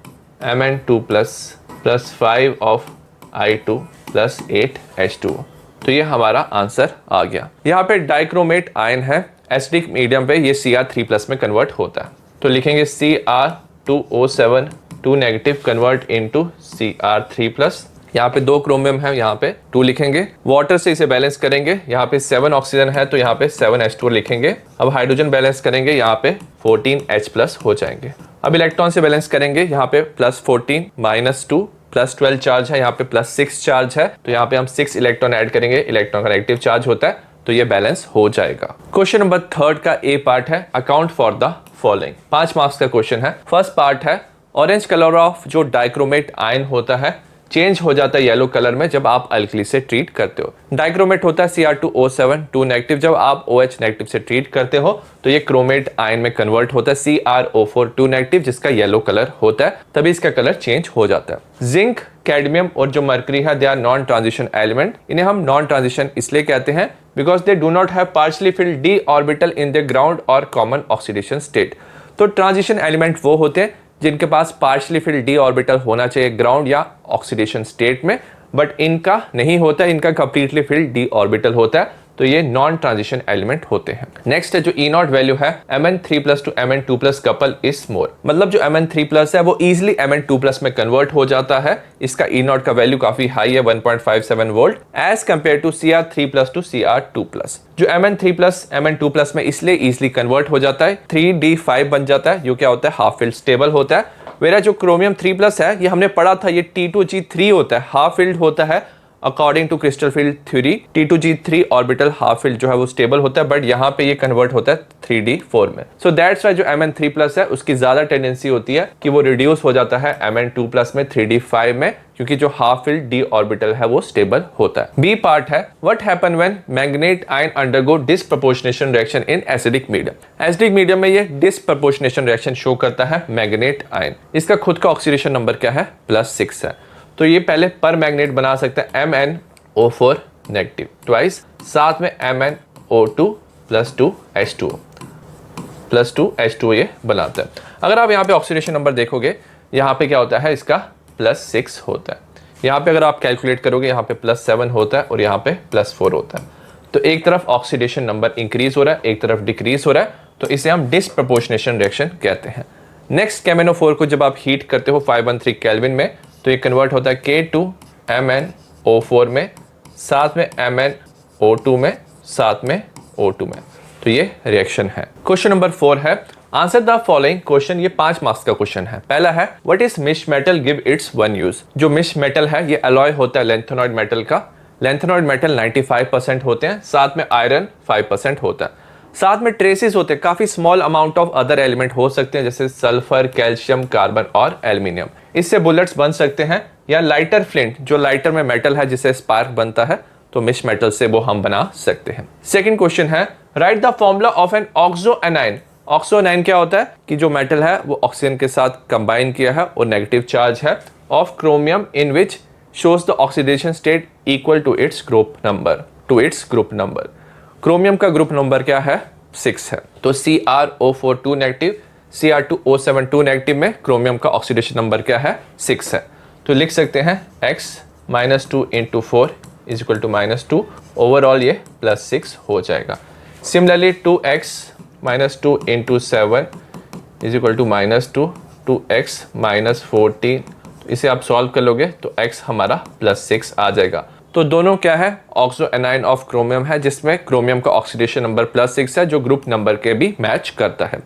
A: Mn2+ +5 of I2 +8H2। तो ये हमारा आंसर आ गया। यहाँ पे डाइक्रोमेट आयन है, एसिडिक मीडियम पे ये Cr3+ में कन्वर्ट होता है, तो लिखेंगे Cr2O7 2 negative convert into Cr3+। यहाँ पे 2 क्रोमियम है, यहाँ पे 2 लिखेंगे। वाटर से इसे बैलेंस करेंगे, यहाँ पे 7 ऑक्सीजन है तो यहाँ पे 7H2 लिखेंगे। अब हाइड्रोजन बैलेंस करेंगे, यहाँ पे 14H+ हो जाएंगे। अब इलेक्ट्रॉन से बैलेंस करेंगे, यहाँ पे +14 -2 +12 चार्ज है, यहाँ पे +6 चार्ज है, तो यहाँ पे हम 6 इलेक्ट्रॉन ऐड करेंगे, इलेक्ट्रॉन का नेगेटिव चार्ज होता है, तो ये बैलेंस हो जाएगा। क्वेश्चन नंबर 3 का ए पार्ट है account for the following. 5 marks का क्वेश्चन है। फर्स्ट पार्ट है ऑरेंज कलर ऑफ जो डाइक्रोमेट आयन होता है चेंज हो जाता है येलो कलर में जब आप अल्कली से ट्रीट करते हो। डाइक्रोमेट होता है Cr2O7 2 नेगेटिव, जब आप OH नेगेटिव से ट्रीट करते हो तो ये क्रोमेट आयन में कन्वर्ट होता है CrO4 2 नेगेटिव जिसका येलो कलर होता है, तभी इसका कलर चेंज हो जाता है। जिंक, कैडमियम और जो मर्करी है they are non transition element. इन्हें हम नॉन ट्रांजिशन इसलिए कहते हैं because they do not have partially filled d orbital in the ground और कॉमन ऑक्सीडेशन स्टेट। तो ट्रांजिशन एलिमेंट वो होते हैं जिनके पास पार्शियली फिल्ड डी ऑर्बिटल होना चाहिए ग्राउंड या ऑक्सीडेशन स्टेट में, बट इनका नहीं होता, इनका कंप्लीटली फिल्ड डी ऑर्बिटल होता है, तो ये नॉन ट्रांजिशन एलिमेंट होते हैं। नेक्स्ट है जो E0 वैल्यू है Mn3+ to Mn2+ couple is more, मतलब जो Mn3+ है वो इजिली Mn2+ में कन्वर्ट हो जाता है। इसका E0 का वैल्यू काफी हाई है 1.57 volt as compare to Cr3+ to Cr2+। जो Mn3+ Mn2+ में इसलिए इजिली कन्वर्ट हो जाता है 3d5 बन जाता है, जो क्या होता है हाफ फिल्ड स्टेबल होता है। वेरा जो क्रोमियम 3+ है ये हमने पढ़ा था ये T2G3 होता है, हाफ फिल्ड होता है according to crystal field theory. T2G3 orbital half field जो है वो स्टेबल होता है, बट यहाँ पे ये कन्वर्ट होता है 3d4 में। सो दैट्स वाई जो Mn3+ है उसकी ज्यादा टेंडेंसी होती है कि वो रिड्यूस हो जाता है Mn2+ में 3d5 में, क्योंकि जो हाफ फील्ड d ऑर्बिटल है वो स्टेबल होता है। बी पार्ट है what happen when manganate ion undergo disproportionation reaction in acidic medium. Acidic medium में ये डिसप्रपोर्शनेशन रिएक्शन शो करता है मैग्नेट आयन। इसका खुद का ऑक्सीडेशन नंबर क्या है +6 है, तो ये पहले पर मैग्नेट बना सकते हैं MnO4 नेगेटिव ट्वाइस, साथ में MnO2 +2H2O ये बनाता है। अगर आप यहाँ पे ऑक्सीडेशन नंबर देखोगे यहाँ पे क्या होता है इसका +6 होता है। यहाँ पे अगर आप कैलकुलेट करोगे यहाँ पे +7 होता है और यहाँ पे +4 होता है। तो एक तरफ ऑक्सीडेशन नंबर इंक्रीज हो रहा है, एक तरफ डिक्रीज हो रहा है, तो इसे हम डिसप्रपोर्शनेशन रिएक्शन कहते हैं। नेक्स्ट KMnO4 को जब आप हीट करते हो 513 केल्विन में तो ये कन्वर्ट होता है K2MnO4 में, साथ में MnO2 में, साथ में O2 में, तो ये रिएक्शन है। क्वेश्चन नंबर 4 है आंसर द फॉलोइंग क्वेश्चन। ये 5 मार्क्स का क्वेश्चन है। पहला है what is misch metal give its one use. जो मिश मेटल है ये अलॉय होता है लेंथेनॉइड मेटल का। लेंथेनॉइड मेटल 95% होते हैं, साथ में आयरन 5% होता है, साथ में ट्रेसेस होते हैं, काफी small amount of other element हो सकते हैं जैसे सल्फर, कैल्शियम, कार्बन और एल्यूमिनियम। इससे बुलेट्स बन सकते हैं, या लाइटर फ्लिंट जो लाइटर में मेटल है जिससे स्पार्क बनता है, तो मिश मेटल से वो हम बना सकते हैं। सेकंड क्वेश्चन है write the formula of an oxo anion. Oxo anion क्या होता है कि जो मेटल है वो ऑक्सीजन के साथ कंबाइन किया है और नेगेटिव चार्ज है of chromium in which shows the oxidation state equal to its group number. Chromium का ग्रुप नंबर क्या है 6 है, तो CrO4 2 नेगेटिव Cr2O7 2 नेगेटिव में क्रोमियम का ऑक्सीडेशन नंबर क्या है 6 है, तो लिख सकते हैं x -2 × 4 = -2, ओवरऑल ये +6 हो जाएगा। सिमिलरली 2x - 2 × 7 = -2, 2x - 14, इसे आप सॉल्व कर लोगे तो x हमारा +6 आ जाएगा। तो दोनों क्या है ऑक्सो एनाइन ऑफ क्रोमियम है जिसमें क्रोमियम का ऑक्सीडेशन नंबर +6 है जो ग्रुप नंबर के भी मैच करता है।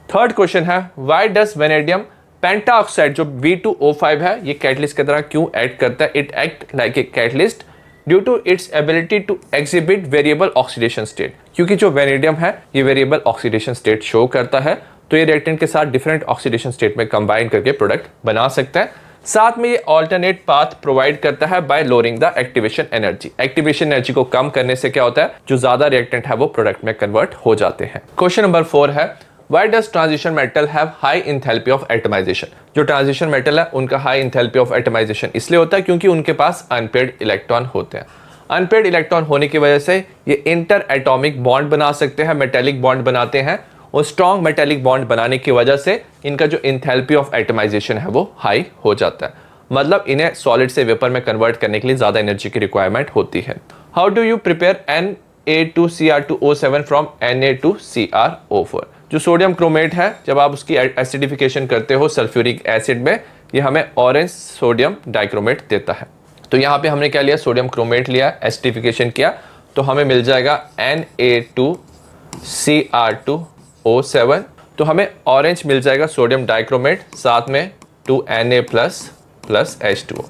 A: थर्ड क्वेश्चन है व्हाई डज वेनेडियम पेंटाऑक्साइड जो V2O5 है ये कैटलिस्ट की तरह क्यों एक्ट करता है। It act like a catalyst due to its ability to exhibit variable oxidation state, क्योंकि जो वेनेडियम है ये वेरिएबल ऑक्सीडेशन स्टेट शो करता है, तो ये रिएक्टेंट के साथ डिफरेंट ऑक्सीडेशन स्टेट में कंबाइन करके प्रोडक्ट बना सकता है। साथ में ये ऑल्टरनेट पाथ प्रोवाइड करता है bye lowering the activation energy. Activation energy को कम करने से क्या होता है जो ज्यादा रिएक्टेंट है वो प्रोडक्ट में कन्वर्ट हो जाते हैं। क्वेश्चन नंबर 4 है why does transition metal have high enthalpy of atomisation. जो ट्रांजिशन मेटल है उनका हाई इंथैल्पी ऑफ एटमाइजेशन इसलिए होता है क्योंकि उनके पास अनपेयर्ड इलेक्ट्रॉन होते हैं। अनपेयर्ड इलेक्ट्रॉन होने की वजह से ये इंटर एटॉमिक बॉन्ड बना सकते हैं, मेटेलिक बॉन्ड बनाते हैं, और स्ट्रॉन्ग मेटेलिक बॉन्ड बनाने की वजह से इनका जो इंथैल्पी ऑफ एटमाइजेशन है वो हाई हो जाता है, मतलब इन्हें सॉलिड से वेपर में कन्वर्ट करने के लिए ज्यादा एनर्जी की रिक्वायरमेंट होती है। How do you prepare Na2Cr2O7 from Na2CrO4। जो सोडियम क्रोमेट है जब आप उसकी एसिडिफिकेशन करते हो सल्फ्यूरिक एसिड में, ये हमें ऑरेंज सोडियम डाइक्रोमेट देता है। तो यहाँ पे हमने क्या लिया सोडियम क्रोमेट लिया, एसिडिफिकेशन किया, तो हमें मिल जाएगा Na2Cr2O7, तो हमें ऑरेंज मिल जाएगा सोडियम डाइक्रोमेट, साथ में 2Na + H2O,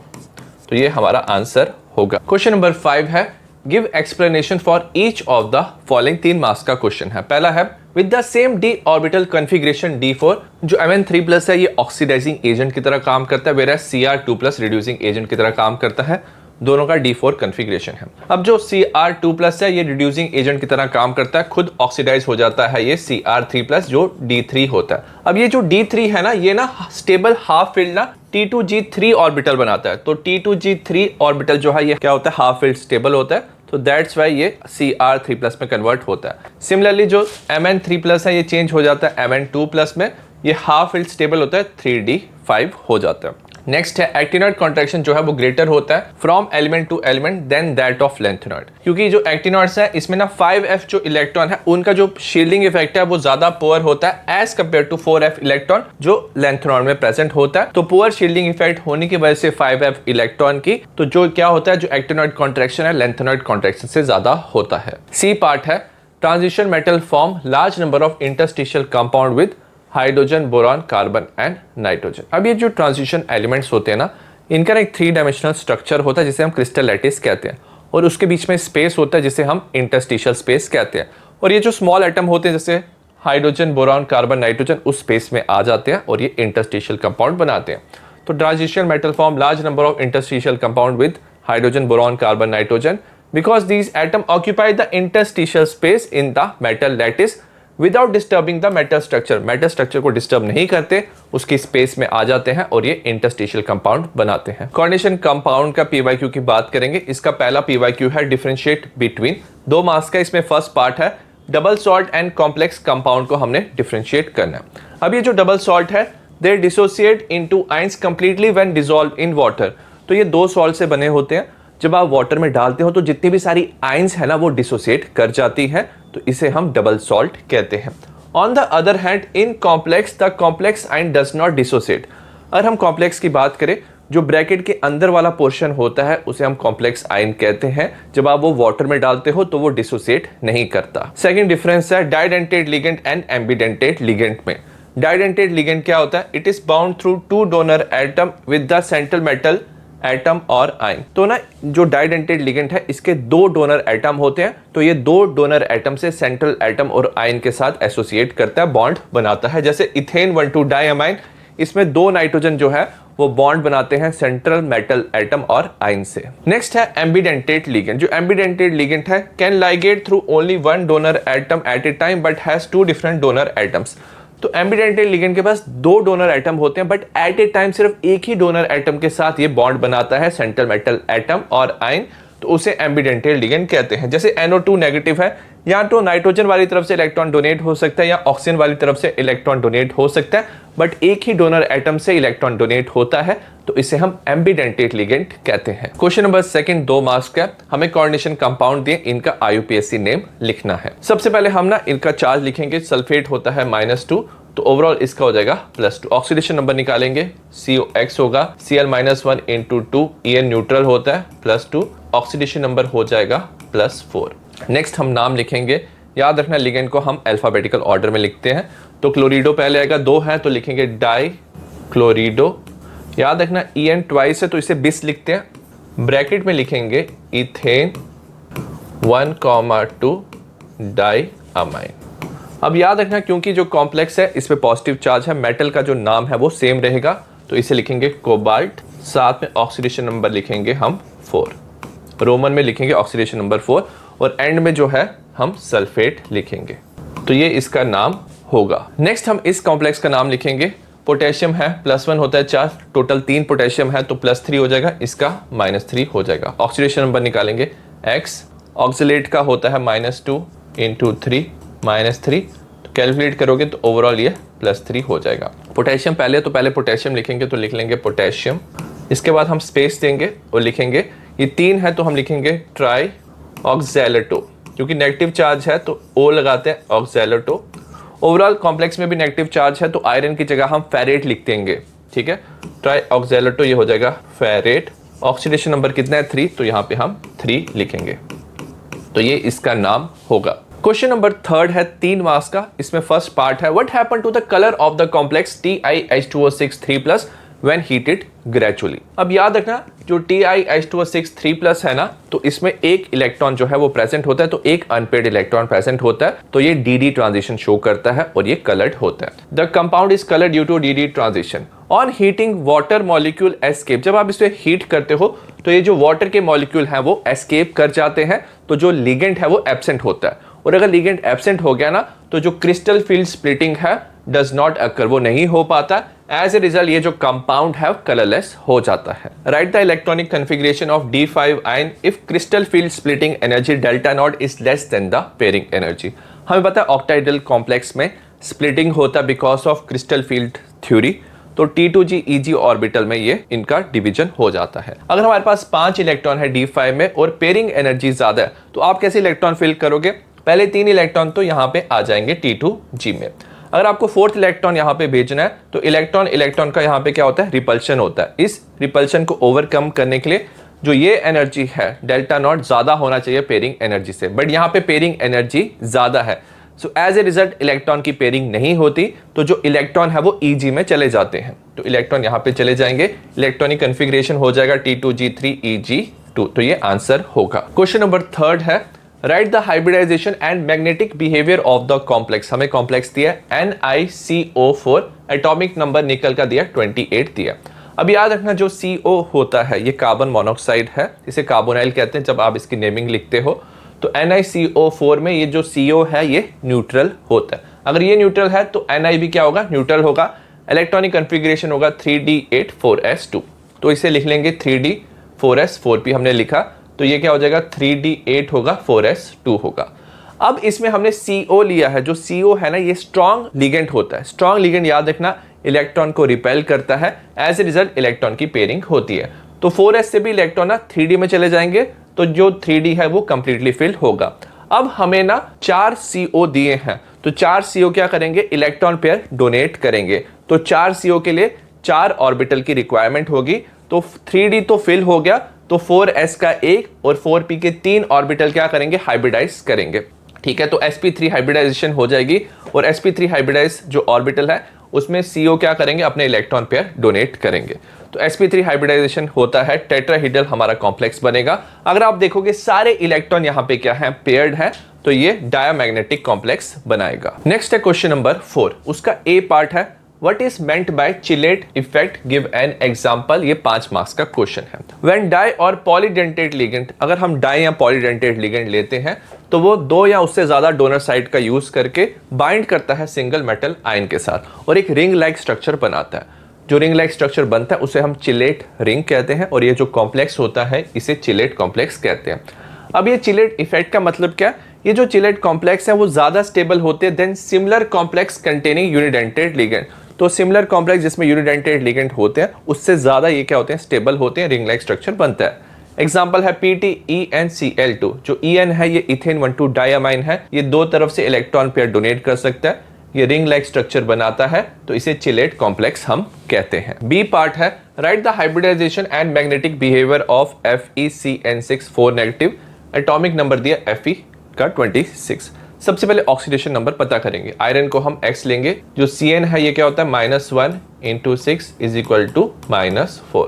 A: तो ये हमारा आंसर होगा। क्वेश्चन नंबर 5 है give explanation for each of the following. 3 marks का क्वेश्चन है। पहला है with the same D orbital configuration D4, जो Mn3+ है ये ऑक्सीडाइजिंग एजेंट की तरह काम करता है, वेयर Cr2+ रिड्यूसिंग एजेंट की तरह काम करता है। दोनों का D4 कॉन्फ़िगरेशन है। अब जो Cr2+ है ये रिड्यूसिंग एजेंट की तरह काम करता है, खुद ऑक्सीडाइज हो जाता है ये Cr3+ जो D3 होता है। अब ये जो D3 है ना, ये ना स्टेबल हाफ फील्ड ना T2G3 ऑर्बिटल बनाता है। तो T2G3 ऑर्बिटल जो है ये क्या होता है, हाफ फील्ड स्टेबल होता है, तो दैट्स वाई ये Cr3+ में कन्वर्ट होता है। सिमिलरली जो Mn3+ है ये चेंज हो जाता है Mn2+ में, ये हाफ फील्ड स्टेबल होता है 3D5 हो जाता है। नेक्स्ट है एक्टिनॉइड कॉन्ट्रैक्शन जो है वो ग्रेटर होता है from element to element than that of lanthanoid, क्योंकि जो एक्टिनॉइड्स है इसमें ना 5f जो इलेक्ट्रॉन है उनका जो शील्डिंग इफेक्ट है वो ज्यादा पुअर होता है as compare to 4f electron जो लेंथेनॉइड में प्रेजेंट होता है। तो पुअर शील्डिंग इफेक्ट होने की वजह से 5f इलेक्ट्रॉन की, तो जो क्या होता है, जो एक्टिनॉइड कॉन्ट्रैक्शन है लेंथेनॉइड कॉन्ट्रैक्शन से ज्यादा होता है। सी पार्ट है transition metal form large number of interstitial compound with hydrogen, boron, carbon and nitrogen. अब ये जो ट्रांजिशन एलिमेंट्स होते हैं ना, इनका एक 3 डायमेंशनल स्ट्रक्चर होता है जिसे हम क्रिस्टल लैटिस कहते हैं, और उसके बीच में स्पेस होता है जिसे हम इंटरस्टिशियल स्पेस कहते हैं। और ये जो स्मॉल एटम होते हैं जैसे हाइड्रोजन, बोरॉन, कार्बन, नाइट्रोजन उस स्पेस में आ जाते हैं और ये इंटरस्टिशियल कंपाउंड बनाते हैं। तो transition metal form large number of interstitial compound with hydrogen, boron, carbon, nitrogen because these atom occupy the interstitial space in the metal lattice without disturbing the metal structure. Metal structure को disturb नहीं करते, उसकी space में आ जाते हैं और ये interstitial compound बनाते हैं। कोऑर्डिनेशन कंपाउंड का PYQ की बात करेंगे। इसका पहला PYQ है डिफरेंशिएट बिटवीन। 2 मार्क्स का इसमें फर्स्ट पार्ट है double salt and complex compound को हमने डिफरेंशिएट करना है। अब ये जो डबल सॉल्ट है they dissociate into ions completely when dissolve in water. तो ये 2 सॉल्ट से बने होते हैं, जब आप वाटर में डालते हो तो जितनी भी सारी आयंस है ना वो डिसोसिएट कर जाती है, तो इसे हम डबल सॉल्ट कहते हैं। On the other hand in complex the complex ion does not dissociate. अगर हम कॉम्प्लेक्स की बात करें, जो ब्रैकेट के अंदर वाला पोर्शन होता है उसे हम कॉम्प्लेक्स आयन कहते हैं, जब आप वो वाटर में डालते हो तो वो डिसोसिएट नहीं करता। सेकंड डिफरेंस है डाइडेंटेड लिगेंड एंड एम्बिडेंटेड लिगेंड में। डाइडेंटेड लिगेंड क्या होता है, it is bound through 2 donor atom with the central metal atom और आयन। तो ना जो डाइडेंटेड लिगेंड है इसके 2 डोनर एटम होते हैं, तो ये 2 डोनर एटम से सेंट्रल एटम और आयन के साथ एसोसिएट करता है, बॉन्ड बनाता है। जैसे इथेन 1,2 डाइअमाइन, इसमें 2 नाइट्रोजन जो है वो बॉन्ड बनाते हैं सेंट्रल मेटल एटम और आयन से। नेक्स्ट है एम्बिडेंटेड लिगेंड। जो एम्बिडेंटेड लिगेंड है can ligate through only 1 donor atom at A time but has 2 different donor atoms. तो एम्बिडेंटेड लिगेंड के पास 2 डोनर एटम होते हैं, बट एट ए टाइम सिर्फ एक ही डोनर एटम के साथ ये बॉन्ड बनाता है सेंट्रल मेटल एटम और आयन, तो उसे एम्बिडेंटेड लिगेंड कहते हैं। जैसे NO2 नेगेटिव है, या तो नाइट्रोजन वाली तरफ से इलेक्ट्रॉन डोनेट हो सकता है या ऑक्सीजन वाली तरफ से इलेक्ट्रॉन डोनेट हो सकता है, बट एक ही डोनर एटम से इलेक्ट्रॉन डोनेट होता है, तो इसे हम एम्बिडेंटेड लिगेंड कहते हैं। क्वेश्चन नंबर 2 2 मार्क्स का, हमें कोऑर्डिनेशन कंपाउंड दिए, इनका IUPAC नेम लिखना है। सबसे पहले हम ना इनका चार्ज लिखेंगे। सल्फेट होता है -2, तो ओवरऑल इसका हो जाएगा +2। ऑक्सीडेशन नंबर निकालेंगे, COX होगा Cl-1 × 2, EN न्यूट्रल होता है +2, ऑक्सीडेशन नंबर हो जाएगा +4। नेक्स्ट हम नाम लिखेंगे। याद रखना लिगेंड को हम अल्फाबेटिकल ऑर्डर में लिखते हैं, तो क्लोरिडो पहले आएगा, 2 है तो लिखेंगे डाई क्लोरिडो। याद रखना EN ट्वाइस है तो इसे बिस लिखते हैं। ब्रैकेट में लिखेंगे इथेन 1,2 डाइअमाइन। अब याद रखना क्योंकि जो कॉम्प्लेक्स है इस पे पॉजिटिव चार्ज है, मेटल का जो नाम है वो सेम रहेगा, तो इसे लिखेंगे कोबाल्ट। साथ में ऑक्सीडेशन नंबर लिखेंगे हम 4, रोमन में लिखेंगे ऑक्सीडेशन नंबर 4, और एंड में जो है हम सल्फेट लिखेंगे, तो ये इसका नाम होगा। नेक्स्ट हम इस कॉम्प्लेक्स का नाम लिखेंगे। पोटेशियम है +1 होता है चार्ज, टोटल 3 पोटेशियम है तो +3 हो जाएगा, इसका -3 हो जाएगा। ऑक्सीडेशन नंबर निकालेंगे X। ऑक्सीलेट का होता है -2 × 3 -3, तो कैलकुलेट करोगे तो ओवरऑल ये +3 हो जाएगा। पोटेशियम पहले, तो पहले पोटेशियम लिखेंगे तो लिख लेंगे पोटेशियम। इसके बाद हम स्पेस देंगे और लिखेंगे, ये 3 है तो हम लिखेंगे ट्राई ऑक्सैलेटो, क्योंकि नेगेटिव चार्ज है तो O लगाते हैं ऑक्सैलेटो। ओवरऑल कॉम्प्लेक्स में भी नेगेटिव चार्ज है तो आयरन की जगह हम फेरेट लिख देंगे, ठीक है। ट्राई ऑक्सैलेटो ये हो जाएगा फेरेट। ऑक्सीडेशन नंबर कितना है 3, तो यहाँ पे हम 3 लिखेंगे, तो ये इसका नाम होगा। क्वेश्चन नंबर 3 है 3 मार्क्स का। इसमें फर्स्ट पार्ट है what happened to the colour of the complex TiH2O6 3+ when heated gradually. अब याद रखना जो TiH2O6 3+ है ना, तो इसमें एक इलेक्ट्रॉन जो है वो प्रेजेंट होता है, तो एक अनपेयर्ड इलेक्ट्रॉन प्रेजेंट होता है, तो ये DD ट्रांजिशन शो करता है और ये कलर्ड होता है। The compound is coloured due to DD transition. On heating water molecule escape, जब आप इसे हीट करते हो तो ये जो वाटर के मॉलिक्यूल हैं वो एस्केप कर जाते हैं, तो जो लिगेंड है वो एब्सेंट होता है। और अगर लिगेंड एब्सेंट हो गया ना, तो जो क्रिस्टल फील्ड स्प्लिटिंग है डज नॉट अकर, वो नहीं हो पाता। एज ए रिजल्ट ये जो कंपाउंड है कलरलेस हो जाता है। Write the electronic configuration of D5 ion if crystal field splitting energy delta not is less than the pairing energy. हमें पता है ऑक्टाइडल कॉम्प्लेक्स में स्प्लिटिंग होता है because of crystal field theory, तो T2G EG ऑर्बिटल में ये इनका डिवीजन हो जाता है। अगर हमारे पास 5 इलेक्ट्रॉन है D5 में और पेयरिंग एनर्जी ज्यादा है, तो आप कैसे इलेक्ट्रॉन फिल करोगे? पहले 3 इलेक्ट्रॉन तो यहाँ पे आ जाएंगे T2G में। अगर आपको 4th इलेक्ट्रॉन यहाँ पे भेजना है, तो इलेक्ट्रॉन का यहाँ पे क्या होता है? रिपल्शन होता है। इस रिपल्शन को ओवरकम करने के लिए जो ये एनर्जी है डेल्टा नॉट ज्यादा होना चाहिए पेयरिंग एनर्जी से, बट यहाँ पे पेयरिंग एनर्जी ज्यादा है, so as a result electron की पेयरिंग नहीं होती, तो जो इलेक्ट्रॉन है वो EG में चले जाते हैं, तो इलेक्ट्रॉन यहाँ पे चले जाएंगे, इलेक्ट्रॉनिक कन्फिग्रेशन हो जाएगा T2G3 EG2, तो ये आंसर होगा। क्वेश्चन नंबर 3 है write the hybridization and magnetic behaviour of the complex. हमें कॉम्प्लेक्स दिया NiCO4, एटॉमिक नंबर निकल का दिया 28 दिया। अब याद रखना जो CO होता है ये कार्बन मोनोऑक्साइड है, इसे कार्बोनाइल कहते हैं जब आप इसकी नेमिंग लिखते हो। तो NiCO4 में ये जो CO है ये न्यूट्रल होता है। अगर ये न्यूट्रल है तो Ni भी क्या होगा? न्यूट्रल होगा। इलेक्ट्रॉनिक कन्फिग्रेशन होगा 3D8 4s2, तो इसे लिख लेंगे 3D4s 4p हमने लिखा, तो ये क्या हो जाएगा? 3D8 होगा 4s2 होगा। अब इसमें हमने CO लिया है, जो CO है ना ये स्ट्रॉन्ग लिगेंड होता है। स्ट्रॉन्ग लिगेंड याद रखना इलेक्ट्रॉन को रिपेल करता है, एज ए रिजल्ट इलेक्ट्रॉन की पेयरिंग होती है। तो 4s से भी इलेक्ट्रॉन ना 3D में चले जाएंगे, तो जो 3D है वो कंप्लीटली फिल होगा। अब हमें ना 4 CO दिए हैं, तो 4 CO क्या करेंगे? इलेक्ट्रॉन पेयर डोनेट करेंगे। तो 4 CO के लिए 4 ऑर्बिटल की रिक्वायरमेंट होगी, तो 3D तो फिल हो गया, तो 4s का 1 और 4p के 3 ऑर्बिटल क्या करेंगे? हाइब्रिडाइज करेंगे। ठीक है, तो sp3 हाइब्रिडाइजेशन हो जाएगी, और sp3 हाइब्रिडाइज जो ऑर्बिटल है उसमें CO क्या करेंगे? अपने इलेक्ट्रॉन पेयर डोनेट करेंगे। तो sp3 हाइब्रिडाइजेशन होता है, टेट्राहेड्रल हमारा कॉम्प्लेक्स बनेगा। अगर आप देखोगे सारे इलेक्ट्रॉन यहाँ पे क्या है? पेयर्ड है, तो ये डायमैग्नेटिक कॉम्प्लेक्स बनाएगा। नेक्स्ट है क्वेश्चन नंबर 4, उसका A पार्ट है What is meant by chillet effect? Give an example। ये 5 मार्क्स का क्वेश्चन है। When di और polydentate ligand, अगर हम डाई या polydentate ligand लेते हैं तो वो 2 या उससे ज्यादा डोनर साइट का यूज करके बाइंड करता है सिंगल मेटल आयन के साथ और एक रिंग लाइक स्ट्रक्चर बनाता है। जो रिंग लाइक स्ट्रक्चर बनता है उसे हम चिलेट रिंग कहते हैं, और ये जो कॉम्प्लेक्स होता है इसे चिलेट कॉम्प्लेक्स कहते हैं। अब ये चिलेट इफेक्ट का मतलब क्या? ये जो चिलेट कॉम्प्लेक्स है वो ज्यादा स्टेबल होते हैं than similar complex containing unidentate ligand. तो सिमिलर कॉम्प्लेक्स जिसमें यूनिडेंटेड लिगेंड होते हैं उससे ज्यादा ये क्या होते हैं? स्टेबल होते हैं, रिंग लाइक स्ट्रक्चर बनता है। एग्जांपल है PTENCl2। जो EN है ये इथेन 1,2 डायमाइन है, ये 2 तरफ से इलेक्ट्रॉन पेयर डोनेट कर सकता है, ये रिंग लाइक स्ट्रक्चर बनाता है, तो इसे चिलेट कॉम्प्लेक्स हम कहते हैं। B पार्ट है write the hybridization and magnetic behaviour of FeCN6 4 negative, atomic number दिया Fe का 26। सबसे पहले ऑक्सीडेशन नंबर पता करेंगे। आयरन को हम X लेंगे, जो Cn है ये क्या होता है? -1 × 6 = -4,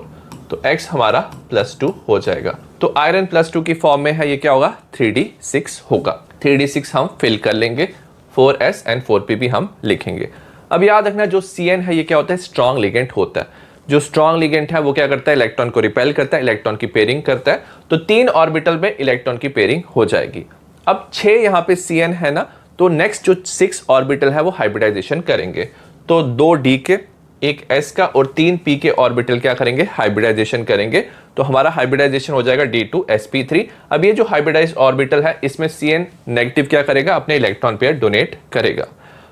A: तो X हमारा +2 हो जाएगा। तो आयरन +2 की फॉर्म में है, ये क्या होगा? 3D6 होगा। 3D6 हम फिल कर लेंगे, 4s एंड 4p भी हम लिखेंगे। अब याद रखना जो Cn है ये क्या होता है? स्ट्रॉन्ग लिगेंड होता है। जो स्ट्रॉन्ग लिगेंड है वो क्या करता है? इलेक्ट्रॉन को रिपेल करता है, इलेक्ट्रॉन की पेयरिंग करता है, तो 3 ऑर्बिटल में इलेक्ट्रॉन की पेयरिंग हो जाएगी। अब 6 यहाँ पे Cn है ना, तो नेक्स्ट जो 6 ऑर्बिटल है वो हाइब्रिडाइजेशन करेंगे, तो 2 D के, 1 S का और 3 P के ऑर्बिटल क्या करेंगे? हाइब्रिडाइजेशन करेंगे, तो हमारा हाइब्रिडाइजेशन हो जाएगा D2sp3। अब ये जो हाइब्रिडाइज ऑर्बिटल है इसमें Cn नेगेटिव क्या करेगा? अपने इलेक्ट्रॉन पेयर डोनेट करेगा।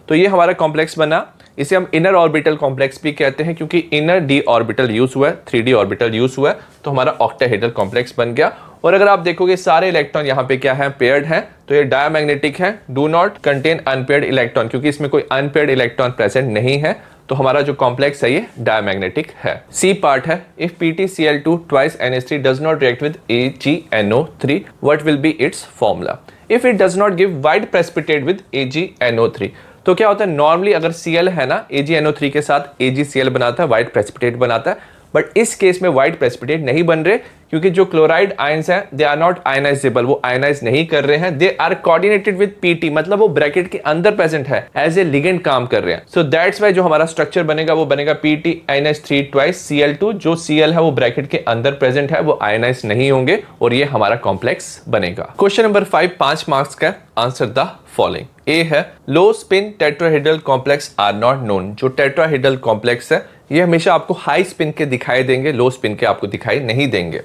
A: तो ये हमारा कॉम्प्लेक्स बना, इसे हम इनर ऑर्बिटल कॉम्प्लेक्स भी कहते हैं, क्योंकि इनर D ऑर्बिटल यूज हुआ है, 3D ऑर्बिटल यूज हुआ है, तो हमारा ऑक्टाहेड्रल कॉम्प्लेक्स बन गया। और अगर आप देखोगे सारे इलेक्ट्रॉन यहाँ पे क्या है? पेयर्ड है, तो ये डायमैग्नेटिक है, do not contain unpaired electron, क्योंकि इसमें कोई अनपेयर्ड इलेक्ट्रॉन प्रेजेंट नहीं है, तो हमारा जो कॉम्प्लेक्स है ये डायमैग्नेटिक है। C पार्ट है if PtCl2 twice NH3 does not react with AgNO3 what will be its formula? If it does not give white precipitate with AgNO3, तो क्या होता है? नॉर्मली अगर Cl है ना, AgNO3 के साथ AgCl बनाता है, व्हाइट प्रेसिपिटेट बनाता है, बट इस केस में व्हाइट प्रेसिपिटेट नहीं बन रहे क्योंकि जो क्लोराइड आयंस हैं दे आर नॉट आयनाइजेबल, वो आयनाइज नहीं कर रहे हैं, they are coordinated with PT, मतलब वो ब्रैकेट के अंदर प्रेजेंट है, एज ए लिगेंड काम कर रहे हैं। सो दैट्स वाई जो हमारा स्ट्रक्चर बनेगा वो बनेगा पीटी NH3 ट्वाइस Cl2, जो Cl है वो ब्रैकेट के अंदर प्रेजेंट है, वो आयनाइज नहीं होंगे और ये हमारा कॉम्प्लेक्स बनेगा। क्वेश्चन नंबर 5 5 मार्क्स का, आंसर द फॉलोइंग। ए है low spin tetrahedral complex are not known. जो टेट्राहेड्रल कॉम्प्लेक्स है ये हमेशा आपको हाई स्पिन के दिखाई देंगे, लो स्पिन के आपको दिखाई नहीं देंगे।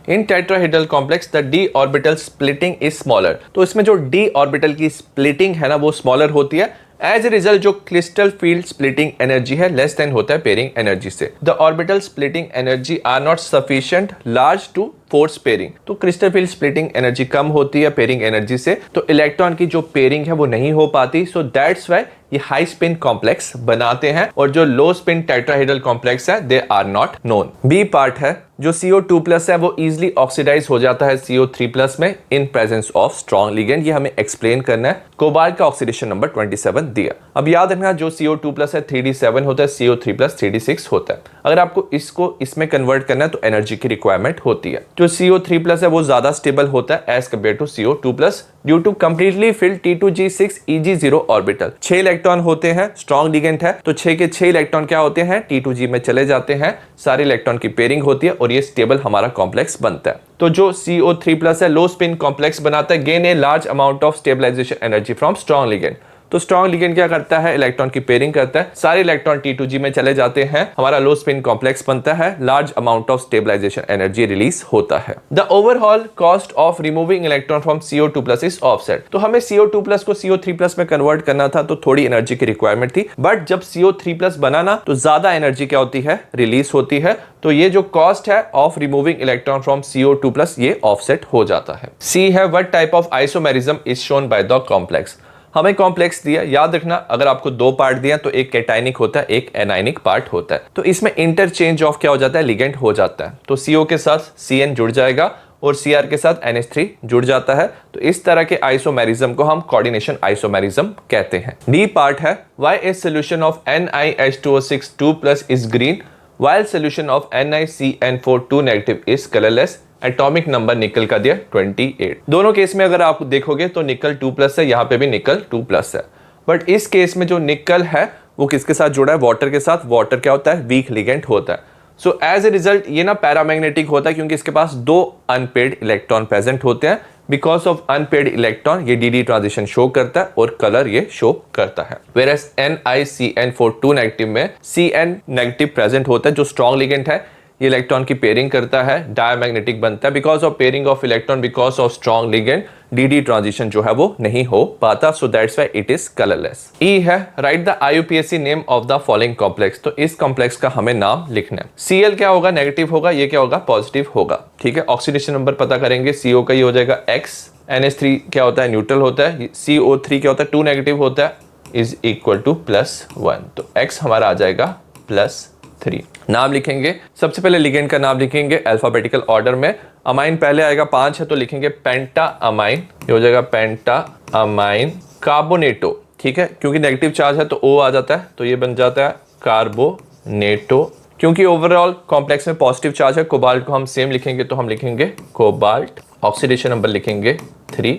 A: इन tetrahedral complex the D orbital splitting is smaller. तो इसमें जो डी ऑर्बिटल की स्प्लिटिंग है ना वो स्मॉलर होती है। एज ए रिजल्ट जो क्रिस्टल फील्ड स्प्लिटिंग एनर्जी है लेस देन होता है पेयरिंग एनर्जी से। The orbital splitting energy are not sufficient large to force pairing. तो क्रिस्टल फील्ड स्प्लिटिंग एनर्जी कम होती है पेयरिंग एनर्जी से, तो इलेक्ट्रॉन की जो पेयरिंग है वो नहीं हो पाती। सो दैट्स वाई ये हाई स्पिन कॉम्प्लेक्स बनाते हैं, और जो लो स्पिन टेट्राहेड्रल कॉम्प्लेक्स है they are not known. B part है जो CO2+ है वो इजिली ऑक्सीडाइज हो जाता है CO3+ में in presence of strong ligand. ये हमें एक्सप्लेन करना है। कोबाल्ट का ऑक्सीडेशन नंबर 27 दिया। अब याद रखना जो CO2+ है 3D7 होता है, CO3+ 3D6 होता है। अगर आपको इसको इसमें कन्वर्ट करना है तो एनर्जी की रिक्वायरमेंट होती है। जो CO3+ है वो ज्यादा स्टेबल होता है as compare to CO2+ due to completely filled T2G6 Eg0 orbital. 6 electron होते हैं, स्ट्रॉन्ग लिगेंड है तो 6 के 6 इलेक्ट्रॉन क्या होते हैं T2G में चले जाते हैं, सारे इलेक्ट्रॉन की पेयरिंग होती है और ये स्टेबल हमारा कॉम्प्लेक्स बनता है। तो जो CO3+ है लो स्पिन कॉम्प्लेक्स बनाता है, gain a large amount of stabilisation energy from strong ligand. तो स्ट्रॉन्ग लिगेंड क्या करता है, इलेक्ट्रॉन की पेयरिंग करता है, सारे इलेक्ट्रॉन T2G में चले जाते हैं, हमारा लो स्पिन कॉम्प्लेक्स बनता है, large amount of stabilisation energy release होता है। The overall cost of removing electron from CO2+ is offset. तो हमें CO2+ को CO3+ में कन्वर्ट करना था तो थोड़ी एनर्जी की रिक्वायरमेंट थी, बट जब CO3+ बनाना तो ज्यादा एनर्जी क्या होती है, रिलीज होती है। तो ये जो कॉस्ट है of removing electron from CO2+ ये ऑफसेट हो जाता है। सी है what type of isomerism is shown by the complex. हमें कॉम्प्लेक्स दिया, याद रखना अगर आपको 2 पार्ट दिया तो एक कैटाइनिक होता है, एक एनाइनिक पार्ट होता है। तो इसमें इंटरचेंज ऑफ क्या हो जाता है, लिगेंड हो जाता है। तो CO के साथ CN जुड़ जाएगा और Cr के साथ NH3 जुड़ जाता है। तो इस तरह के आइसोमेरिज्म को हम कोऑर्डिनेशन आइसोमेरिज्म कहते हैं। डी पार्ट है why A solution of NiH2O6 2+ is green while solution of NiCN4 2- is colorless। Atomic number निकल का दिया 28। दोनों केस में अगर आप देखोगे तो निकल 2+ है, यहाँ पे भी निकल 2+ है, बट इस केस में जो निकल है वो किसके साथ जुड़ा है, वाटर के साथ। वाटर क्या होता है, वीक लिगेंड होता है। सो एज ए रिजल्ट ये ना पैरामैग्नेटिक होता है क्योंकि इसके पास 2 अनपेड इलेक्ट्रॉन प्रेजेंट होते हैं। बिकॉज ऑफ अनपेड इलेक्ट्रॉन ये DD ट्रांजिशन शो करता है और कलर ये शो करता है। Whereas NiCN4 2- में CN- प्रेजेंट होता है, जो स्ट्रॉन्ग लिगेंड है ये इलेक्ट्रॉन की पेयरिंग करता है, डायमैग्नेटिक बनता है। Because of pairing of electron, because of strong ligand DD transition जो है वो नहीं हो पाता। So that's why it is colourless. E है write the IUPAC name of the following complex. तो इस कॉम्प्लेक्स का हमें नाम लिखना है। Cl क्या होगा, नेगेटिव होगा, ये क्या होगा, पॉजिटिव होगा। ठीक है, ऑक्सीडेशन नंबर पता करेंगे। CO का ये हो जाएगा X, NH3 क्या होता है, न्यूट्रल होता है, CO3 क्या होता है, 2- होता है, इज इक्वल टू +1। तो X हमारा आ जाएगा +3। नाम लिखेंगे, सबसे पहले लिगेंड का नाम लिखेंगे अल्फाबेटिकल ऑर्डर में। अमाइन पहले आएगा, 5 है तो लिखेंगे पेंटा अमाइन, ये हो जाएगा पेंटा अमाइन कार्बोनेटो। ठीक है, क्योंकि नेगेटिव चार्ज है तो O आ जाता है, तो ये बन जाता है कार्बोनेटो। क्योंकि ओवरऑल कॉम्प्लेक्स में पॉजिटिव चार्ज है, कोबाल्ट को हम सेम लिखेंगे तो हम लिखेंगे कोबाल्ट। ऑक्सीडेशन नंबर लिखेंगे 3।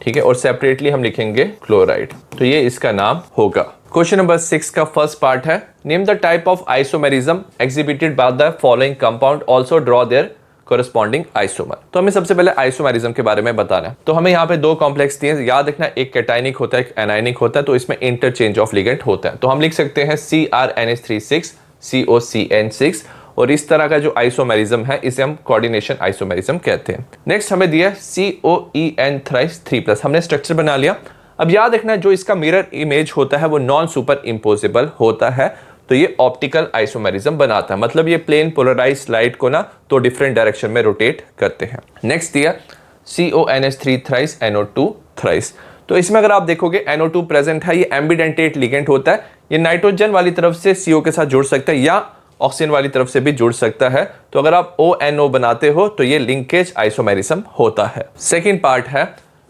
A: ठीक है, और सेपरेटली हम लिखेंगे क्लोराइड। तो ये इसका नाम होगा। क्वेश्चन नंबर 6 का फर्स्ट पार्ट है name the type of isomerism exhibited by the following compound, also draw their corresponding isomer. तो हमें सबसे पहले आइसोमेरिज्म के बारे में बताना है। तो हमें यहाँ पे 2 कॉम्प्लेक्स दिए, याद रखना एक कैटाइनिक होता है, एक एनाइनिक होता है। तो इसमें इंटरचेंज ऑफ लिगेंड होता है। तो हम लिख सकते हैं CrNH3 COCN6, और इस तरह का जो आइसोमेरिज्म है इसे हम कोऑर्डिनेशन आइसोमेरिज्म कहते हैं। नेक्स्ट हमें दिया COEN थ्राइस 3+। हमने स्ट्रक्चर बना लिया। अब याद रखना जो इसका मिरर इमेज होता है वो नॉन सुपर इम्पोजिबल होता है, तो ये ऑप्टिकल आइसोमेरिज्म बनाता है। मतलब ये प्लेन पोलराइज लाइट को ना तो डिफरेंट डायरेक्शन में रोटेट करते हैं। नेक्स्ट दिया CONH3 थ्राइस NO2 थ्राइस। तो इसमें अगर आप देखोगे NO2 प्रेजेंट है, ये एम्बिडेंटेट लिगेंड होता है। ये नाइट्रोजन वाली तरफ से CO के साथ जुड़ सकता है या ऑक्सीजन वाली तरफ से भी जुड़ सकता है। तो अगर आप ONO बनाते हो तो ये लिंकेज आइसोमेरिज्म होता है। सेकेंड पार्ट है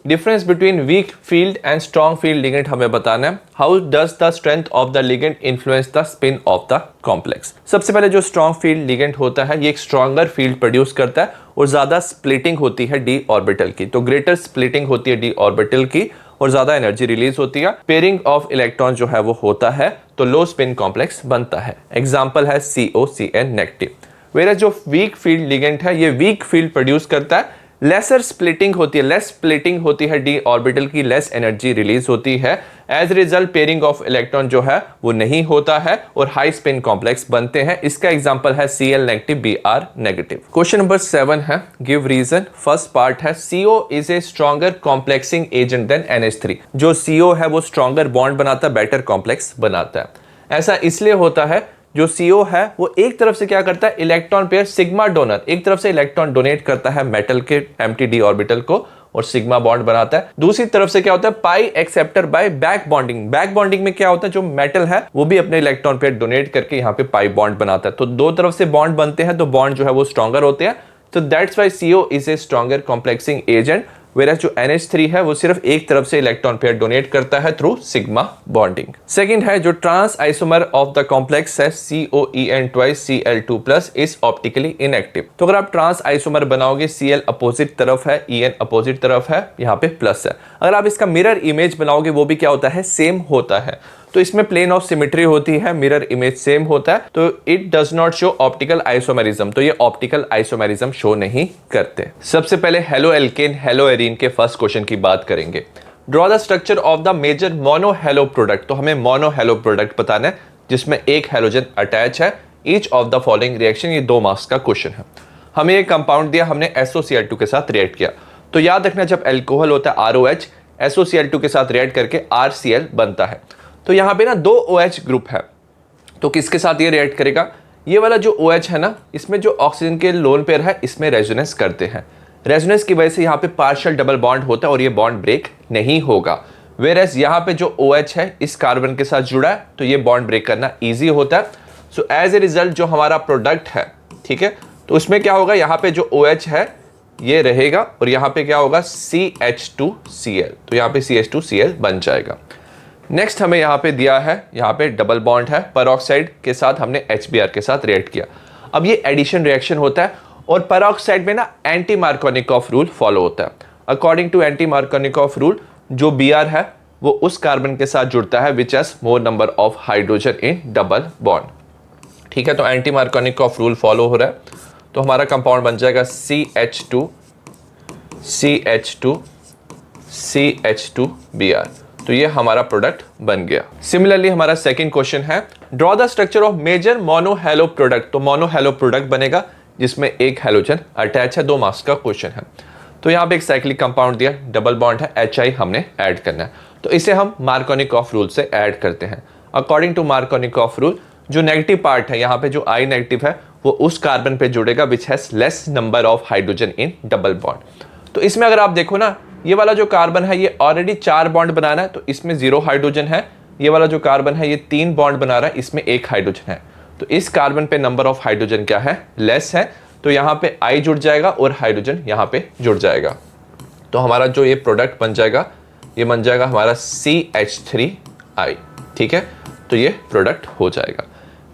A: difference between weak field and strong field ligand हमें बताना है। How does the strength of the ligand influence the spin off the complex. सबसे पहले जो स्ट्रॉन्ग फील्ड लिगेंड होता है ये एक स्ट्रॉन्गर फील्ड प्रोड्यूस करता है और ज्यादा स्प्लिटिंग होती है डी ऑर्बिटल की, तो ग्रेटर स्प्लिटिंग होती है डी ऑर्बिटल की और ज्यादा एनर्जी रिलीज होती है। पेयरिंग ऑफ इलेक्ट्रॉन जो है वो होता है तो लो स्पिन कॉम्प्लेक्स बनता है। एग्जांपल है COCN नेगेटिव। वेयर जो वीक फील्ड लिगेंड है ये वीक फील्ड प्रोड्यूस करता है, लेसर स्प्लिटिंग होती है, लेस स्प्लिटिंग होती है डी ऑर्बिटल की, लेस एनर्जी रिलीज होती है। As result pairing of electron जो है वो नहीं होता है और हाई स्पिन कॉम्प्लेक्स बनते हैं। इसका एग्जांपल है Cl negative Br negative. Question number 7 है गिव रीजन। फर्स्ट पार्ट है CO is a stronger complexing agent than NH3। जो CO है वो स्ट्रॉन्गर बॉन्ड बनाता है, बेटर कॉम्प्लेक्स बनाता है। ऐसा इसलिए होता है जो CO है वो एक तरफ से क्या करता है, इलेक्ट्रॉन पेयर सिग्मा डोनर, एक तरफ से इलेक्ट्रॉन डोनेट करता है मेटल के एम्प्टी डी ऑर्बिटल को और सिग्मा बॉन्ड बनाता है। दूसरी तरफ से क्या होता है, पाई acceptor buy back bonding. Back bonding में क्या होता है, जो मेटल है वो भी अपने इलेक्ट्रॉन पेयर डोनेट करके यहाँ पे पाई बॉन्ड बनाता है। तो दो तरफ से बॉन्ड बनते हैं तो बॉन्ड जो है वो स्ट्रॉन्गर होते हैं। तो that's why CO is a stronger complexing agent, where जो NH3 है वो सिर्फ एक तरफ से इलेक्ट्रॉन पेयर डोनेट करता है थ्रू सिग्मा बॉन्डिंग। सेकंड है जो trans isomer of the complex है COEN twice Cl2+ is optically inactive. तो अगर आप ट्रांस आइसोमर बनाओगे Cl अपोजिट तरफ है, En अपोजिट तरफ है, यहाँ पे प्लस है। अगर आप इसका मिरर इमेज बनाओगे वो भी क्या होता है, सेम होता है। तो इसमें प्लेन ऑफ सिमेट्री होती है, मिरर इमेज सेम होता है, तो it does not show optical isomerism. तो ये ऑप्टिकल आइसोमेरिज्म शो नहीं करते। सबसे पहले हेलो एल्केन हेलो एरीन के फर्स्ट क्वेश्चन की बात करेंगे। Draw the structure of the major mono halo product. तो हमें मोनो हेलो प्रोडक्ट बताना है जिसमें एक हेलोजन अटैच है। Each of the following reaction, ये 2 मार्क्स का क्वेश्चन है। हमें एक कंपाउंड दिया, हमने SOCl2 के साथ रिएक्ट किया। तो याद रखना जब एल्कोहल होता है ROH, SOCl2 के साथ रिएक्ट करके RCl बनता है। तो यहाँ पे ना 2 OH ग्रुप है, तो किसके साथ ये रिएक्ट करेगा, ये वाला जो OH है ना, इसमें जो ऑक्सीजन के लोन पेयर है इसमें रेजोनेंस करते हैं। रेजोनेंस की वजह से यहाँ पे पार्शियल डबल बॉन्ड होता है और ये बॉन्ड ब्रेक नहीं होगा। वेयरएज यहाँ पे जो OH है इस कार्बन के साथ जुड़ा है तो ये बॉन्ड ब्रेक करना ईजी होता है। सो एज ए रिजल्ट जो हमारा प्रोडक्ट है, ठीक है, तो उसमें क्या होगा, यहाँ पे जो OH है ये रहेगा और यहाँ पे क्या होगा CH2Cl, तो यहाँ पे CH2Cl बन जाएगा। नेक्स्ट हमें यहाँ पे दिया है, यहाँ पे डबल बॉन्ड है, पेरोक्साइड के साथ हमने HBr के साथ रिएक्ट किया। अब ये एडिशन रिएक्शन होता है और पेरोक्साइड में ना एंटी मार्कोनिकॉफ रूल फॉलो होता है। According to anti Markovnikov rule जो Br है वो उस कार्बन के साथ जुड़ता है विच has more number of hydrogen in double bond. ठीक है, तो एंटी मार्कोनिकॉफ रूल फॉलो हो रहा है, तो हमारा कंपाउंड बन जाएगा CH2Br। तो ये हमारा प्रोडक्ट बन गया। सिमिलरली हमारा सेकंड क्वेश्चन है draw the structure of major mono halo product. तो मोनो हेलो प्रोडक्ट बनेगा जिसमें एक हेलोजन अटैच है। 2 मार्क्स का क्वेश्चन है। तो यहाँ पे एक साइक्लिक कंपाउंड दिया, डबल बॉन्ड है, HI हमने ऐड करना है, तो इसे हम मार्कोनिकॉफ रूल से ऐड करते हैं। अकॉर्डिंग टू मार्कोनिकॉफ रूल जो नेगेटिव पार्ट है, यहाँ पे जो I नेगेटिव है वो उस कार्बन पे जुड़ेगा which has less number of hydrogen in double bond. तो इसमें अगर आप देखो ना, ये वाला जो कार्बन है ये ऑलरेडी 4 बॉन्ड बनाना है तो इसमें 0 हाइड्रोजन है। ये वाला जो कार्बन है ये 3 बॉन्ड बना रहा है, इसमें 1 हाइड्रोजन है। तो इस कार्बन पे नंबर ऑफ हाइड्रोजन क्या है, लेस है, तो यहाँ पे I जुड़ जाएगा और हाइड्रोजन यहाँ पे जुड़ जाएगा। तो हमारा जो ये प्रोडक्ट बन जाएगा ये बन जाएगा हमारा CH3I। ठीक है, तो ये प्रोडक्ट हो जाएगा।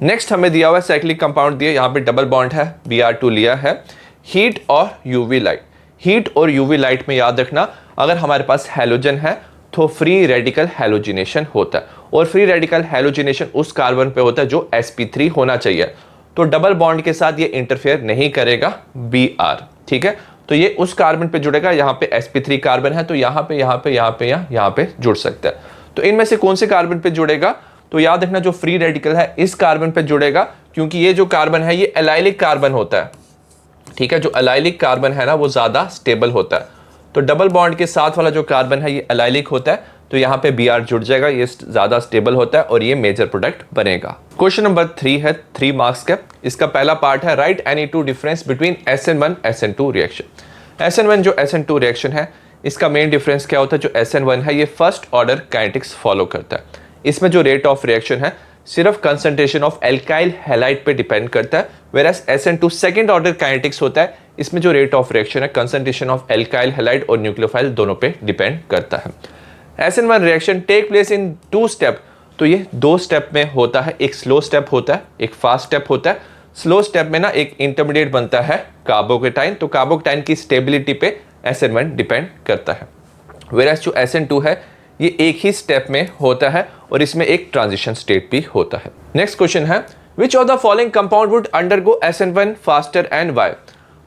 A: नेक्स्ट हमें दिया हुआ है साइक्लिक कंपाउंड दिया, यहाँ पे डबल बॉन्ड है, Br2 लिया है। हीट और UV लाइट, हीट और UV लाइट में याद रखना अगर हमारे पास हैलोजन है तो फ्री रेडिकल हैलोजिनेशन होता है और फ्री रेडिकल हैलोजिनेशन उस कार्बन पे होता है जो sp3 होना चाहिए। तो डबल बॉन्ड के साथ ये इंटरफेयर नहीं करेगा Br। ठीक है, तो ये उस कार्बन पे जुड़ेगा, यहाँ पे sp3 कार्बन है तो यहाँ पे जुड़ सकता है। तो इनमें से कौन से कार्बन पे जुड़ेगा, तो याद रखना जो फ्री रेडिकल है इस कार्बन पे जुड़ेगा, क्योंकि ये जो कार्बन है ये एलाइलिक कार्बन होता है। ठीक है, जो एलाइलिक कार्बन है ना वो ज्यादा स्टेबल होता है। तो डबल बॉन्ड के साथ वाला जो कार्बन है ये एलाइलिक होता है, तो यहाँ पे Br जुड़ जाएगा, ये ज्यादा स्टेबल होता है और ये मेजर प्रोडक्ट बनेगा। क्वेश्चन नंबर 3 है 3 मार्क्स का। इसका पहला पार्ट है right any 2 difference between SN1 SN2 reaction. SN1 जो SN2 रिएक्शन है इसका मेन डिफरेंस क्या होता है, जो SN1 है ये फर्स्ट ऑर्डर काइनेटिक्स फॉलो करता है। इसमें जो रेट ऑफ रिएक्शन है सिर्फ कंसंट्रेशन ऑफ एल्काइल हैलाइड पे डिपेंड करता है, whereas SN2 second order kinetics होता है, इसमें जो रेट ऑफ रिएक्शन है कंसंट्रेशन ऑफ एल्काइल हैलाइड और न्यूक्लियोफाइल दोनों पे डिपेंड करता है। SN1 reaction take place in 2 step, तो ये 2 स्टेप में होता है, एक स्लो स्टेप होता है, एक फास्ट स्टेप होता है। स्लो स्टेप में ना एक इंटरमीडिएट बनता है कार्बोकेटाइन, तो कार्बोकेटाइन की स्टेबिलिटी पे SN1 डिपेंड करता है, वेरएस जो SN2 है ये एक ही स्टेप में होता है और इसमें एक ट्रांजिशन स्टेट भी होता है। नेक्स्ट क्वेश्चन है which of the following compound would undergo SN1 faster and why.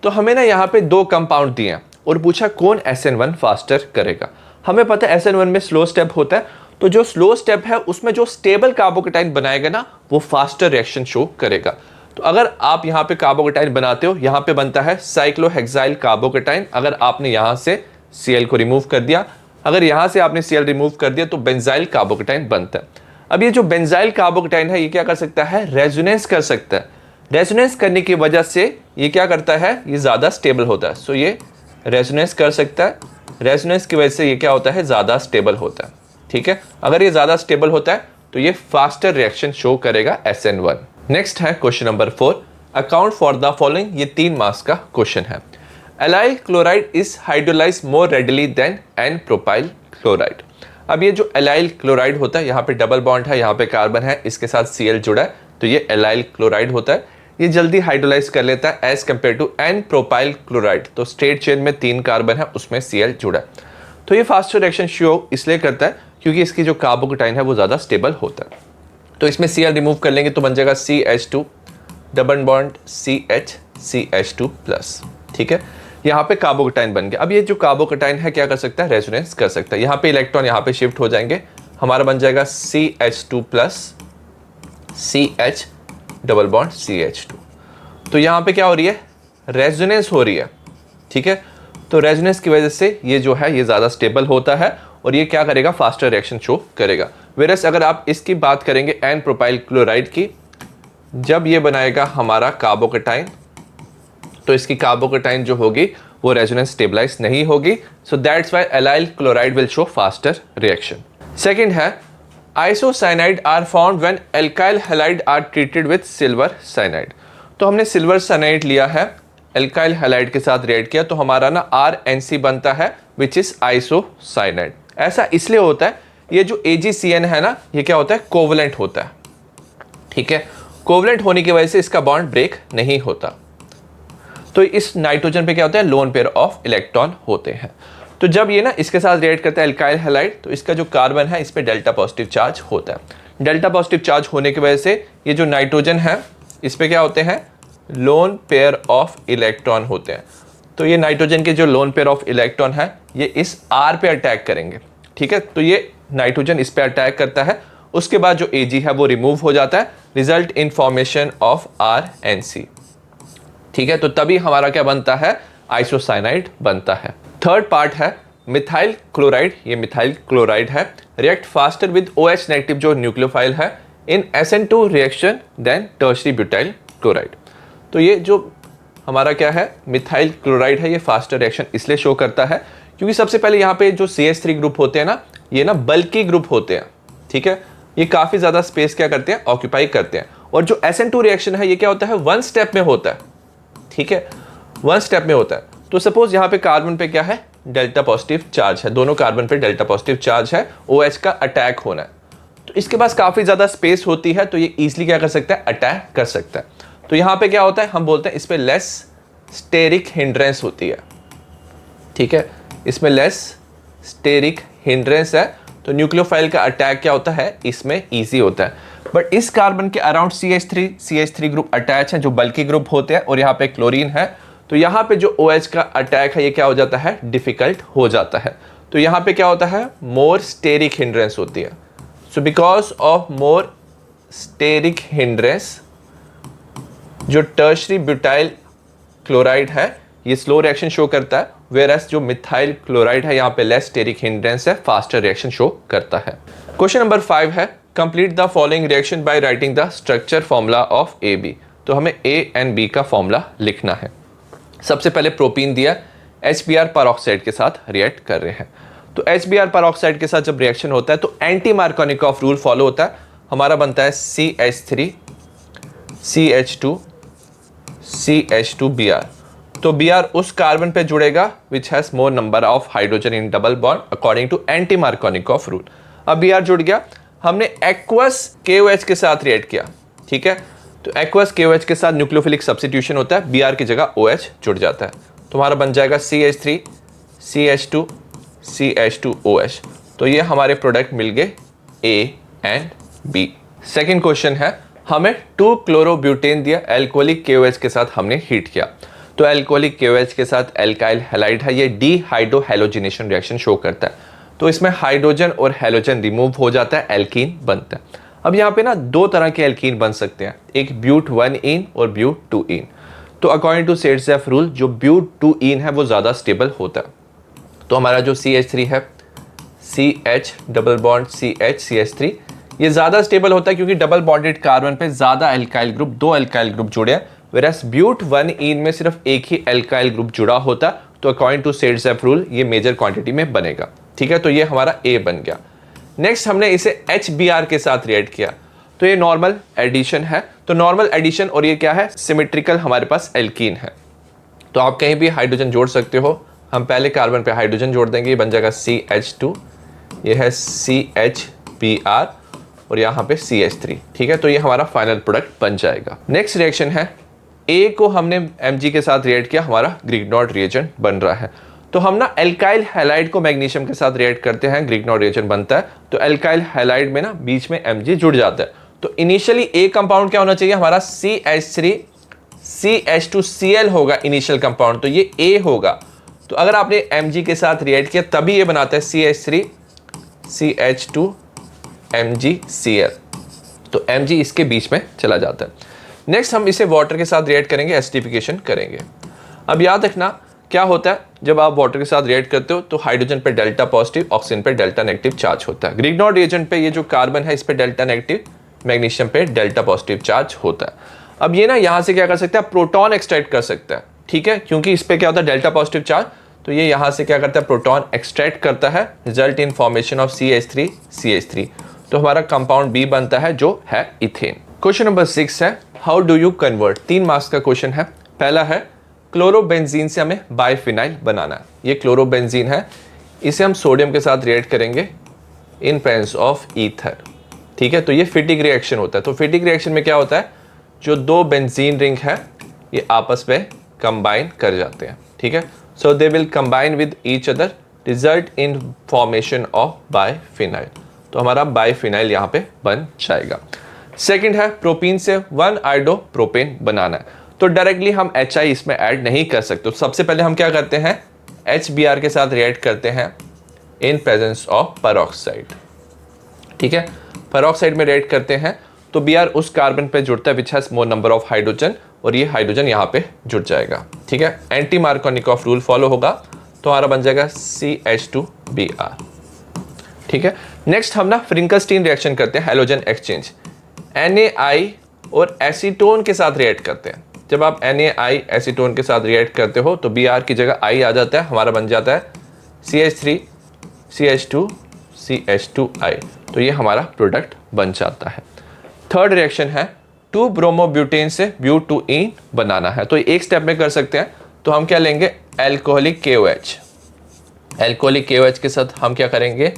A: तो हमें ना यहाँ पे 2 कंपाउंड दिए हैं और पूछा कौन SN1 फास्टर करेगा। हमें पता है SN1 में स्लो स्टेप होता है, तो जो स्लो स्टेप है उसमें जो स्टेबल कार्बोकेटाइन बनाएगा ना वो फास्टर रिएक्शन शो करेगा। तो अगर आप यहाँ पे कार्बोकेटाइन बनाते हो, यहाँ पे बनता है साइक्लोहेक्साइल कार्बोकेटाइन, अगर आपने यहाँ से Cl को रिमूव कर दिया, अगर यहाँ से आपने Cl रिमूव कर दिया तो बेंजाइल कार्बोकेटाइन बनता है। अब ये जो बेंजाइल कार्बोकेटाइन है ये क्या कर सकता है, रेजोनेंस कर सकता है। रेजोनेंस करने की वजह से ये क्या करता है, ये ज़्यादा स्टेबल होता है। सो ये रेजोनेंस कर सकता है, रेजोनेंस की वजह से ये क्या होता है, ज़्यादा स्टेबल होता है। ठीक है, अगर ये ज़्यादा स्टेबल होता है तो ये फास्टर रिएक्शन शो करेगा SN1। नेक्स्ट है question number 4, account for the following, ये 3 मार्क्स का क्वेश्चन है। Allyl chloride is hydrolyse more readily than n propyl chloride. अब ये जो एलाइल क्लोराइड होता है, यहाँ पे डबल बॉन्ड है, यहाँ पे कार्बन है, इसके साथ Cl जुड़ा है, तो ये एलाइल क्लोराइड होता है। ये जल्दी हाइड्रोलाइज कर लेता है as compare to n propyl chloride, तो स्ट्रेट चेन में 3 कार्बन है, उसमें Cl जुड़ा है। तो ये फास्टर रिएक्शन शो इसलिए करता है क्योंकि इसकी जो कार्बोकेटाइन है वो ज़्यादा स्टेबल होता है। तो इसमें Cl रिमूव कर लेंगे तो बन जाएगा CH2 double bond CH CH2 plus. ठीक है, यहाँ पे कार्बोकेटाइन बन गया। अब ये जो कार्बोकेटाइन है क्या कर सकता है, रेजोनेंस कर सकता है। यहाँ पे इलेक्ट्रॉन यहाँ पे शिफ्ट हो जाएंगे, हमारा बन जाएगा CH2 plus CH double bond CH2। तो यहाँ पे क्या हो रही है, रेजोनेंस हो रही है। ठीक है, तो रेजोनेंस की वजह से ये जो है ये ज़्यादा स्टेबल होता है और ये क्या करेगा, फास्टर रिएक्शन शो करेगा। वेरस अगर आप इसकी बात करेंगे एन प्रोपाइल क्लोराइड की, जब ये बनाएगा हमारा कार्बोकेटाइन तो इसकी कार्बोकेटाइन जो होगी वो रेजोनेंस स्टेबलाइज नहीं होगी। So that's why allyl chloride will show faster reaction. Second है isocyanide are found when alkyl halide are treated with silver cyanide. तो हमने सिल्वर साइनाइड लिया है, एल्काइल हैलाइड के साथ रिएक्ट किया, तो हमारा ना RNC बनता है विच इज आइसोसाइनाइड। ऐसा इसलिए होता है, ये जो AgCN है ना ये क्या होता है, कोवलेंट होता है। ठीक है, कोवलेंट होने की वजह से इसका बॉन्ड ब्रेक नहीं होता, तो इस नाइट्रोजन पे क्या होता है, लोन पेयर ऑफ इलेक्ट्रॉन होते हैं। तो जब ये ना इसके साथ रिएक्ट करता है एल्काइल हैलाइड, तो इसका जो कार्बन है इस पे डेल्टा पॉजिटिव चार्ज होता है। डेल्टा पॉजिटिव चार्ज होने की वजह से ये जो नाइट्रोजन है इस पे क्या होते हैं, लोन पेयर ऑफ इलेक्ट्रॉन होते हैं। तो ये नाइट्रोजन के जो लोन पेयर ऑफ इलेक्ट्रॉन है ये इस R पे अटैक करेंगे। ठीक है, तो ये नाइट्रोजन इस पे अटैक करता है, उसके बाद जो Ag है वो रिमूव हो जाता है, result in formation of RNC। ठीक है, तो तभी हमारा क्या बनता है, आइसोसाइनाइड बनता है। थर्ड पार्ट है मिथाइल क्लोराइड, ये मिथाइल क्लोराइड है, react faster with OH negative जो न्यूक्लियोफाइल है in SN2 reaction than tertiary butyl chloride. तो ये जो हमारा क्या है, मिथाइल क्लोराइड है, ये फास्टर रिएक्शन इसलिए शो करता है क्योंकि सबसे पहले यहाँ पे जो CH3 ग्रुप होते हैं ना ये ना बल्की ग्रुप होते हैं। ठीक है, ये काफ़ी ज़्यादा स्पेस क्या करते हैं, ऑक्यूपाई करते हैं। और जो SN2 रिएक्शन है ये क्या होता है, 1 स्टेप में होता है। ठीक है, 1 स्टेप में होता है। तो सपोज यहाँ पे कार्बन पे क्या है, डेल्टा पॉजिटिव चार्ज है, दोनों कार्बन पे डेल्टा पॉजिटिव चार्ज है, OH का अटैक होना है, तो इसके पास काफ़ी ज़्यादा स्पेस होती है, तो ये ईजिली क्या कर सकता है, अटैक कर सकता है। तो यहाँ पे क्या होता है, हम बोलते हैं इस पर लेस स्टेरिक हिंड्रेंस होती है। ठीक है, इसमें लेस स्टेरिक हिंड्रेंस है, तो न्यूक्लियोफाइल का अटैक क्या होता है, इसमें ईजी होता है। बट इस कार्बन के अराउंड CH3 ग्रुप अटैच है जो बल्कि ग्रुप होते हैं, और यहाँ पे क्लोरीन है, तो यहाँ पे जो OH का अटैक है ये क्या हो जाता है, डिफिकल्ट हो जाता है। तो यहाँ पे क्या होता है, मोर स्टेरिक हिंड्रेंस होती है। So because of more steric hindrance जो टर्शरी ब्यूटाइल क्लोराइड है ये स्लो रिएक्शन शो करता है, वेरएस जो मिथाइल क्लोराइड है यहाँ पे लेस स्टेरिक हिंड्रेंस है, फास्टर रिएक्शन शो करता है। क्वेश्चन नंबर 5 है complete the following reaction by writing the structure formula of AB। तो हमें A एंड B का फॉर्मूला लिखना है। सबसे पहले प्रोपीन दिया, HBr परऑक्साइड के साथ रिएक्ट कर रहे हैं। तो HBr परऑक्साइड के साथ जब रिएक्शन होता है तो एंटी मार्कोनिकॉफ रूल फॉलो होता है। हमारा बनता है CH3 CH2 CH2Br। तो Br उस कार्बन पे जुड़ेगा which has more number of hydrogen in double bond according to anti Markovnikov rule. अब Br जुड़ गया, हमने एक्वस KOH के साथ रिएक्ट किया, ठीक है। तो एक्वस KOH के साथ न्यूक्लियोफिलिक सब्स्टिट्यूशन होता है, Br की जगह OH जुड़ जाता है, तो हमारा बन जाएगा CH3 CH2 CH2OH। तो ये हमारे प्रोडक्ट मिल गए A and B। Second question है, हमें 2-क्लोरोब्यूटेन दिया, एल्कोहलिक KOH के साथ हमने हीट किया। तो एल्कोहलिक KOH के साथ एल्काइल हैलाइड है, ये डीहाइड्रो हैलोजिनेशन रिएक्शन शो करता है। तो इसमें हाइड्रोजन और हैलोजन रिमूव हो जाता है, एल्कीन बनता है। अब यहाँ पे ना दो तरह के एल्कीन बन सकते हैं, एक ब्यूट 1-इन और ब्यूट 2-इन। तो अकॉर्डिंग टू सेट्जेफ रूल जो ब्यूट 2-इन है वो ज़्यादा स्टेबल होता है। तो हमारा जो CH3 है, CH double bond CH CH3, ये ज़्यादा स्टेबल होता है क्योंकि डबल बॉन्डेड कार्बन पे ज़्यादा एल्काइल ग्रुप, 2 एल्काइल ग्रुप जुड़े हैं, वेरस ब्यूट 1-इन में सिर्फ एक ही एल्काइल ग्रुप जुड़ा होता है। तो अकॉर्डिंग टू सेट्जेफ रूल ये मेजर क्वांटिटी में बनेगा, ठीक है। तो ये हमारा A बन गया। नेक्स्ट हमने इसे HBr के साथ रिएक्ट किया, तो ये नॉर्मल एडिशन है। तो नॉर्मल एडिशन और ये क्या है, सिमेट्रिकल हमारे पास एल्कीन है। तो आप कहीं भी हाइड्रोजन जोड़ सकते हो, हम पहले कार्बन पे हाइड्रोजन जोड़ देंगे, ये बन जाएगा CH2, ये है CHBr और यहाँ पे CH3, ठीक है। तो ये हमारा फाइनल प्रोडक्ट बन जाएगा। नेक्स्ट रिएक्शन है, A को हमने Mg के साथ रिएक्ट किया, हमारा ग्रिग्नॉर्ड रिएजेंट बन रहा है। तो हम ना एल्काइल हैलाइड को मैग्नीशियम के साथ रिएक्ट करते हैं, ग्रिग्नॉर्ड रिएजेंट बनता है। तो एल्काइल हैलाइड में ना बीच में Mg जुड़ जाता है। तो इनिशियली A कंपाउंड क्या होना चाहिए, हमारा CH3 CH2Cl होगा इनिशियल कंपाउंड, तो ये A होगा। तो अगर आपने Mg के साथ रिएक्ट किया तभी ये बनाता है CH3 CH2 MgCl, तो Mg इसके बीच में चला जाता है। नेक्स्ट हम इसे वाटर के साथ रिएक्ट करेंगे, एसिडिफिकेशन करेंगे। अब याद रखना क्या होता है, जब आप वाटर के साथ रिएक्ट करते हो तो हाइड्रोजन पे डेल्टा पॉजिटिव, ऑक्सीजन पे डेल्टा नेगेटिव चार्ज होता है। ग्रिग्नॉर्ड रिएजेंट पे ये जो कार्बन है इस पे डेल्टा नेगेटिव, मैग्नीशियम पे डेल्टा पॉजिटिव चार्ज होता है। अब ये ना यहाँ से क्या कर सकता है, प्रोटॉन एक्सट्रैक्ट कर सकता है, ठीक है, क्योंकि इस पे क्या होता है डेल्टा पॉजिटिव चार्ज। तो ये यहाँ से क्या करता है, प्रोटॉन एक्सट्रैक्ट करता है, result in formation of CH3 CH3। तो हमारा कंपाउंड B बनता है जो है इथेन। क्वेश्चन नंबर 6 है, how do you convert, 3 marks का क्वेश्चन है। पहला है, क्लोरोबेंजीन से हमें बाइफिनाइल बनाना है। ये क्लोरोबेंजीन है, इसे हम सोडियम के साथ रिएक्ट करेंगे इन प्रेजेंस ऑफ ईथर, ठीक है। तो ये फिटिक रिएक्शन होता है। तो फिटिक रिएक्शन में क्या होता है, जो 2 बेंजीन रिंग है ये आपस में कंबाइन कर जाते हैं, ठीक है। So they will combine with each other, result in formation of biphenyl. तो हमारा बाइफिनाइल यहाँ पे बन जाएगा। सेकंड है, प्रोपीन से 1-आइडोप्रोपेन बनाना है। तो डायरेक्टली हम HI इसमें ऐड नहीं कर सकते। तो सबसे पहले हम क्या करते हैं, HBr के साथ रिएक्ट करते हैं इन प्रेजेंस ऑफ पेरोक्साइड, ठीक है। पेरोक्साइड में रिएक्ट करते हैं तो Br उस कार्बन पे जुड़ता है विच has more number of hydrogen, और ये हाइड्रोजन यहाँ पे जुड़ जाएगा, ठीक है। एंटी मार्कोनिकॉफ रूल फॉलो होगा, तो हमारा बन जाएगा CH2Br, ठीक है। नेक्स्ट हम ना फ्रिंकलस्टीन रिएक्शन करते हैं, हैलोजन एक्सचेंज। NaI और एसीटोन के साथ रिएक्ट करते हैं। जब आप NaI एसीटोन के साथ रिएक्ट करते हो तो Br की जगह I आ जाता है, हमारा बन जाता है CH3 CH2 CH2I। तो ये हमारा प्रोडक्ट बन जाता है। थर्ड रिएक्शन है, 2-ब्रोमोब्यूटेन से ब्यूट 2-इन बनाना है। तो एक स्टेप में कर सकते हैं। तो हम क्या लेंगे, एल्कोहलिक KOH। एल्कोहलिक KOH के साथ हम क्या करेंगे,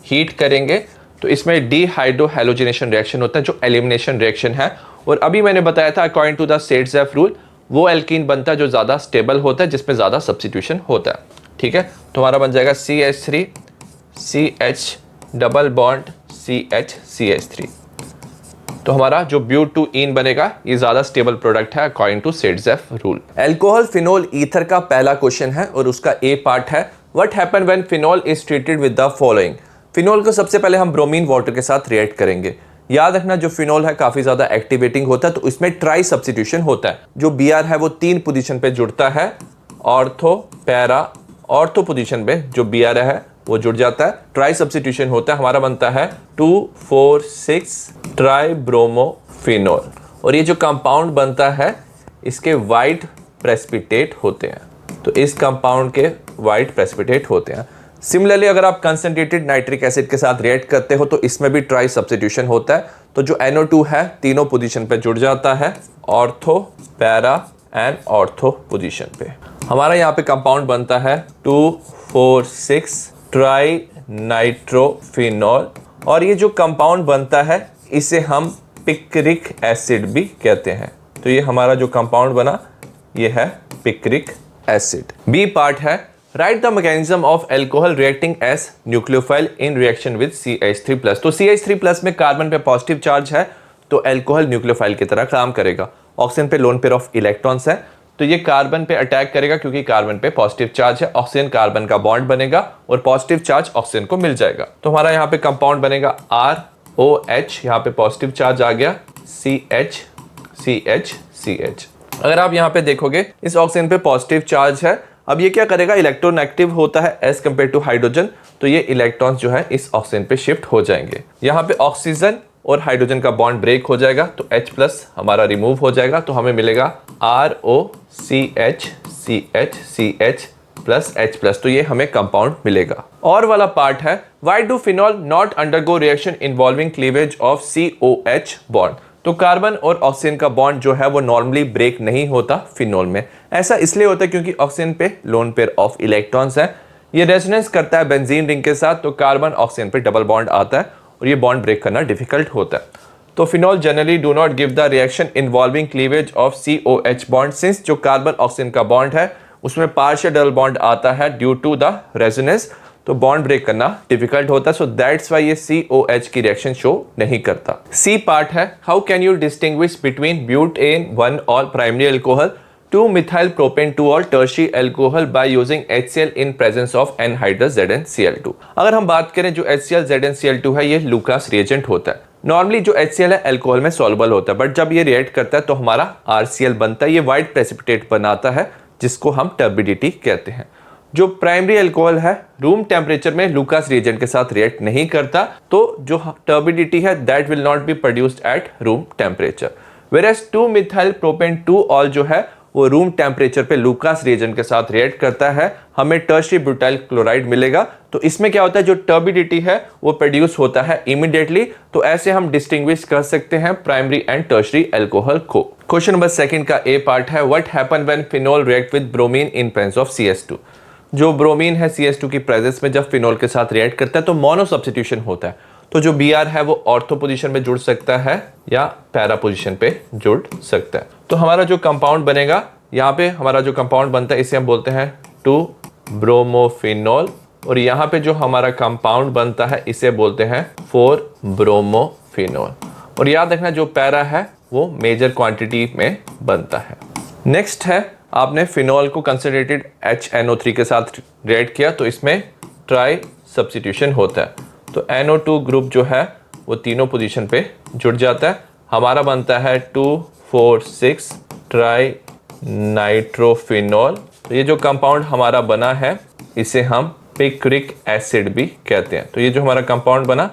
A: हीट करेंगे। तो इसमें डीहाइड्रो हैलोजिनेशन रिएक्शन होता है जो एलिमिनेशन रिएक्शन है। और अभी मैंने बताया था अकॉर्डिंग टू द सेट्जेफ रूल वो एल्कीन बनता है जो ज़्यादा स्टेबल होता है, जिसमें ज़्यादा सब्स्टिट्यूशन होता है, ठीक है। तो हमारा बन जाएगा CH3 CH double bond CH CH3। तो हमारा जो ब्यूट 2-इन बनेगा ये ज़्यादा स्टेबल प्रोडक्ट है according to Saytzeff rule. Alcohol phenol ether का पहला क्वेश्चन है और उसका A पार्ट है, what happen when phenol is treated with the following. Phenol को सबसे पहले हम ब्रोमीन वाटर के साथ रिएक्ट करेंगे। याद रखना जो फिनोल है काफी ज्यादा एक्टिवेटिंग होता है, तो इसमें ट्राई सब्स्टिट्यूशन होता है। जो Br है वो 3 पोजीशन पे जुड़ता है, ऑर्थो पैरा। ऑर्थो पोजीशन पे जो Br है वो जुड़ जाता है, ट्राई सब्स्टिट्यूशन होता है, हमारा बनता है 2,4,6 ट्राई ब्रोमोफिनोल। और ये जो कंपाउंड बनता है इसके वाइट प्रेसिपिटेट होते हैं। तो इस कंपाउंड के वाइट प्रेसिपिटेट होते हैं। सिमिलरली अगर आप कंसंट्रेटेड नाइट्रिक एसिड के साथ रिएक्ट करते हो तो इसमें भी ट्राई सब्स्टिट्यूशन होता है। तो जो NO2 है तीनों पोजीशन पे जुड़ जाता है, ortho, para and ortho position पे। हमारा यहाँ पे कंपाउंड बनता है 2,4,6 ट्राई नाइट्रोफिनॉल, और ये जो कंपाउंड बनता है इसे हम पिक्रिक एसिड भी कहते हैं। तो ये हमारा जो कंपाउंड बना ये है पिक्रिक एसिड। बी पार्ट है write the mechanism of alcohol reacting as nucleophile in reaction with CH3+। तो CH3+ में कार्बन पे पॉजिटिव चार्ज है तो एल्कोहल न्यूक्लियोफाइल की तरह काम करेगा। ऑक्सीजन पे लोन पेयर ऑफ इलेक्ट्रॉन्स है तो ये कार्बन पे अटैक करेगा क्योंकि कार्बन पे पॉजिटिव चार्ज है। ऑक्सीजन कार्बन का बॉन्ड बनेगा और पॉजिटिव चार्ज ऑक्सीजन को मिल जाएगा। तो हमारा यहाँ पे कंपाउंड बनेगा ROH, यहाँ पे पॉजिटिव चार्ज आ गया, CH। अगर आप यहाँ पे देखोगे इस ऑक्सीजन पे पॉजिटिव चार्ज है। अब ये क्या करेगा, इलेक्ट्रोनेगेटिव होता है एज कंपेयर टू हाइड्रोजन, तो ये इलेक्ट्रॉन्स जो है इस ऑक्सीजन पे शिफ्ट हो जाएंगे। यहाँ पे ऑक्सीजन और हाइड्रोजन का बॉन्ड ब्रेक हो जाएगा तो H+ हमारा रिमूव हो जाएगा, तो हमें मिलेगा ROCH+H+, तो ये हमें कंपाउंड मिलेगा। और वाला पार्ट है why do phenol not undergo reaction involving cleavage of COH bond. तो कार्बन और ऑक्सीजन का बॉन्ड जो है वो नॉर्मली ब्रेक नहीं होता फिनॉल में। ऐसा इसलिए होता है क्योंकि ऑक्सीजन पे लोन पेयर ऑफ इलेक्ट्रॉन्स है, ये रेजोनेंस करता है बेंजीन रिंग के साथ, तो कार्बन ऑक्सीजन पे डबल बॉन्ड आता है और ये बॉन्ड ब्रेक करना डिफिकल्ट होता है। तो phenol generally do not give the reaction involving cleavage of COH bond, since जो कार्बन ऑक्सीजन का बॉन्ड है उसमें पार्शियल डबल बॉन्ड आता है ड्यू टू द रेजोनेंस, तो बॉन्ड ब्रेक करना डिफिकल्ट होता है। सो दैट्स व्हाई ये COH की रिएक्शन शो नहीं करता। सी पार्ट है how can you distinguish between butane 1 primary alcohol 2-methyl propane 2 tertiary alcohol by using HCl in presence of anhydrous ZnCl2। अगर हम बात करें जो HCl ZnCl2 है ये लूकास रिएजेंट होता है। नॉर्मली जो HCl है अल्कोहल में सॉल्युबल होता है, बट जब ये रिएक्ट करता है तो हमारा RCl बनता है, ये व्हाइट प्रेसिपिटेट बनाता है जिसको हम टर्बिडिटी कहते हैं। जो प्राइमरी अल्कोहल है रूम टेम्परेचर में लूकास रिएजेंट के साथ रिएक्ट नहीं करता, तो जो टर्बिडिटी है that will not be produced at room temperature. Whereas 2-methyl propane 2 जो है वो रूम टेम्परेचर पे लूकास रिएजेंट के साथ रिएक्ट करता है, हमें टर्शियरी ब्यूटाइल क्लोराइड मिलेगा। तो इसमें क्या होता है, जो टर्बिडिटी है वो प्रोड्यूस होता है इमीडिएटली। तो ऐसे हम डिस्टिंग्विश कर सकते हैं प्राइमरी एंड टर्शियरी अल्कोहल को। क्वेश्चन नंबर 2 का ए पार्ट है what happen when phenol react with bromine in presence of CH2। जो ब्रोमीन है CH2 की प्रेजेंस में जब फिनॉल के साथ रिएक्ट करता है तो मोनो सब्स्टिट्यूशन होता है। तो जो Br है वो ऑर्थो पोजीशन में जुड़ सकता है या पैरा पोजीशन पे जुड़ सकता है। तो हमारा जो कंपाउंड बनेगा, यहाँ पे हमारा जो कंपाउंड बनता है इसे हम बोलते हैं 2-ब्रोमोफिनॉल, और यहाँ पे जो हमारा कंपाउंड बनता है इसे बोलते हैं 4-ब्रोमोफिनॉल। और याद रखना जो पैरा है वो मेजर क्वांटिटी में बनता है। नेक्स्ट है आपने फिनॉल को कंसंट्रेटेड HNO3 के साथ रिएक्ट किया तो इसमें ट्राई सब्स्टिट्यूशन होता है। तो NO2 ग्रुप जो है वो तीनों पोजीशन पे जुड़ जाता है, हमारा बनता है 2,4,6 ट्राई नाइट्रोफिनॉल। तो ये जो कंपाउंड हमारा बना है इसे हम पिक्रिक एसिड भी कहते हैं। तो ये जो हमारा कंपाउंड बना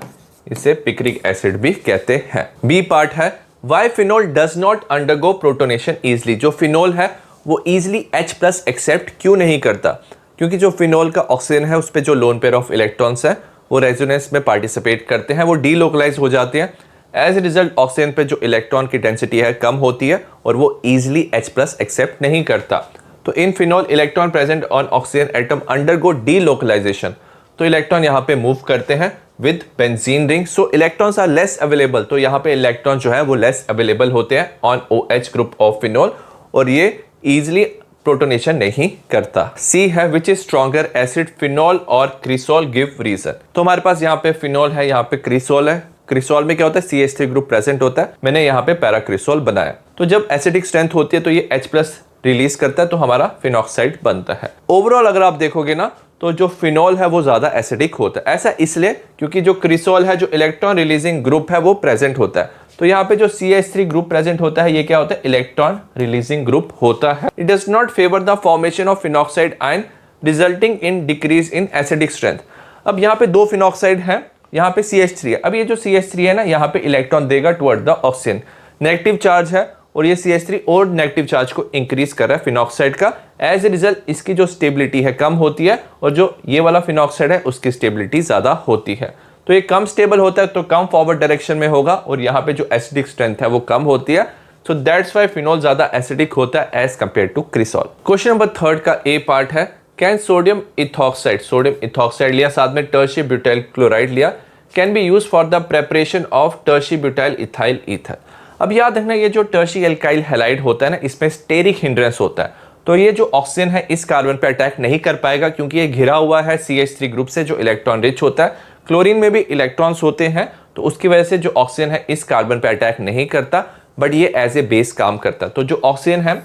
A: इसे पिक्रिक एसिड भी कहते हैं। बी पार्ट है why phenol does not undergo protonation easily. जो फिनॉल है वो इजिली H+ एक्सेप्ट क्यों नहीं करता, क्योंकि जो फिनॉल का ऑक्सीजन है उस पर जो लोन पेयर ऑफ इलेक्ट्रॉन्स है वो रेजोनेंस में पार्टिसिपेट करते हैं, वो डीलोकलाइज हो जाते हैं। एज ए रिजल्ट ऑक्सीजन पे जो इलेक्ट्रॉन की डेंसिटी है कम होती है और वो इजिली H+ एक्सेप्ट नहीं करता। तो in phenol electron present on oxygen atom undergo delocalisation, तो इलेक्ट्रॉन यहाँ पे मूव करते हैं with benzene ring, so electrons are less available. तो यहाँ पे इलेक्ट्रॉन जो है वो लेस अवेलेबल होते हैं on OH group of phenol और ये इजिली प्रोटोनेशन नहीं करता। सी है which is stronger acid phenol और क्रिसोल गिव रीजन। तो हमारे पास यहाँ पे फिनॉल है, यहाँ पे क्रिसोल है। क्रिसोल में क्या होता है CH3 ग्रुप प्रेजेंट होता है, मैंने यहाँ पे पैराक्रिसोल बनाया। तो जब एसिडिक स्ट्रेंथ होती है तो ये H+ रिलीज करता है तो हमारा फिनॉक्साइड बनता है। ओवरऑल अगर आप देखोगे ना तो जो फिनॉल है वो ज्यादा एसिडिक होता है। ऐसा इसलिए क्योंकि जो क्रिसोल है जो इलेक्ट्रॉन रिलीजिंग ग्रुप है वो प्रेजेंट होता है। तो यहाँ पे जो CH3 ग्रुप प्रेजेंट होता है ये क्या होता है, इलेक्ट्रॉन रिलीजिंग ग्रुप होता है। It does not favour the formation of phenoxide ion resulting in decrease in acidic strength. अब यहाँ पे दो फिनॉक्साइड है, यहाँ पे CH3 है। अब ये जो CH3 है ना यहाँ पे इलेक्ट्रॉन देगा toward the oxygen, negative charge है और ये CH3 और नेगेटिव चार्ज को इंक्रीज कर रहा है फिनॉक्साइड का। एज ए रिजल्ट इसकी जो स्टेबिलिटी है कम होती है और जो ये वाला फिनॉक्साइड है उसकी स्टेबिलिटी ज्यादा होती है। तो ये कम स्टेबल होता है तो कम फॉरवर्ड डायरेक्शन में होगा और यहाँ पे जो एसिडिक स्ट्रेंथ है वो कम होती है। सो दैट्स वाई फिनोल ज्यादा एसिडिक होता है as compare to cresol. Question number 3 का ए पार्ट है, कैन सोडियम इथॉक्साइड लिया, साथ में टर्शियम ब्यूटाइल क्लोराइड लिया, can be use for the preparation of tertiary butyl ethyl ether. अब याद रखना ये जो टर्शियम एल्काइल हैलाइड होता है ना, इसमें स्टेरिक हिंड्रेंस होता है, तो ये जो ऑक्सीजन है इस कार्बन पे अटैक नहीं कर पाएगा क्योंकि ये घिरा हुआ है CH3 ग्रुप से जो इलेक्ट्रॉन रिच होता है। क्लोरीन में भी इलेक्ट्रॉन्स होते हैं तो उसकी वजह से जो ऑक्सीजन है इस कार्बन पे अटैक नहीं करता, बट ये एज ए बेस काम करता है। तो जो ऑक्सीजन है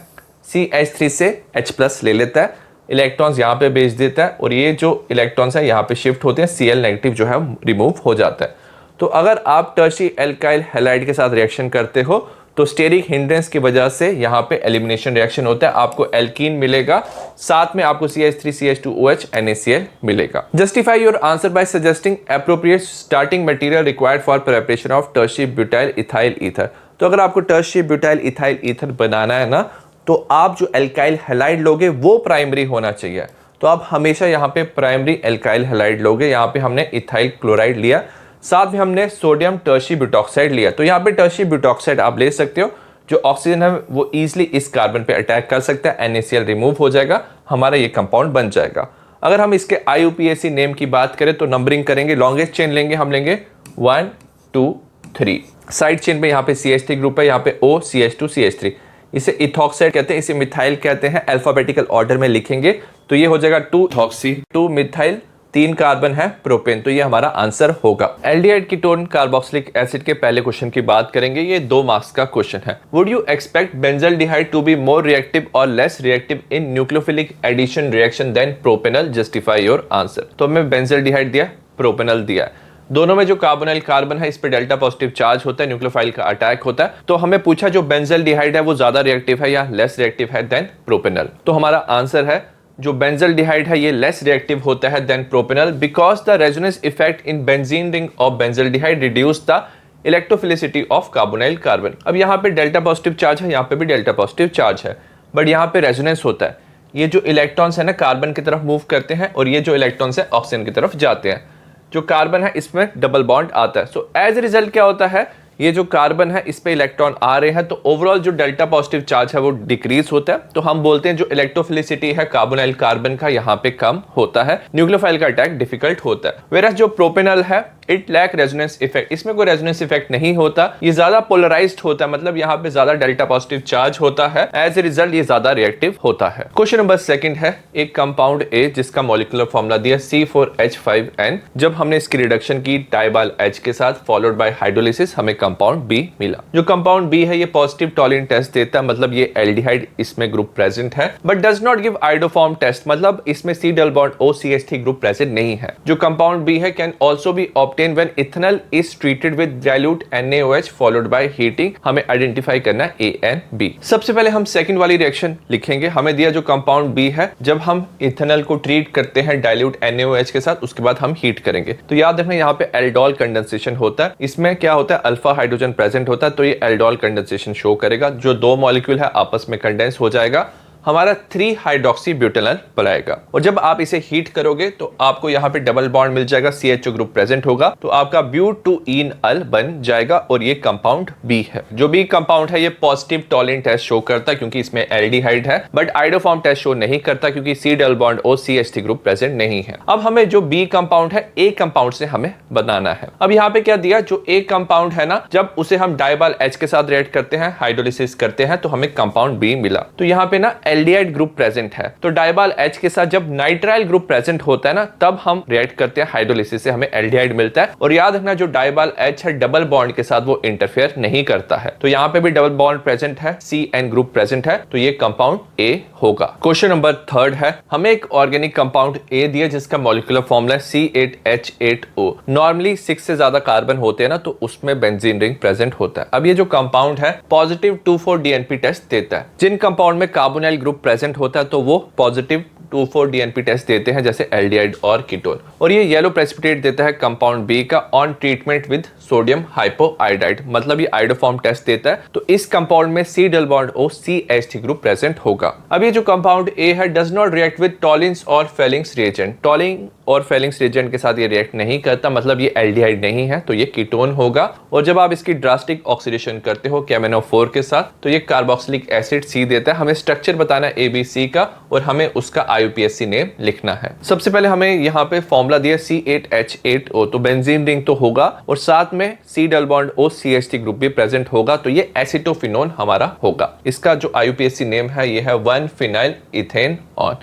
A: CH3 से H+ ले लेता है, इलेक्ट्रॉन्स यहाँ पे भेज देता है और ये जो इलेक्ट्रॉन्स है यहाँ पे शिफ्ट होते हैं, Cl नेगेटिव जो है रिमूव हो जाता है। तो अगर आप टर्शियम एल्काइल हैलाइड के साथ रिएक्शन करते हो तो स्टेरिक हिंड्रेंस की वजह से यहाँ पे एलिमिनेशन रिएक्शन होता है, आपको एल्कीन मिलेगा, साथ में आपको CH3 CH2OH NaCl मिलेगा। Justify your answer by suggesting appropriate starting material required for preparation of tertiary butyl ethyl ether. तो अगर आपको टर्शियम ब्यूटाइल इथाइल ईथर बनाना है ना, तो आप जो एल्काइल हैलाइड लोगे वो प्राइमरी होना चाहिए। तो आप हमेशा यहाँ पे प्राइमरी एल्काइल हैलाइड लोगे। यहाँ पे हमने इथाइल क्लोराइड लिया, साथ में हमने सोडियम टर्शियम ब्यूटॉक्साइड लिया। तो यहाँ पे टर्शियम ब्यूटॉक्साइड आप ले सकते हो, जो ऑक्सीजन है वो इजीली इस कार्बन पे अटैक कर सकता है, NaCl रिमूव हो जाएगा, हमारा ये कंपाउंड बन जाएगा। अगर हम इसके IUPAC नेम की बात करें तो नंबरिंग करेंगे, लॉन्गेस्ट चेन लेंगे, हम लेंगे 1 2 3। साइड चेन पे यहाँ पे CH3 ग्रुप है, यहाँ पे O CH2 CH3, इसे इथॉक्साइड कहते हैं, इसे मिथाइल कहते हैं। अल्फाबेटिकल ऑर्डर में लिखेंगे तो ये हो जाएगा 2 इथॉक्सी 2 मिथाइल, 3 कार्बन है प्रोपेन, तो ये हमारा आंसर होगा। एल्डिहाइड कीटोन कार्बोक्सिलिक एसिड के पहले क्वेश्चन की बात करेंगे, ये 2 मार्क्स का क्वेश्चन है। Would you expect benzaldehyde to be more reactive और less reactive in nucleophilic addition reaction than propanal? Justify your answer. तो हमें बेंजल्डिहाइड दिया, प्रोपेनल दिया, दोनों में जो कार्बोनाइल कार्बन है इस पे डेल्टा पॉजिटिव चार्ज होता है, न्यूक्लियोफाइल का अटैक होता है। तो हमें पूछा जो बेंजल्डिहाइड है वो ज्यादा रिएक्टिव है या लेस रिएक्टिव है देन प्रोपेनल। तो हमारा आंसर है जो बेंजल्डिहाइड है ये लेस रिएक्टिव होता है than propanal, because the resonance effect in benzene ring of benzaldehyde reduce the electrophilicity of carbonyl carbon. अब यहाँ पे डेल्टा पॉजिटिव चार्ज है, यहाँ पे भी डेल्टा पॉजिटिव चार्ज है, बट यहाँ पे रेजोनेंस होता है। ये जो इलेक्ट्रॉन्स है ना कार्बन की तरफ मूव करते हैं और ये जो इलेक्ट्रॉन्स है ऑक्सीजन की तरफ जाते हैं। जो कार्बन है इसमें डबल बॉन्ड आता है। सो एज ए रिजल्ट क्या होता है, ये जो कार्बन है इस पे इलेक्ट्रॉन आ रहे हैं तो ओवरऑल जो डेल्टा पॉजिटिव चार्ज है वो डिक्रीज होता है। तो हम बोलते हैं जो इलेक्ट्रोफिलिसिटी है कार्बोनाइल कार्बन का यहाँ पे कम होता है, न्यूक्लियोफाइल का अटैक डिफिकल्ट होता है। वेरस जो प्रोपेनल है इट लैक रेजोनेंस इफेक्ट, इसमें कोई रेजोनेंस इफेक्ट नहीं होता, ये ज्यादा पोलराइज्ड होता है, मतलब यहाँ पे ज्यादा डेल्टा पॉजिटिव चार्ज होता है, एज ए रिजल्ट ये ज्यादा रिएक्टिव होता है। क्वेश्चन नंबर 2 है, एक कंपाउंड ए जिसका मॉलिक्यूलर फॉर्मूला दिया C4H5N, जब हमने इसकी रिडक्शन की डाइबाल H के साथ फॉलोड बाय हाइड्रोलिसिस हमें कंपाउंड बी मिला। जो कंपाउंड बी है ये पॉजिटिव टॉलिन टेस्ट देता है, मतलब ये एल्डिहाइड इसमें ग्रुप प्रेजेंट है, but does not give iodoform test, मतलब इसमें C double bond OCH3 group present नहीं है। जो कंपाउंड बी है can also be obtain when ethanol is treated with dilute NaOH followed by heating. हमें identify करना है A एंड B। सबसे पहले हम सेकंड वाली रिएक्शन लिखेंगे। हमें दिया जो कंपाउंड बी है, जब हम इथेनॉल को ट्रीट करते हैं डाइल्यूट NaOH के साथ, उसके बाद हम हीट करेंगे। तो याद रखना यहाँ पे एल्डोल कंडेंसेशन होता है, इसमें क्या होता है अल्फा हाइड्रोजन प्रेजेंट होता है, तो ये एल्डोल कंडेंसेशन शो करेगा। जो 2 मॉलिक्यूल है आपस में कंडेंस हो जाएगा, हमारा 3 हाइड्रोक्सी ब्यूटेनॉल बनाएगा। और जब आप इसे हीट करोगे तो आपको यहाँ पे डबल बॉन्ड मिल जाएगा, CHO ग्रुप प्रेजेंट होगा, तो आपका ब्यूटूइनअल बन जाएगा और ये कंपाउंड बी है। जो बी कंपाउंड है ये पॉजिटिव टॉलिन टेस्ट शो करता है क्योंकि इसमें एल्डिहाइड है, बट आइडोफॉर्म टेस्ट शो नहीं करता क्योंकि C double bond OCH3 group present नहीं है। अब हमें जो बी कंपाउंड है ए कंपाउंड से हमें बनाना है। अब यहाँ पे क्या दिया, जो ए कंपाउंड है ना, जब उसे हम डाइबाल H के साथ रिएक्ट करते हैं, हाइड्रोलिसिस करते हैं, तो हमें कंपाउंड बी मिला। तो यहाँ पे ना एल्डिहाइड ग्रुप प्रेजेंट है, तो डाइबाल H के साथ जब नाइट्राइल ग्रुप प्रेजेंट होता है ना, तब हम रिएक्ट करते हैं हाइड्रोलिसिस से, हमें एल्डिहाइड मिलता है। और याद रखना जो डाइबाल H है डबल बॉन्ड के साथ वो इंटरफेयर नहीं करता है, तो यहाँ पे भी डबल बॉन्ड प्रेजेंट है, CN ग्रुप प्रेजेंट है, तो ये कंपाउंड A होगा। क्वेश्चन नंबर 3 है, हमें एक ऑर्गेनिक कंपाउंड A दिया जिसका मॉलिक्यूलर फॉर्मूला है C8H8O। नॉर्मली 6 से ज्यादा कार्बन होते हैं ना, तो उसमें बेंजीन रिंग प्रेजेंट होता है। अब ये जो कंपाउंड है पॉजिटिव 2,4-DNP टेस्ट देता है। जिन कंपाउंड में कार्बोनाइल ग्रुप प्रेजेंट होता है तो वो पॉजिटिव 2,4 DNP टेस्ट देते हैं जैसे एल्डिहाइड और कीटोन, और ये येलो प्रेसिपिटेट देता है कंपाउंड बी का ऑन ट्रीटमेंट विद सोडियम हाइपोआयोडाइड, मतलब ये आयोडोफॉर्म टेस्ट देता है। तो इस कंपाउंड में C double bond O CH3 group present होगा। अब ये जो कंपाउंड A है does not react with Tollens और फेलिंग्स रिएजेंट, टॉलिंग और फेलिंग्स रिएजेंट के साथ ये रिएक्ट नहीं करता, मतलब ये एल्डिहाइड नहीं है, तो ये कीटोन होगा। और जब आप इसकी ड्रास्टिक ऑक्सीडेशन करते हो KMnO4 के साथ तो ये कार्बोक्सिलिक एसिड C देता है। हमें स्ट्रक्चर बताना है ABC का और हमें उसका IUPAC नेम लिखना है। सबसे पहले हमें यहाँ पे फॉर्मूला दिया C8H8O, तो बेंजीन रिंग तो होगा और साथ में C double bond O CH3 group भी प्रेजेंट होगा, तो ये एसिटोफिनोन हमारा होगा। इसका जो IUPAC नेम है ये है 1-phenyl ethane ऑन।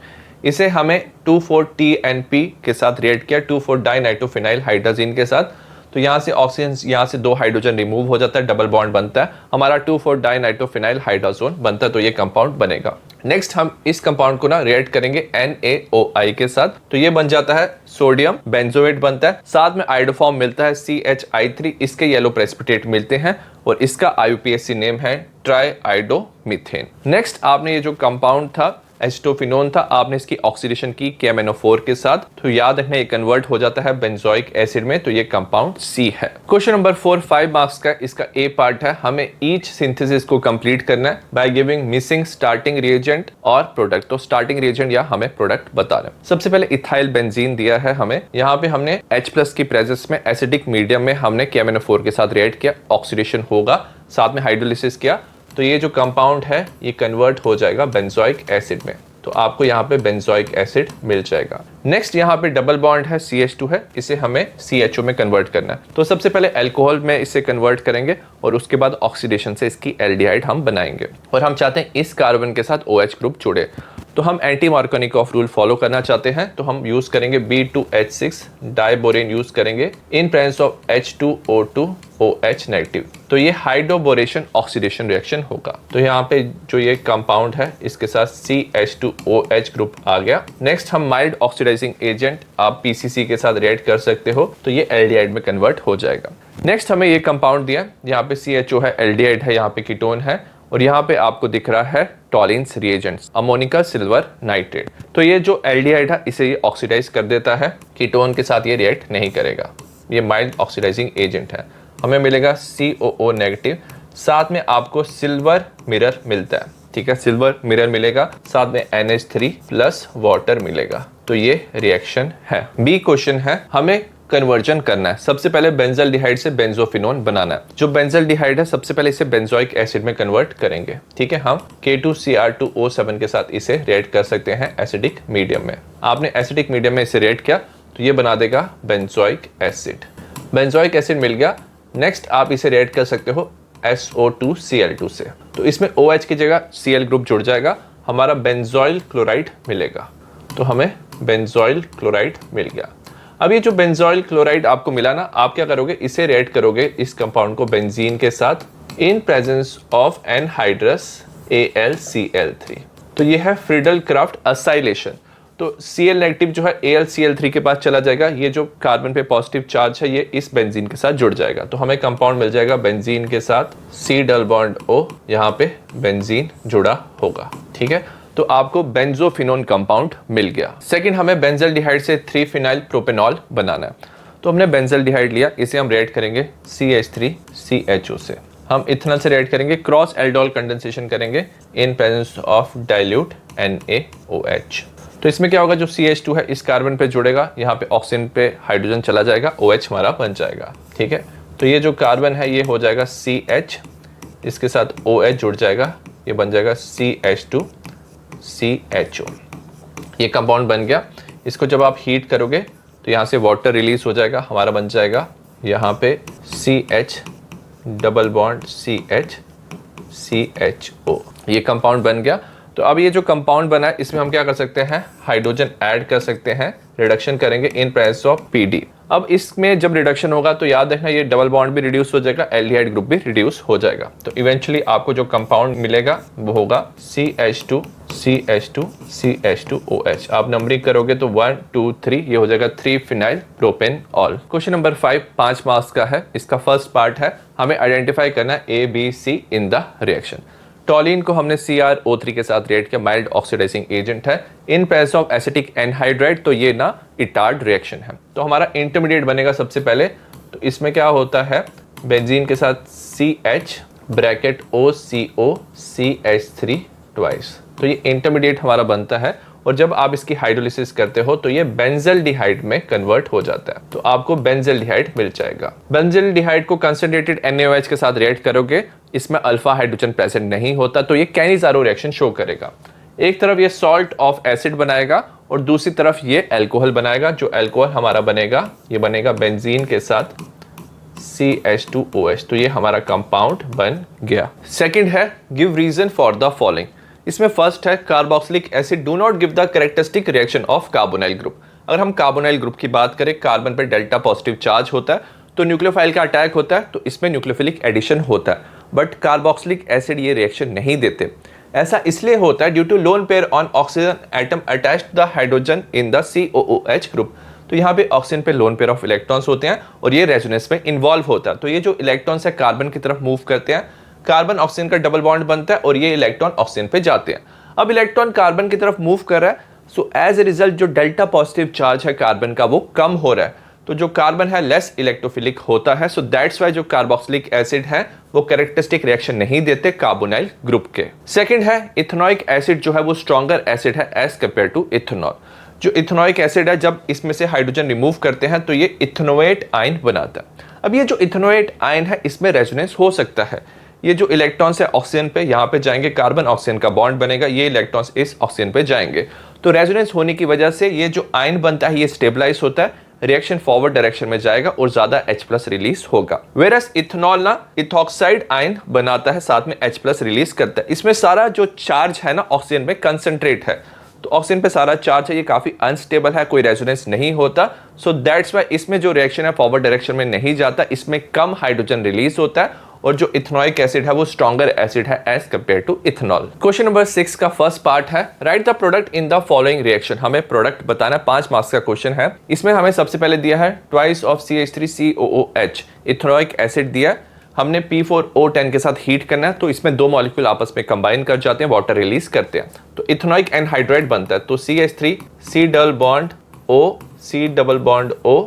A: इसे हमें 2,4-TNP के साथ रिएक्ट किया 2,4-डाइनाइट्रोफिनाइल हाइड्रोजन के साथ, तो यहाँ से ऑक्सीजन, यहाँ से 2 हाइड्रोजन रिमूव हो जाता है, डबल बॉन्ड बनता है, हमारा 2,4-डाइनाइट्रोफिनाइल हाइड्रोजन बनता है, तो ये कंपाउंड बनेगा। नेक्स्ट हम इस कंपाउंड को ना रिएक्ट करेंगे NaOI के साथ, तो ये बन जाता है सोडियम बेंजोएट बनता है, साथ में आयोडोफॉर्म मिलता है CHI3, इसके येलो प्रेसिपिटेट मिलते हैं और इसका IUPAC नेम है ट्राइआयोडोमीथेन। नेक्स्ट आपने ये जो कंपाउंड था एसिटोफिनोन था, आपने इसकी ऑक्सीडेशन की KMnO4 के साथ, तो याद रखना ये कन्वर्ट हो जाता है बेंजोइक एसिड में, तो ये कंपाउंड C है। क्वेश्चन नंबर 4 5 मार्क्स का, इसका A पार्ट है, हमें ईच सिंथेसिस को कंप्लीट करना है by giving missing starting reagent और प्रोडक्ट। तो स्टार्टिंग रिएजेंट या हमें प्रोडक्ट बता रहे हैं। सबसे पहले इथाइल बेंजीन दिया है हमें, यहाँ पे हमने H+ की प्रेजेंस में एसिडिक मीडियम में हमने KMnO4 के साथ रिएक्ट किया, ऑक्सीडेशन होगा, साथ में हाइड्रोलिसिस किया, तो ये जो कंपाउंड है ये कन्वर्ट हो जाएगा बेंजोइक एसिड में, तो आपको यहाँ पे बेंजोइक एसिड मिल जाएगा। नेक्स्ट यहाँ पे डबल बॉन्ड है CH2 है, इसे हमें CHO में कन्वर्ट करना है, तो सबसे पहले अल्कोहल में इसे कन्वर्ट करेंगे और उसके बाद ऑक्सीडेशन से इसकी एल्डिहाइड हम बनाएंगे, और हम चाहते हैं इस कार्बन के साथ OH ग्रुप जुड़े, तो हम एंटी मार्कोनिकॉफ रूल फॉलो करना चाहते हैं, तो हम यूज करेंगे B2H6 डाइबोरेन यूज करेंगे in presence of H2O2 OH negative, तो ये हाइड्रोबोरेशन ऑक्सीडेशन रिएक्शन होगा। तो यहाँ पे जो ये कंपाउंड है इसके साथ CH2OH ग्रुप आ गया। नेक्स्ट हम माइल्ड ऑक्सीडाइजिंग एजेंट आप PCC के साथ रिएक्ट कर सकते हो, तो ये एल्डिहाइड में कन्वर्ट हो जाएगा। नेक्स्ट हमें ये कंपाउंड दिया, यहाँ पे CHO है, एल्डिहाइड है, यहाँ पे कीटोन है, और यहाँ पे आपको दिख रहा है टॉलिन्स रिएजेंट्स अमोनिका सिल्वर नाइट्रेट, तो ये जो एल्डिहाइड है इसे ये ऑक्सीडाइज कर देता है, कीटोन के साथ ये रिएक्ट नहीं करेगा, ये माइल्ड ऑक्सीडाइजिंग एजेंट है। हमें मिलेगा COO नेगेटिव, साथ में आपको सिल्वर मिरर मिलता है, ठीक है, सिल्वर मिरर मिलेगा, साथ में NH3 प्लस वाटर मिलेगा, तो ये रिएक्शन है। बी क्वेश्चन है, हमें कन्वर्जन करना है, सबसे पहले बेंजल्डिहाइड से बेंजोफिनोन बनाना है। जो बेंजल्डिहाइड है सबसे पहले इसे बेंजोइक एसिड में कन्वर्ट करेंगे, ठीक है, हम K2Cr2O7 के साथ इसे रिएक्ट कर सकते हैं एसिडिक मीडियम में। आपने एसिडिक मीडियम में इसे रिएक्ट किया तो ये बना देगा बेंजोइक एसिड, बेंजोइक एसिड मिल गया। नेक्स्ट आप इसे रिएक्ट कर सकते हो SO2Cl2 से, तो इसमें OH की जगह Cl ग्रुप जुड़ जाएगा, हमारा बेंजोइल क्लोराइड मिलेगा, तो हमें बेंजोइल क्लोराइड मिल गया। अब ये जो बेंजोइल क्लोराइड आपको मिला ना, आप क्या करोगे, इसे रिएक्ट करोगे इस कंपाउंड को बेंजीन के साथ in presence of anhydrous AlCl3, तो ये है फ्रीडल क्राफ्ट असाइलेशन, तो Cl नेगेटिव जो है AlCl3 के पास चला जाएगा, ये जो कार्बन पे पॉजिटिव चार्ज है ये इस बेंजीन के साथ जुड़ जाएगा, तो हमें कंपाउंड मिल जाएगा बेंजीन के साथ C डबल बॉन्ड O, यहाँ पे बेंजीन जुड़ा होगा, ठीक है, तो आपको बेंजोफिनोन कंपाउंड मिल गया। सेकंड हमें बेंजल्डिहाइड से 3-phenyl प्रोपेनॉल बनाना है, तो हमने बेंजल्डिहाइड लिया, इसे हम रिएक्ट करेंगे CH3CHO से, हम इथेनॉल से रिएक्ट करेंगे, क्रॉस एल्डोल कंडेंसेशन करेंगे in presence of dilute NaOH, तो इसमें क्या होगा, जो CH2 है इस कार्बन पे जुड़ेगा, यहाँ पे ऑक्सीजन पे हाइड्रोजन चला जाएगा, OH हमारा बन जाएगा, ठीक है, तो ये जो कार्बन है ये हो जाएगा CH, इसके साथ OH जुड़ जाएगा, ये बन जाएगा CH2CHO, ये कंपाउंड बन गया। इसको जब आप हीट करोगे तो यहाँ से वाटर रिलीज हो जाएगा, हमारा बन जाएगा यहाँ पे CH डबल बॉन्ड CHCHO, ये कंपाउंड बन गया। तो अब ये जो कंपाउंड बना है इसमें हम क्या कर सकते हैं, हाइड्रोजन ऐड कर सकते हैं, रिडक्शन करेंगे इन प्रेजेंस ऑफ PD। अब इसमें जब रिडक्शन होगा तो याद रखना ये डबल बॉन्ड भी रिड्यूस हो जाएगा, एल्डिहाइड ग्रुप भी रिड्यूस हो जाएगा, तो इवेंचुअली आपको जो कंपाउंड मिलेगा वो होगा CH2CH2CH2OH। आप नंबरिंग करोगे तो 1 2 3 ये हो जाएगा 3-phenyl propanol. Question number 5 5 marks का है, इसका फर्स्ट पार्ट है, हमें आइडेंटिफाई करना है A B C in the reaction. टॉलिन को हमने CrO3 के साथ रिएक्ट किया, माइल्ड ऑक्सीडाइजिंग एजेंट है in presence of acetic anhydride, तो ये ना इटार्ड रिएक्शन है। तो हमारा इंटरमीडिएट बनेगा सबसे पहले, तो इसमें क्या होता है, बेंजीन के साथ CH bracket OCO CH3 twice, तो ये इंटरमीडिएट हमारा बनता है। और जब आप इसकी हाइड्रोलिसिस करते हो तो ये बेंजल्डिहाइड में कन्वर्ट हो जाता है, तो आपको बेंजल्डिहाइड मिल जाएगा। बेंजल्डिहाइड को कंसंट्रेटेड NaOH के साथ रिएक्ट करोगे, इसमें अल्फा हाइड्रोजन प्रेजेंट नहीं होता, तो ये कैनिज़ारो रिएक्शन शो करेगा। एक तरफ ये सॉल्ट ऑफ एसिड बनाएगा और दूसरी तरफ ये अल्कोहल बनाएगा। जो अल्कोहल हमारा बनेगा, ये बनेगा बेंजीन के साथ CH2OH, तो ये हमारा कंपाउंड बन गया। सेकंड है give reason for the following. इसमें फर्स्ट है carboxylic acid do not give the characteristic reaction of carbonyl group. अगर हम कार्बोनाइल ग्रुप की बात करें, कार्बन पे डेल्टा पॉजिटिव चार्ज होता है, तो न्यूक्लियोफाइल का अटैक होता है, तो इसमें न्यूक्लियोफिलिक एडिशन होता है, बट कार्बोक्सिलिक एसिड ये रिएक्शन नहीं देते। ऐसा इसलिए होता है due to lone pair on oxygen atom attached to the hydrogen in the COOH group. तो यहाँ पे ऑक्सीजन पे लोन पेयर ऑफ इलेक्ट्रॉन्स होते हैं और ये रेजोनेंस में इन्वॉल्व होता है। तो ये जो इलेक्ट्रॉन्स है कार्बन की तरफ मूव करते हैं, कार्बन ऑक्सीजन का डबल बॉन्ड बनता है और ये इलेक्ट्रॉन ऑक्सीजन पे जाते हैं। अब इलेक्ट्रॉन कार्बन की तरफ मूव कर रहा है, सो एज ए रिजल्ट जो डेल्टा पॉजिटिव चार्ज है कार्बन का वो कम हो रहा है, तो जो कार्बन है लेस इलेक्ट्रोफिलिक होता है। सो दैट्स वाई जो कार्बोक्सिलिक एसिड है वो कैरेक्टरिस्टिक रिएक्शन नहीं देते कार्बोनाइल ग्रुप के। सेकंड है इथेनॉइक एसिड जो है वो स्ट्रॉन्गर एसिड है एज कंपेयर टू इथेनॉल। जो इथेनॉइक एसिड है, जब इसमें से हाइड्रोजन रिमूव करते हैं तो ये इथेनोएट आयन बनाता है। अब ये जो इथेनोएट आयन है इसमें रेजोनेंस हो सकता है। ये जो इलेक्ट्रॉन्स है ऑक्सीजन पे यहाँ पे जाएंगे, कार्बन ऑक्सीजन का बॉन्ड बनेगा, ये इलेक्ट्रॉन्स इस ऑक्सीजन पे जाएंगे, तो रेजोनेंस होने की वजह से ये जो आयन बनता है ये स्टेबलाइज होता है, रिएक्शन फॉरवर्ड डायरेक्शन में जाएगा और ज्यादा H+ रिलीज होगा। वेरस इथेनॉल ना इथॉक्साइड आयन बनाता है, साथ में H+ रिलीज करता है। इसमें सारा जो चार्ज है ना ऑक्सीजन में कंसंट्रेट है, तो ऑक्सीजन पे सारा चार्ज है, ये काफी अनस्टेबल है, कोई रेजोनेंस नहीं होता। सो दैट्स वाई इसमें जो रिएक्शन है फॉरवर्ड डायरेक्शन में नहीं जाता, इसमें कम हाइड्रोजन रिलीज होता है और जो इथेनॉइक एसिड है वो स्ट्रॉन्गर एसिड है as compare to ethanol. Question number 6 का फर्स्ट पार्ट है write the product in the following reaction. हमें प्रोडक्ट बताना है, 5 मार्क्स का क्वेश्चन है। इसमें हमें सबसे पहले दिया है twice of CH3COOH, ethanoic acid दिया, हमने P4O10 के साथ हीट करना है, तो इसमें दो मॉलिक्यूल आपस में कंबाइन कर जाते हैं, वाटर रिलीज करते हैं, तो इथेनॉइक एनहाइड्राइड बनता है। तो CH3 C double bond O C double bond O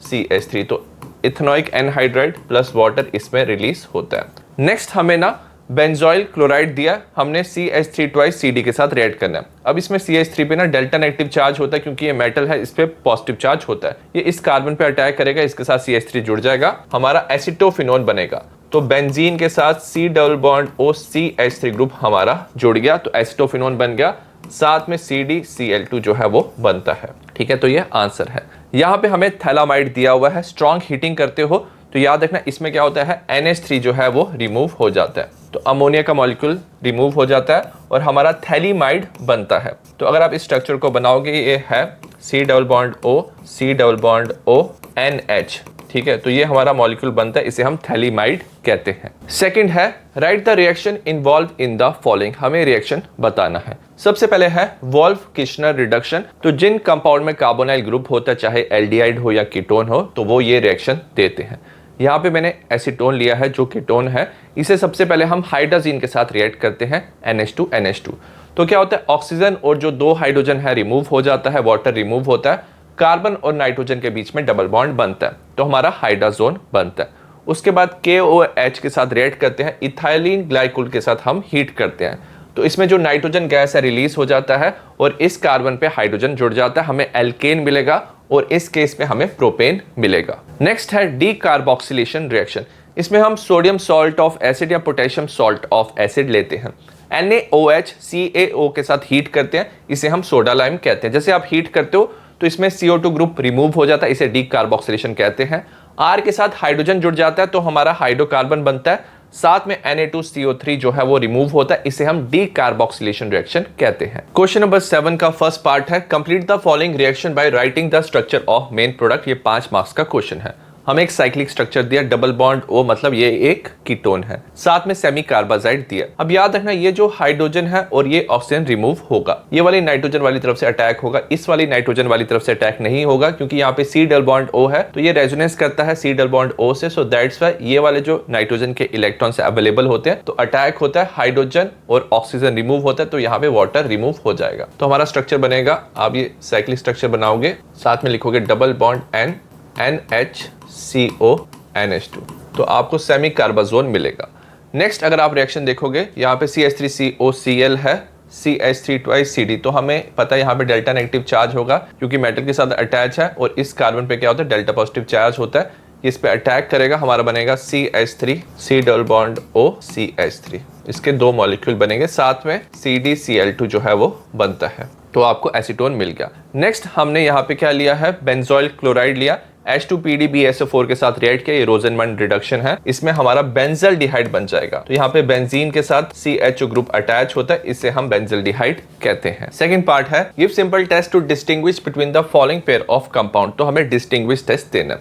A: CH3, तो इथेनॉइक एनहाइड्राइड प्लस वाटर इसमें रिलीज होता है। नेक्स्ट हमें ना बेंजोइल क्लोराइड दिया, हमने CH3 ट्वाइस CD के साथ रिएक्ट करना है। अब इसमें CH3 पे ना डेल्टा नेगेटिव चार्ज होता है, क्योंकि ये मेटल है, इस पे पॉजिटिव चार्ज होता है, ये इस कार्बन पे अटैक करेगा, इसके साथ CH3 जुड़ जाएगा, हमारा एसिटोफिनोन बनेगा। तो बेंजीन के साथ C double bond O CH3 group हमारा जुड़ गया, तो एसिटोफिनोन बन गया, साथ में CdCl2 जो है वो बनता है। ठीक है, तो ये आंसर है। यहाँ पे हमें थैलामाइड दिया हुआ है, स्ट्रॉन्ग हीटिंग करते हो तो याद रखना इसमें क्या होता है, NH3 जो है वो रिमूव हो जाता है, तो अमोनिया का मॉलिक्यूल रिमूव हो जाता है और हमारा थैलीमाइड बनता है। तो अगर आप इस स्ट्रक्चर को बनाओगे, ये है C double bond O C double bond O NH, ठीक है, तो ये हमारा मॉलिक्यूल बनता है, इसे हम थैलीमाइड कहते हैं। सेकंड है write the reaction involve in the following, हमें रिएक्शन बताना है। सबसे पहले है वोल्फ किर्चनर रिडक्शन, तो जिन कंपाउंड में कार्बोनाइल ग्रुप होता है, चाहे एल्डिहाइड हो या कीटोन हो, तो वो ये रिएक्शन देते हैं। यहाँ पे मैंने एसीटोन लिया है जो कीटोन है, इसे सबसे पहले हम हाइड्रोजन के साथ रिएक्ट करते हैं NH2NH2, तो क्या होता है ऑक्सीजन और जो दो हाइड्रोजन है रिमूव हो जाता है, वाटर रिमूव होता है, कार्बन और नाइट्रोजन के बीच में डबल बॉन्ड बनता है, तो हमारा हाइड्राजोन बनता है। उसके बाद KOH के साथ रिएक्ट करते हैं, इथाइलिन ग्लाइकोल के साथ हम हीट करते हैं, तो इसमें जो नाइट्रोजन गैस है रिलीज हो जाता है और इस कार्बन पे हाइड्रोजन जुड़ जाता है, हमें एल्केन मिलेगा और इस केस में हमें प्रोपेन मिलेगा। नेक्स्ट है डीकार्बोक्सिलेशन रिएक्शन, इसमें हम सोडियम सॉल्ट ऑफ एसिड या पोटेशियम सॉल्ट ऑफ एसिड लेते हैं, NaOH CaO के साथ हीट करते हैं, इसे हम सोडा लाइम कहते हैं। जैसे आप हीट करते हो तो इसमें CO2 ग्रुप रिमूव हो जाता है, इसे डीकार्बोक्सिलेशन कहते हैं। R के साथ हाइड्रोजन जुड़ जाता है तो हमारा हाइड्रोकार्बन बनता है, साथ में Na2CO3 जो है वो रिमूव होता है, इसे हम डीकार्बोक्सिलेशन रिएक्शन कहते हैं। क्वेश्चन नंबर 7 का फर्स्ट पार्ट है complete the following reaction by writing the structure of main product, ये 5 मार्क्स का क्वेश्चन है। हमें एक साइक्लिक स्ट्रक्चर दिया, डबल बॉन्ड O, मतलब ये एक कीटोन है, साथ में सेमी कार्बाजाइड दिया। अब याद रखना ये जो हाइड्रोजन है और ये ऑक्सीजन रिमूव होगा, ये वाली नाइट्रोजन वाली तरफ से अटैक होगा, इस वाली नाइट्रोजन वाली तरफ से अटैक नहीं होगा, क्योंकि यहाँ पे C डबल बॉन्ड O है तो ये रेजोनेंस करता है C डबल बॉन्ड O से। सो दैट्स व्हाई ये वाले जो नाइट्रोजन के इलेक्ट्रॉन से अवेलेबल होते हैं तो अटैक होता है, हाइड्रोजन और ऑक्सीजन रिमूव होता है, तो यहाँ पे वाटर रिमूव हो जाएगा। तो हमारा स्ट्रक्चर बनेगा, आप ये साइक्लिक स्ट्रक्चर बनाओगे, साथ में लिखोगे double bond N NHCO NH2, तो आपको सेमी कार्बाजोन मिलेगा। नेक्स्ट अगर आप रिएक्शन देखोगे, यहाँ पे CH3COCl है, CH3 twice CD, तो हमें पता है यहाँ पे डेल्टा नेगेटिव चार्ज होगा क्योंकि मेटल के साथ अटैच है, और इस कार्बन पे क्या होता है, डेल्टा पॉजिटिव चार्ज होता है, इस पे अटैक करेगा, हमारा बनेगा CH3 C double bond O CH3, इसके दो मॉलिक्यूल बनेंगे, साथ में CdCl2 जो है वो बनता है, तो आपको एसीटोन मिल गया। नेक्स्ट हमने यहाँ पे क्या लिया है, बेंजोइल क्लोराइड लिया, H2PdBSO4 के साथ रिएक्ट किया, ये रोजनमंड रिडक्शन है, इसमें हमारा बेंजल्डिहाइड बन जाएगा। तो यहाँ पे बेंजीन के साथ CHO ग्रुप अटैच होता है, इसे हम बेंजल्डिहाइड कहते हैं। सेकंड पार्ट है give simple test to distinguish between the following pair of compound, तो हमें डिस्टिंग्विश टेस्ट देना है।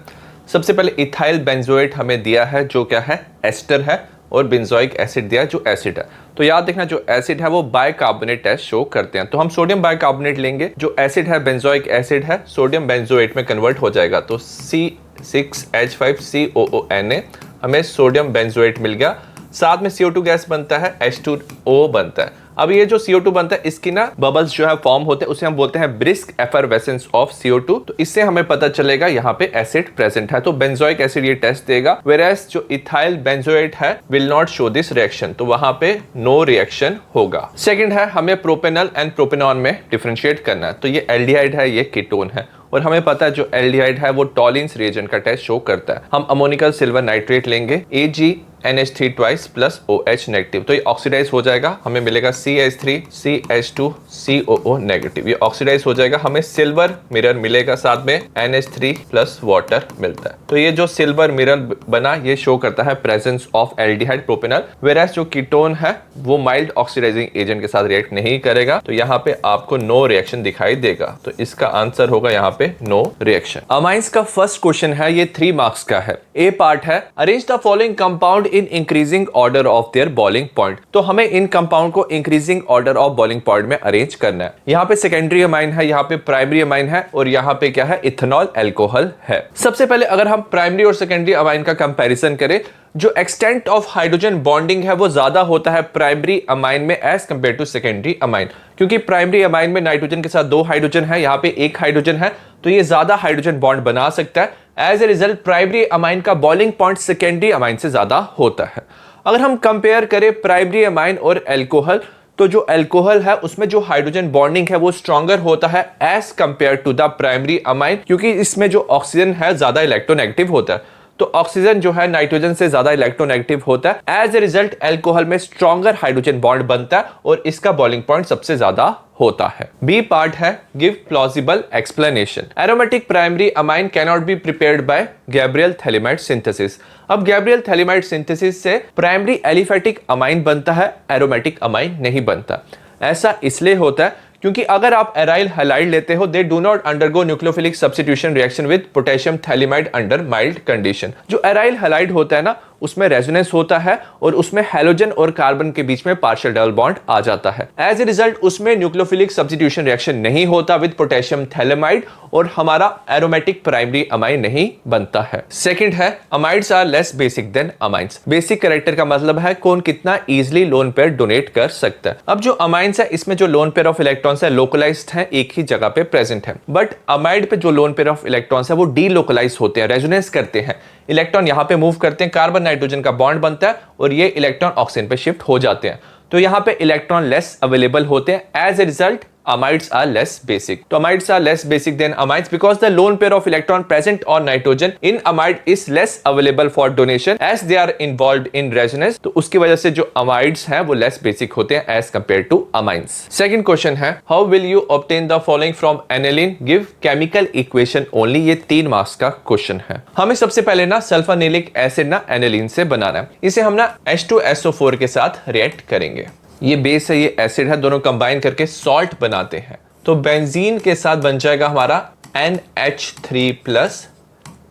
A: सबसे पहले इथाइल बेंजोएट हमें दिया है जो क्या है, एस्टर है, और बेंजोइक एसिड दिया जो एसिड है। तो याद देखना जो एसिड है वो बाइकार्बोनेट टेस्ट शो करते हैं, तो हम सोडियम बाइकार्बोनेट लेंगे, जो एसिड है बेंजोइक एसिड है, सोडियम बेंजोएट में कन्वर्ट हो जाएगा, तो C6H5COONA हमें सोडियम बेंजोएट मिल गया, साथ में CO2 गैस बनता है, H2O बनता है। अब ये जो CO2 बनता है इसकी ना बबल्स जो है फॉर्म होते हैं, उसे हम बोलते हैं ब्रिस्क एफरवेसेंस ऑफ CO2, तो इससे हमें पता चलेगा यहाँ पे एसिड प्रेजेंट है, तो बेंजोइक एसिड ये टेस्ट देगा, वेयरएज जो इथाइल बेंजोएट है will not show this reaction, तो वहां पे नो रिएक्शन होगा। सेकंड है हमें प्रोपेनॉल एंड प्रोपेनॉन में डिफरेंशिएट करना है, तो ये एल्डिहाइड है, ये कीटोन है, और हमें पता है जो एल्डिहाइड है वो टॉलिन्स रिएजेंट का टेस्ट शो करता है। हम अमोनिकल सिल्वर नाइट्रेट लेंगे, AgNH3 twice plus OH negative, तो ये ऑक्सीडाइज हो जाएगा, हमें मिलेगा CH3CH2COO नेगेटिव, ये ऑक्सीडाइज हो जाएगा, हमें सिल्वर मिरर मिलेगा, साथ में NH3 प्लस वाटर मिलता है। तो ये जो सिल्वर मिरर बना ये शो करता है presence of aldehyde propanol, whereas जो कीटोन है वो माइल्ड ऑक्सीडाइजिंग एजेंट के साथ रिएक्ट नहीं करेगा, तो यहाँ पे आपको नो रिएक्शन दिखाई देगा, तो इसका आंसर होगा यहाँ पे नो रिएक्शन। अमाइंस का फर्स्ट क्वेश्चन है, ये 3 मार्क्स का है। ए पार्ट है arrange the following compound in increasing order of their boiling point, तो हमें इन कंपाउंड को increasing order of boiling point में अरेंज करना है। यहाँ पे सेकेंडरी अमाइन है, यहाँ पे प्राइमरी अमाइन है, और यहाँ पे क्या है, इथेनॉल अल्कोहल है। सबसे पहले अगर हम प्राइमरी और सेकेंडरी अमाइन का कंपैरिजन करें, जो एक्सटेंट ऑफ हाइड्रोजन बॉन्डिंग है वो ज्यादा होता है प्राइमरी अमाइन में as compare to secondary amine, क्योंकि प्राइमरी अमाइन में नाइट्रोजन के साथ 2 हाइड्रोजन है, यहाँ पे 1 हाइड्रोजन है, तो ये ज्यादा हाइड्रोजन बॉन्ड बना सकता है। As a result primary amine का बॉइलिंग पॉइंट सेकेंडरी अमाइन से ज्यादा होता है। अगर हम कंपेयर करें प्राइमरी अमाइन और अल्कोहल, तो जो अल्कोहल है उसमें जो हाइड्रोजन बॉन्डिंग है वो स्ट्रॉन्गर होता है as compare to the primary amine, क्योंकि इसमें जो ऑक्सीजन है ज्यादा इलेक्ट्रोनेगेटिव होता है, तो ऑक्सीजन जो है नाइट्रोजन से ज्यादा इलेक्ट्रोनेगेटिव होता है। एज ए रिजल्ट अल्कोहल में स्ट्रॉन्गर हाइड्रोजन बॉन्ड बनता है और इसका बॉइलिंग पॉइंट सबसे ज्यादा होता है। बी पार्ट है give plausible explanation, aromatic primary amine cannot be prepared by Gabriel phthalimide synthesis. अब गैब्रियल थैलेमाइड सिंथेसिस से प्राइमरी एलिफेटिक अमाइन बनता है, एरोमेटिक अमाइन नहीं बनता। ऐसा इसलिए होता है क्योंकि अगर आप एराइल हैलाइड लेते हो, दे do not undergo nucleophilic substitution reaction with potassium phthalimide under mild condition. जो एराइल हैलाइड होता है ना उसमें रेजोनेंस होता है और उसमें हैलोजन और कार्बन के बीच में पार्शियल डबल बॉन्ड आ जाता है। एज ए रिजल्ट उसमें न्यूक्लियोफिलिक सब्स्टिट्यूशन रिएक्शन नहीं होता विद पोटेशियम थैलेमाइड और हमारा एरोमेटिक प्राइमरी अमाइन नहीं बनता है। सेकंड है amides are less basic than amines. Basic character का मतलब है कौन कितना इजीली लोन पेयर डोनेट कर सकता है। अब जो अमाइंस है इसमें जो लोन पेयर ऑफ इलेक्ट्रॉन्स है लोकलाइज्ड है, एक ही जगह पे प्रेजेंट है, बट अमाइड पे जो लोन पेयर ऑफ इलेक्ट्रॉन्स है वो डीलोकलाइज होते हैं, रेजोनेंस करते हैं, इलेक्ट्रॉन यहाँ पे मूव करते हैं, कार्बन नाइट्रोजन का बॉन्ड बनता है और ये इलेक्ट्रॉन ऑक्सीजन पे शिफ्ट हो जाते हैं, तो यहाँ पे इलेक्ट्रॉन लेस अवेलेबल होते हैं। As a result amides are less basic. तो amides are less basic than amides because the lone pair of electron present on nitrogen in amide is less available for donation as they are involved in resonance. तो उसकी वजह से जो amides हैं वो less basic होते हैं as compared to amines. Second question है how will you obtain the following from aniline? Give chemical equation only. ये 3 मार्क्स का क्वेश्चन है। हमें सबसे पहले ना सल्फानिलिक एसिड ना एनिलीन से बनाना है। इसे हम ना H2SO4 के साथ रिएक्ट करेंगे। ये बेस है, ये एसिड है, दोनों कंबाइन करके सॉल्ट बनाते हैं। तो बेंजीन के साथ बन जाएगा हमारा NH3 प्लस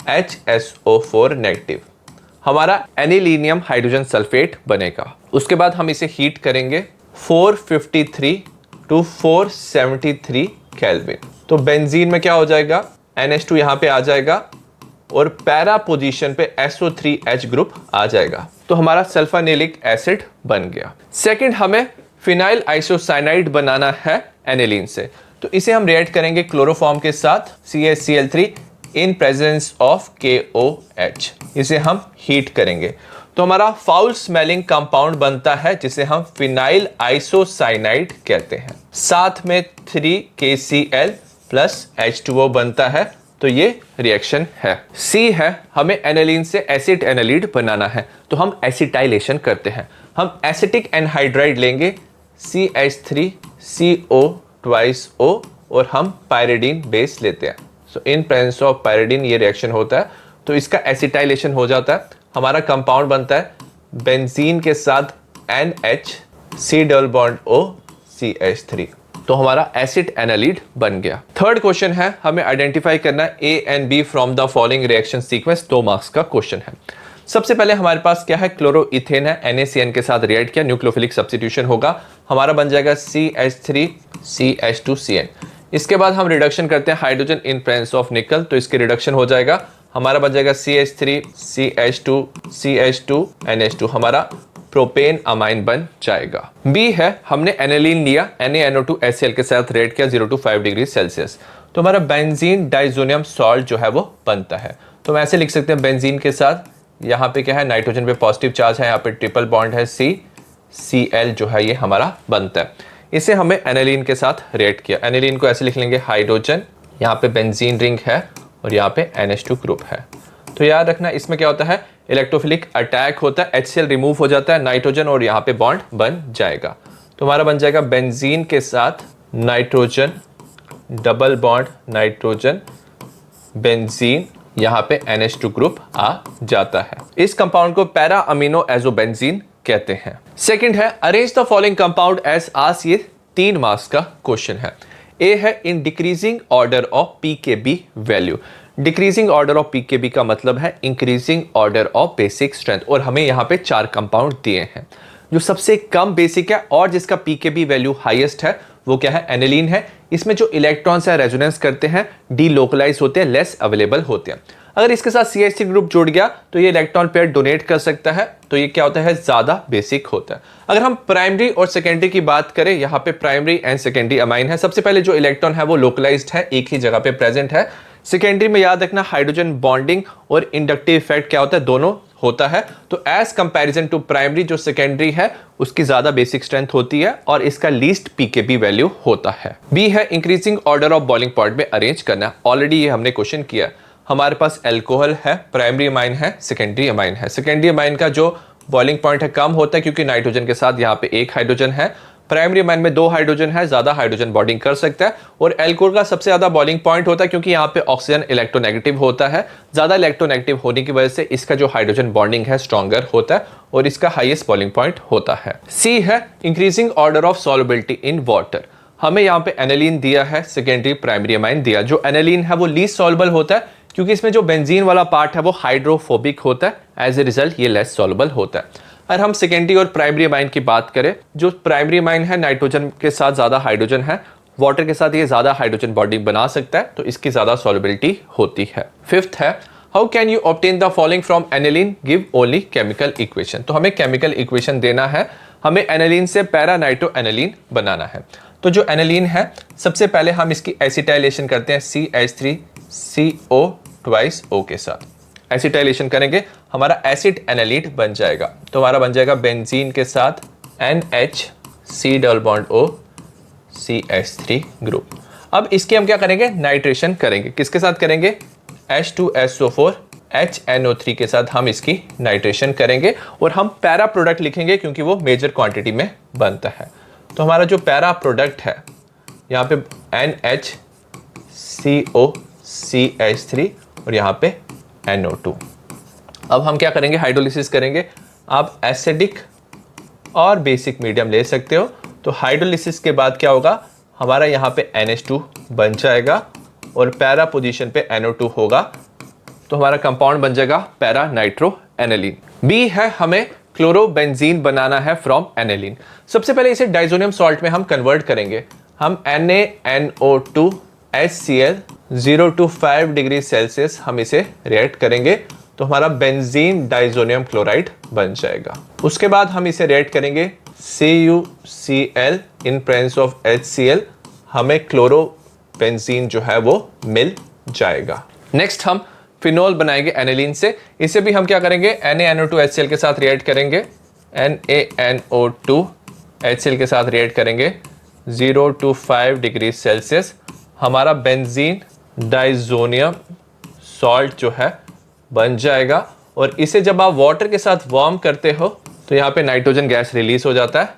A: HSO4 नेगेटिव, हमारा एनिलीनियम हाइड्रोजन सल्फेट बनेगा। उसके बाद हम इसे हीट करेंगे 453 टू 473 केल्विन। तो बेंजीन में क्या हो जाएगा, NH2 यहाँ पे आ जाएगा और पैरा पोजीशन पे SO3H ग्रुप आ जाएगा। तो हमारा सल्फानिलिक एसिड बन गया। सेकंड, हमें फिनाइल आइसोसाइनाइड बनाना है एनिलीन से। तो इसे हम रिएक्ट करेंगे क्लोरोफॉर्म के साथ CaCl3 in presence of KOH। इसे हम हीट करेंगे तो हमारा फाउल स्मेलिंग कंपाउंड बनता है जिसे हम फिनाइल आइसोसाइनाइड कहते हैं। साथ में 3KCl प्लस H2O बनता है। तो ये रिएक्शन है। C है, हमें एनिलीन से एसिड एनालिड बनाना है तो हम एसिटाइलेशन करते हैं। हम एसिटिक एनहाइड्राइड लेंगे CH3CO2O और हम पायरिडीन बेस लेते हैं। सो इन प्रेजेंस ऑफ पायरिडीन ये रिएक्शन होता है तो इसका एसिटाइलेशन हो जाता है। हमारा कंपाउंड बनता है बेंजीन के साथ NH C double bond O CH3। तो हमारा एसिड एनालिड बन गया। थर्ड क्वेश्चन है, हमें आइडेंटिफाई करना A and B from the following reaction sequence. 2 marks का क्वेश्चन है। सबसे पहले हमारे पास क्या है, क्लोरोइथेन है, NaCN के साथ रिएक्ट किया, न्यूक्लियोफिलिक सब्स्टिट्यूशन होगा, हमारा बन जाएगा CH3CH2CN। इसके बाद हम रिडक्शन करते हैं हाइड्रोजन इन प्रेजेंस ऑफ निकल, तो इसके रिडक्शन हो जाएगा, हमारा बन जाएगा CH3CH2CH2NH2, हमारा प्रोपेन अमाइन बन जाएगा। बी है, हमने एनिलीन लिया, NaNO2HCl के साथ रिएक्ट किया 0 to 5 डिग्री सेल्सियस, तो हमारा बेंजीन डाइजोनियम सॉल्ट जो है वो बनता है। तो हम ऐसे लिख सकते हैं, बेंजीन के साथ यहाँ पे क्या है, नाइट्रोजन पे पॉजिटिव चार्ज है, यहाँ पे ट्रिपल बॉन्ड है CCl जो है ये हमारा बनता है। इसे हमें एनिलीन के साथ रिएक्ट किया, एनिलीन को ऐसे लिख लेंगे हाइड्रोजन, यहाँ पे बेंजीन रिंग है और यहाँ पे NH2 ग्रुप है। तो याद रखना इसमें क्या होता है, इलेक्ट्रोफिलिक अटैक होता है, HCl रिमूव हो जाता है, नाइट्रोजन और यहाँ पे बॉन्ड बन जाएगा। तो हमारा बन जाएगा बेंजीन के साथ nitrogen double bond nitrogen benzene, यहाँ पे NH2 ग्रुप आ जाता है। इस कंपाउंड को पैरा अमीनो एजोबेंजीन कहते हैं। सेकंड है, arrange the following compound as as, ये 3 मार्क्स का क्वेश्चन है। ए है, in decreasing order of pKb value. Decreasing order of pKb का मतलब है increasing order of basic strength, और हमें यहाँ पे 4 कंपाउंड दिए हैं। जो सबसे कम बेसिक है और जिसका pKb वैल्यू हाईएस्ट है वो क्या है, एनिलीन है। इसमें जो इलेक्ट्रॉन्स है रेजोनेंस करते हैं, डीलोकलाइज होते हैं, लेस अवेलेबल होते हैं। अगर इसके साथ CH3 ग्रुप जुड़ गया तो ये इलेक्ट्रॉन पेयर डोनेट कर सकता है, तो ये क्या होता है, ज्यादा बेसिक होता है। अगर हम प्राइमरी और सेकेंडरी की बात करें, यहाँ पे प्राइमरी एंड सेकेंडरी अमाइन है। सबसे पहले जो इलेक्ट्रॉन है वो लोकलाइज्ड है, एक ही जगह पे प्रेजेंट है। सेकेंडरी में याद रखना हाइड्रोजन बॉन्डिंग और इंडक्टिव इफेक्ट क्या होता है, दोनों होता है। तो एज कंपैरिजन टू प्राइमरी, जो सेकेंडरी है उसकी ज्यादा बेसिक स्ट्रेंथ होती है और इसका लीस्ट pKb वैल्यू होता है। बी है, increasing order of boiling point में अरेंज करना। ऑलरेडी ये हमने क्वेश्चन किया। हमारे पास एल्कोहल है, प्राइमरी अमाइन है, सेकेंडरी अमाइन है। सेकेंडरी अमाइन का जो बॉइलिंग पॉइंट है कम होता है क्योंकि नाइट्रोजन के साथ यहाँ पे 1 हाइड्रोजन है। प्राइमरी अमाइन में 2 हाइड्रोजन है, ज्यादा हाइड्रोजन बॉन्डिंग कर सकता है। और एल्कोहल का सबसे ज्यादा बॉइलिंग पॉइंट होता है क्योंकि यहाँ पे ऑक्सीजन इलेक्ट्रोनेगेटिव होता है। ज्यादा इलेक्ट्रोनेगेटिव होने की वजह से इसका जो हाइड्रोजन बॉन्डिंग है स्ट्रॉन्गर होता है और इसका हाईएस्ट बॉइलिंग पॉइंट होता है। सी है, increasing order of solubility in water. हमें यहाँ पे एनिलीन दिया है, सेकेंडरी प्राइमरी अमाइन दिया। जो एनिलीन है वो लीस्ट सॉल्युबल होता है क्योंकि इसमें जो बेंजीन वाला पार्ट है वो हाइड्रोफोबिक होता है, एज ए रिजल्ट ये लेस सॉल्युबल होता है। अगर हम सेकेंडरी और प्राइमरी अमाइन की बात करें, जो प्राइमरी अमाइन है नाइट्रोजन के साथ ज्यादा हाइड्रोजन है, वाटर के साथ ये ज्यादा हाइड्रोजन बॉन्डिंग बना सकता है, तो इसकी ज्यादा सॉल्युबिलिटी होती है। फिफ्थ है, how can you obtain the following from aniline, give only chemical equation. तो हमें केमिकल इक्वेशन देना है, हमें एनिलीन से पैरा नाइट्रो एनिलीन बनाना है। तो जो एनिलीन है सबसे पहले हम इसकी एसिटाइलेशन करते हैं CH3CO2O के साथ। एसिटाइलेशन करेंगे, हमारा एसिड एनालिड बन जाएगा। तो हमारा बन जाएगा बेंजीन के साथ NH C double bond O CH3 group. अब इसके हम क्या करेंगे, नाइट्रेशन करेंगे। किसके साथ करेंगे, H2SO4 HNO3 के साथ हम इसकी नाइट्रेशन करेंगे और हम पैरा प्रोडक्ट लिखेंगे क्योंकि वो मेजर क्वांटिटी में बनता है। तो हमारा जो पैरा प्रोडक्ट है यहाँ पे NHCO CH3 और यहाँ पे NO2। अब हम क्या करेंगे, हाइड्रोलिसिस करेंगे। आप एसिडिक और बेसिक मीडियम ले सकते हो। तो हाइड्रोलिसिस के बाद क्या होगा, हमारा यहाँ पे NH2 बन जाएगा और पैरा पोजीशन पे NO2 होगा, तो हमारा कंपाउंड बन जाएगा पैरा नाइट्रो एनिलीन। बी है हमें क्लोरोबेंजीन बनाना है फ्रॉम एनिलीन। सबसे पहले इसे डाइजोनियम सॉल्ट में हम कन्वर्ट करेंगे। हम NaNO2 HCl 0 to 5 degree Celsius हम इसे रिएक्ट करेंगे तो हमारा बेंजीन डाइजोनियम क्लोराइड बन जाएगा। उसके बाद हम इसे रिएक्ट करेंगे CuCl in presence of HCl, हमें क्लोरोबेंजीन जो है वो मिल जाएगा। नेक्स्ट हम फिनोल बनाएंगे एनिलीन से। इसे भी हम क्या करेंगे, NaNO2 HCl के साथ रिएक्ट करेंगे, NaNO2 HCl के साथ रिएक्ट करेंगे 0 to 5 डिग्री सेल्सियस, हमारा बेंजीन डाइजोनियम सॉल्ट जो है बन जाएगा। और इसे जब आप वाटर के साथ वार्म करते हो तो यहाँ पे नाइट्रोजन गैस रिलीज हो जाता है,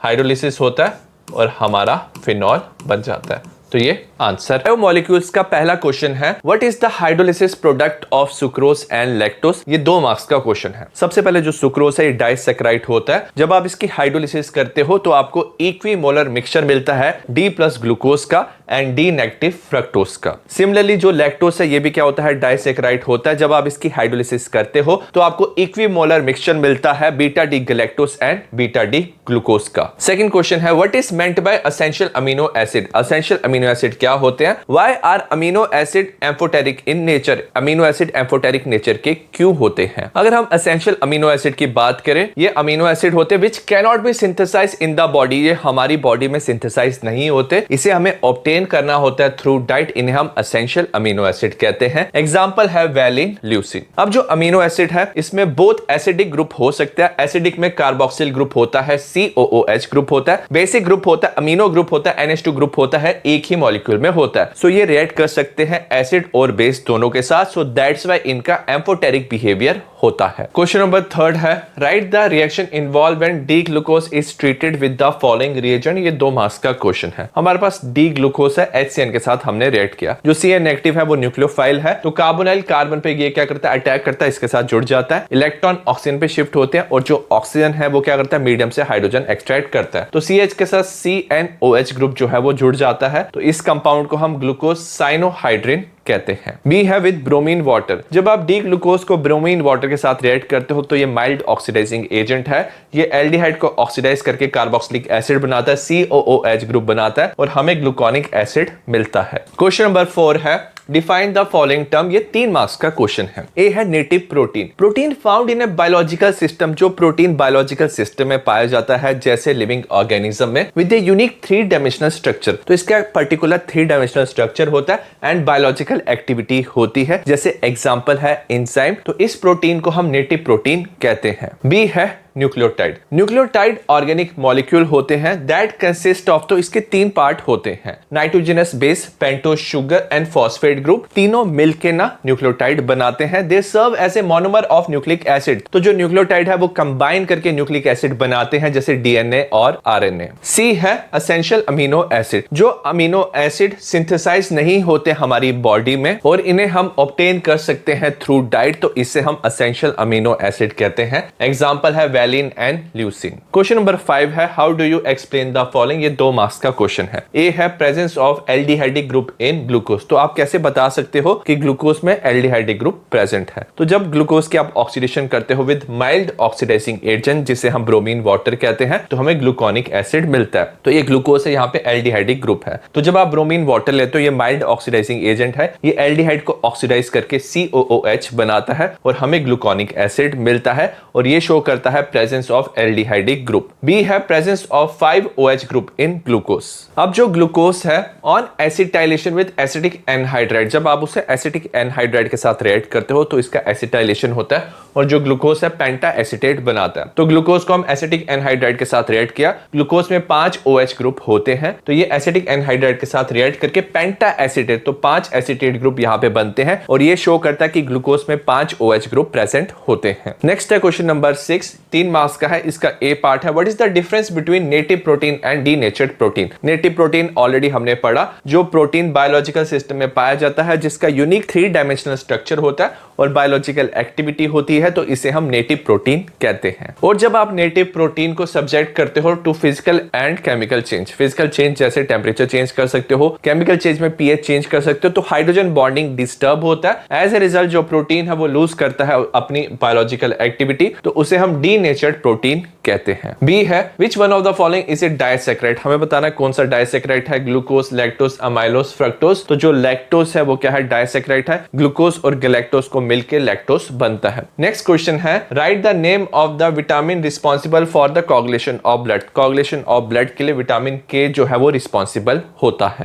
A: हाइड्रोलिसिस होता है और हमारा फिनॉल बन जाता है। तो ये आंसर है। मॉलिक्यूल्स का पहला क्वेश्चन है, what is the hydrolysis product of sucrose and lactose. ये 2 मार्क्स का क्वेश्चन है। सबसे पहले जो सुक्रोज है ये डाइसैकेराइड होता है। जब आप इसकी हाइड्रोलिसिस करते हो तो आपको इक्विमोलर मिक्सचर मिलता है D+ ग्लूकोज का एंड D- फ्रक्टोज का। सिमिलरली जो लैक्टोज है ये भी क्या होता है, डाइसैकेराइड होता है। जब आप इसकी हाइड्रोलिसिस करते हो तो आपको इक्विमोलर मिक्सचर मिलता है βD galactose and βD glucose का। सेकंड क्वेश्चन है, what is meant by essential amino acid. Essential amino acid क्या होते हैं, why are amino acid amphoteric in nature. Amino acid amphoteric nature के क्यों होते हैं। अगर हम एसेंशियल अमीनो एसिड की बात करें, ये अमीनो एसिड होते हैं which can not be synthesised in the body. ये हमारी बॉडी में सिंथेसाइज नहीं होते, इसे हमें ऑब्टेन करना होता है थ्रू डाइट। इन्हें हम एसेंशियल अमीनो एसिड कहते हैं। एग्जांपल है वैलिन, ल्यूसीन। अब जो अमीनो एसिड है इसमें बोथ एसिडिक ग्रुप हो सकता है। एसिडिक में कार्बोक्सिल ग्रुप होता है, COOH ग्रुप होता है। बेसिक ग्रुप होता है, अमीनो ग्रुप होता है, NH2 ग्रुप होता है, एक ही मॉलिक्यूल में होता है। सो ये रिएक्ट कर सकते हैं एसिड और बेस दोनों के साथ। सो दैट्स व्हाई इनका एम्फोटेरिक बिहेवियर होता है। क्वेश्चन नंबर 3 है, write the reaction involve when D glucose is treated with the following reagent. ये 2 मार्क्स का क्वेश्चन है। हमारे पास D ग्लूकोज है, HCN के साथ हमने रिएक्ट किया। जो CN नेगेटिव है वो न्यूक्लियोफाइल है, तो कार्बोनाइल कार्बन पे ये क्या करता है, अटैक करता है, इसके साथ जुड़ जाता है। इलेक्ट्रॉन ऑक्सीजन पे शिफ्ट होते हैं और जो ऑक्सीजन है वो क्या करता है, मीडियम से हाइड्रोजन एक्सट्रैक्ट करता है। तो CH के साथ CNOH ग्रुप जो है वो जुड़ जाता है। तो इस कंपाउंड को हम ग्लूकोज साइनोहाइड्रिन कहते हैं। बी है विद ब्रोमीन वाटर। जब आप D ग्लूकोज को ब्रोमीन वाटर के साथ रिएक्ट करते हो तो ये माइल्ड ऑक्सीडाइजिंग एजेंट है। ये एल्डिहाइड को ऑक्सीडाइज करके कार्बोक्सिलिक एसिड बनाता है, COOH ग्रुप बनाता है और हमें ग्लूकोनिक एसिड मिलता है। क्वेश्चन नंबर 4 है, डिफाइन द फॉलोइंग टर्म। ये 3 मार्क्स का क्वेश्चन है। ए है native protein. Protein found in a biological system. जो प्रोटीन बायोलॉजिकल सिस्टम में पाया जाता है जैसे लिविंग ऑर्गेनिज्म में, with a unique 3 dimensional structure. तो इसका पर्टिकुलर 3 डायमेंशनल स्ट्रक्चर होता है एंड बायोलॉजिकल एक्टिविटी होती है, जैसे एग्जांपल है एंजाइम। तो इस प्रोटीन को हम नेटिव प्रोटीन कहते हैं। बी है न्यूक्लियोटाइड। न्यूक्लियोटाइड ऑर्गेनिक मॉलिक्यूल होते हैं दैट कंसिस्ट ऑफ, तो इसके 3 पार्ट होते हैं, nitrogenous base, pentose sugar and phosphate group. तीनों मिलके ना न्यूक्लियोटाइड बनाते हैं। They serve as a monomer of nucleic acid. तो जो न्यूक्लियोटाइड है वो कंबाइन करके न्यूक्लिक एसिड बनाते हैं, जैसे DNA और RNA। सी है एसेंशियल अमीनो एसिड। जो अमीनो एसिड सिंथेसाइज नहीं होते हमारी बॉडी में और इन्हें हम ऑब्टेन कर सकते हैं थ्रू डाइट, तो इसे हम एसेंशियल अमीनो एसिड कहते हैं। एग्जांपल है valine and leucine. Question number 5 है, how do you explain the following. ये 2 मार्क्स का क्वेश्चन है। ए है presence of aldehydic group in glucose. तो आप कैसे बता सकते हो कि ग्लूकोज में एल्डिहाइडिक ग्रुप प्रेजेंट है। तो जब ग्लूकोज की आप ऑक्सीडेशन करते हो विद माइल्ड ऑक्सीडाइजिंग एजेंट, जिसे हम ब्रोमीन वाटर कहते हैं, तो हमें ग्लूकोनिक एसिड मिलता है। तो ये ग्लूकोज है, यहाँ पे एल्डिहाइडिक ग्रुप है। तो जब आप ब्रोमीन वाटर लेते हो, ये माइल्ड ऑक्सीडाइजिंग एजेंट है, ये एल्डिहाइड को ऑक्सीडाइज करके COOH बनाता है और हमें ग्लूकोनिक एसिड मिलता है और ये शो करता है presence of aldehydic group. B है presence of 5 OH group in glucose. अब जो ग्लूकोज है on acetylation with acetic anhydride, जब आप उसे एसिटिक एनहाइड्राइड के साथ रिएक्ट करते हो तो इसका एसिटाइलेशन होता है और जो ग्लूकोज है पेंटा एसिटेट बनाता है। तो ग्लूकोज को हम एसिटिक एनहाइड्राइड के साथ रिएक्ट किया, ग्लूकोज में 5 OH ग्रुप होते हैं, तो ये एसिटिक एनहाइड्राइड के साथ रिएक्ट करके पेंटा एसिटेट, तो 5 एसिटेट ग्रुप यहाँ पे बनते हैं और ये शो करता है कि ग्लूकोज में 5 OH ग्रुप प्रेजेंट होते हैं। नेक्स्ट है क्वेश्चन नंबर 6, 3 मार्क्स का है। इसका ए पार्ट है, what is the difference between native protein and denatured protein. Native protein already हमने पढ़ा, जो प्रोटीन बायोलॉजिकल सिस्टम में पाया जाता है जिसका यूनिक 3 डायमेंशनल स्ट्रक्चर होता है और बायोलॉजिकल एक्टिविटी होती है, तो इसे हम नेटिव प्रोटीन कहते हैं। और जब आप नेटिव प्रोटीन को सब्जेक्ट करते हो to physical and chemical change, physical change जैसे टेम्परेचर चेंज कर सकते हो, केमिकल चेंज में पीएच चेंज कर सकते हो, तो हाइड्रोजन बॉन्डिंग डिस्टर्ब होता है। एज ए रिजल्ट जो प्रोटीन है वो लूज करता है अपनी बायोलॉजिकल एक्टिविटी, तो उसे हम डीनेचर्ड प्रोटीन कहते हैं। बी है which one of the following is a disaccharide, हमें बताना है कौन सा डाइसैकेराइड है, ग्लूकोज, लैक्टोज, अमाइलोज, फ्रक्टोज। तो जो लैक्टोज है वो क्या है, डाइसैकेराइड है। ग्लूकोज और गैलेक्टोज को मिलकर लैक्टोज बनता है। नेक्स्ट क्वेश्चन है write the name of the vitamin responsible for the coagulation of blood, coagulation of blood के लिए विटामिन के जो है वो रिस्पॉन्सिबल होता है।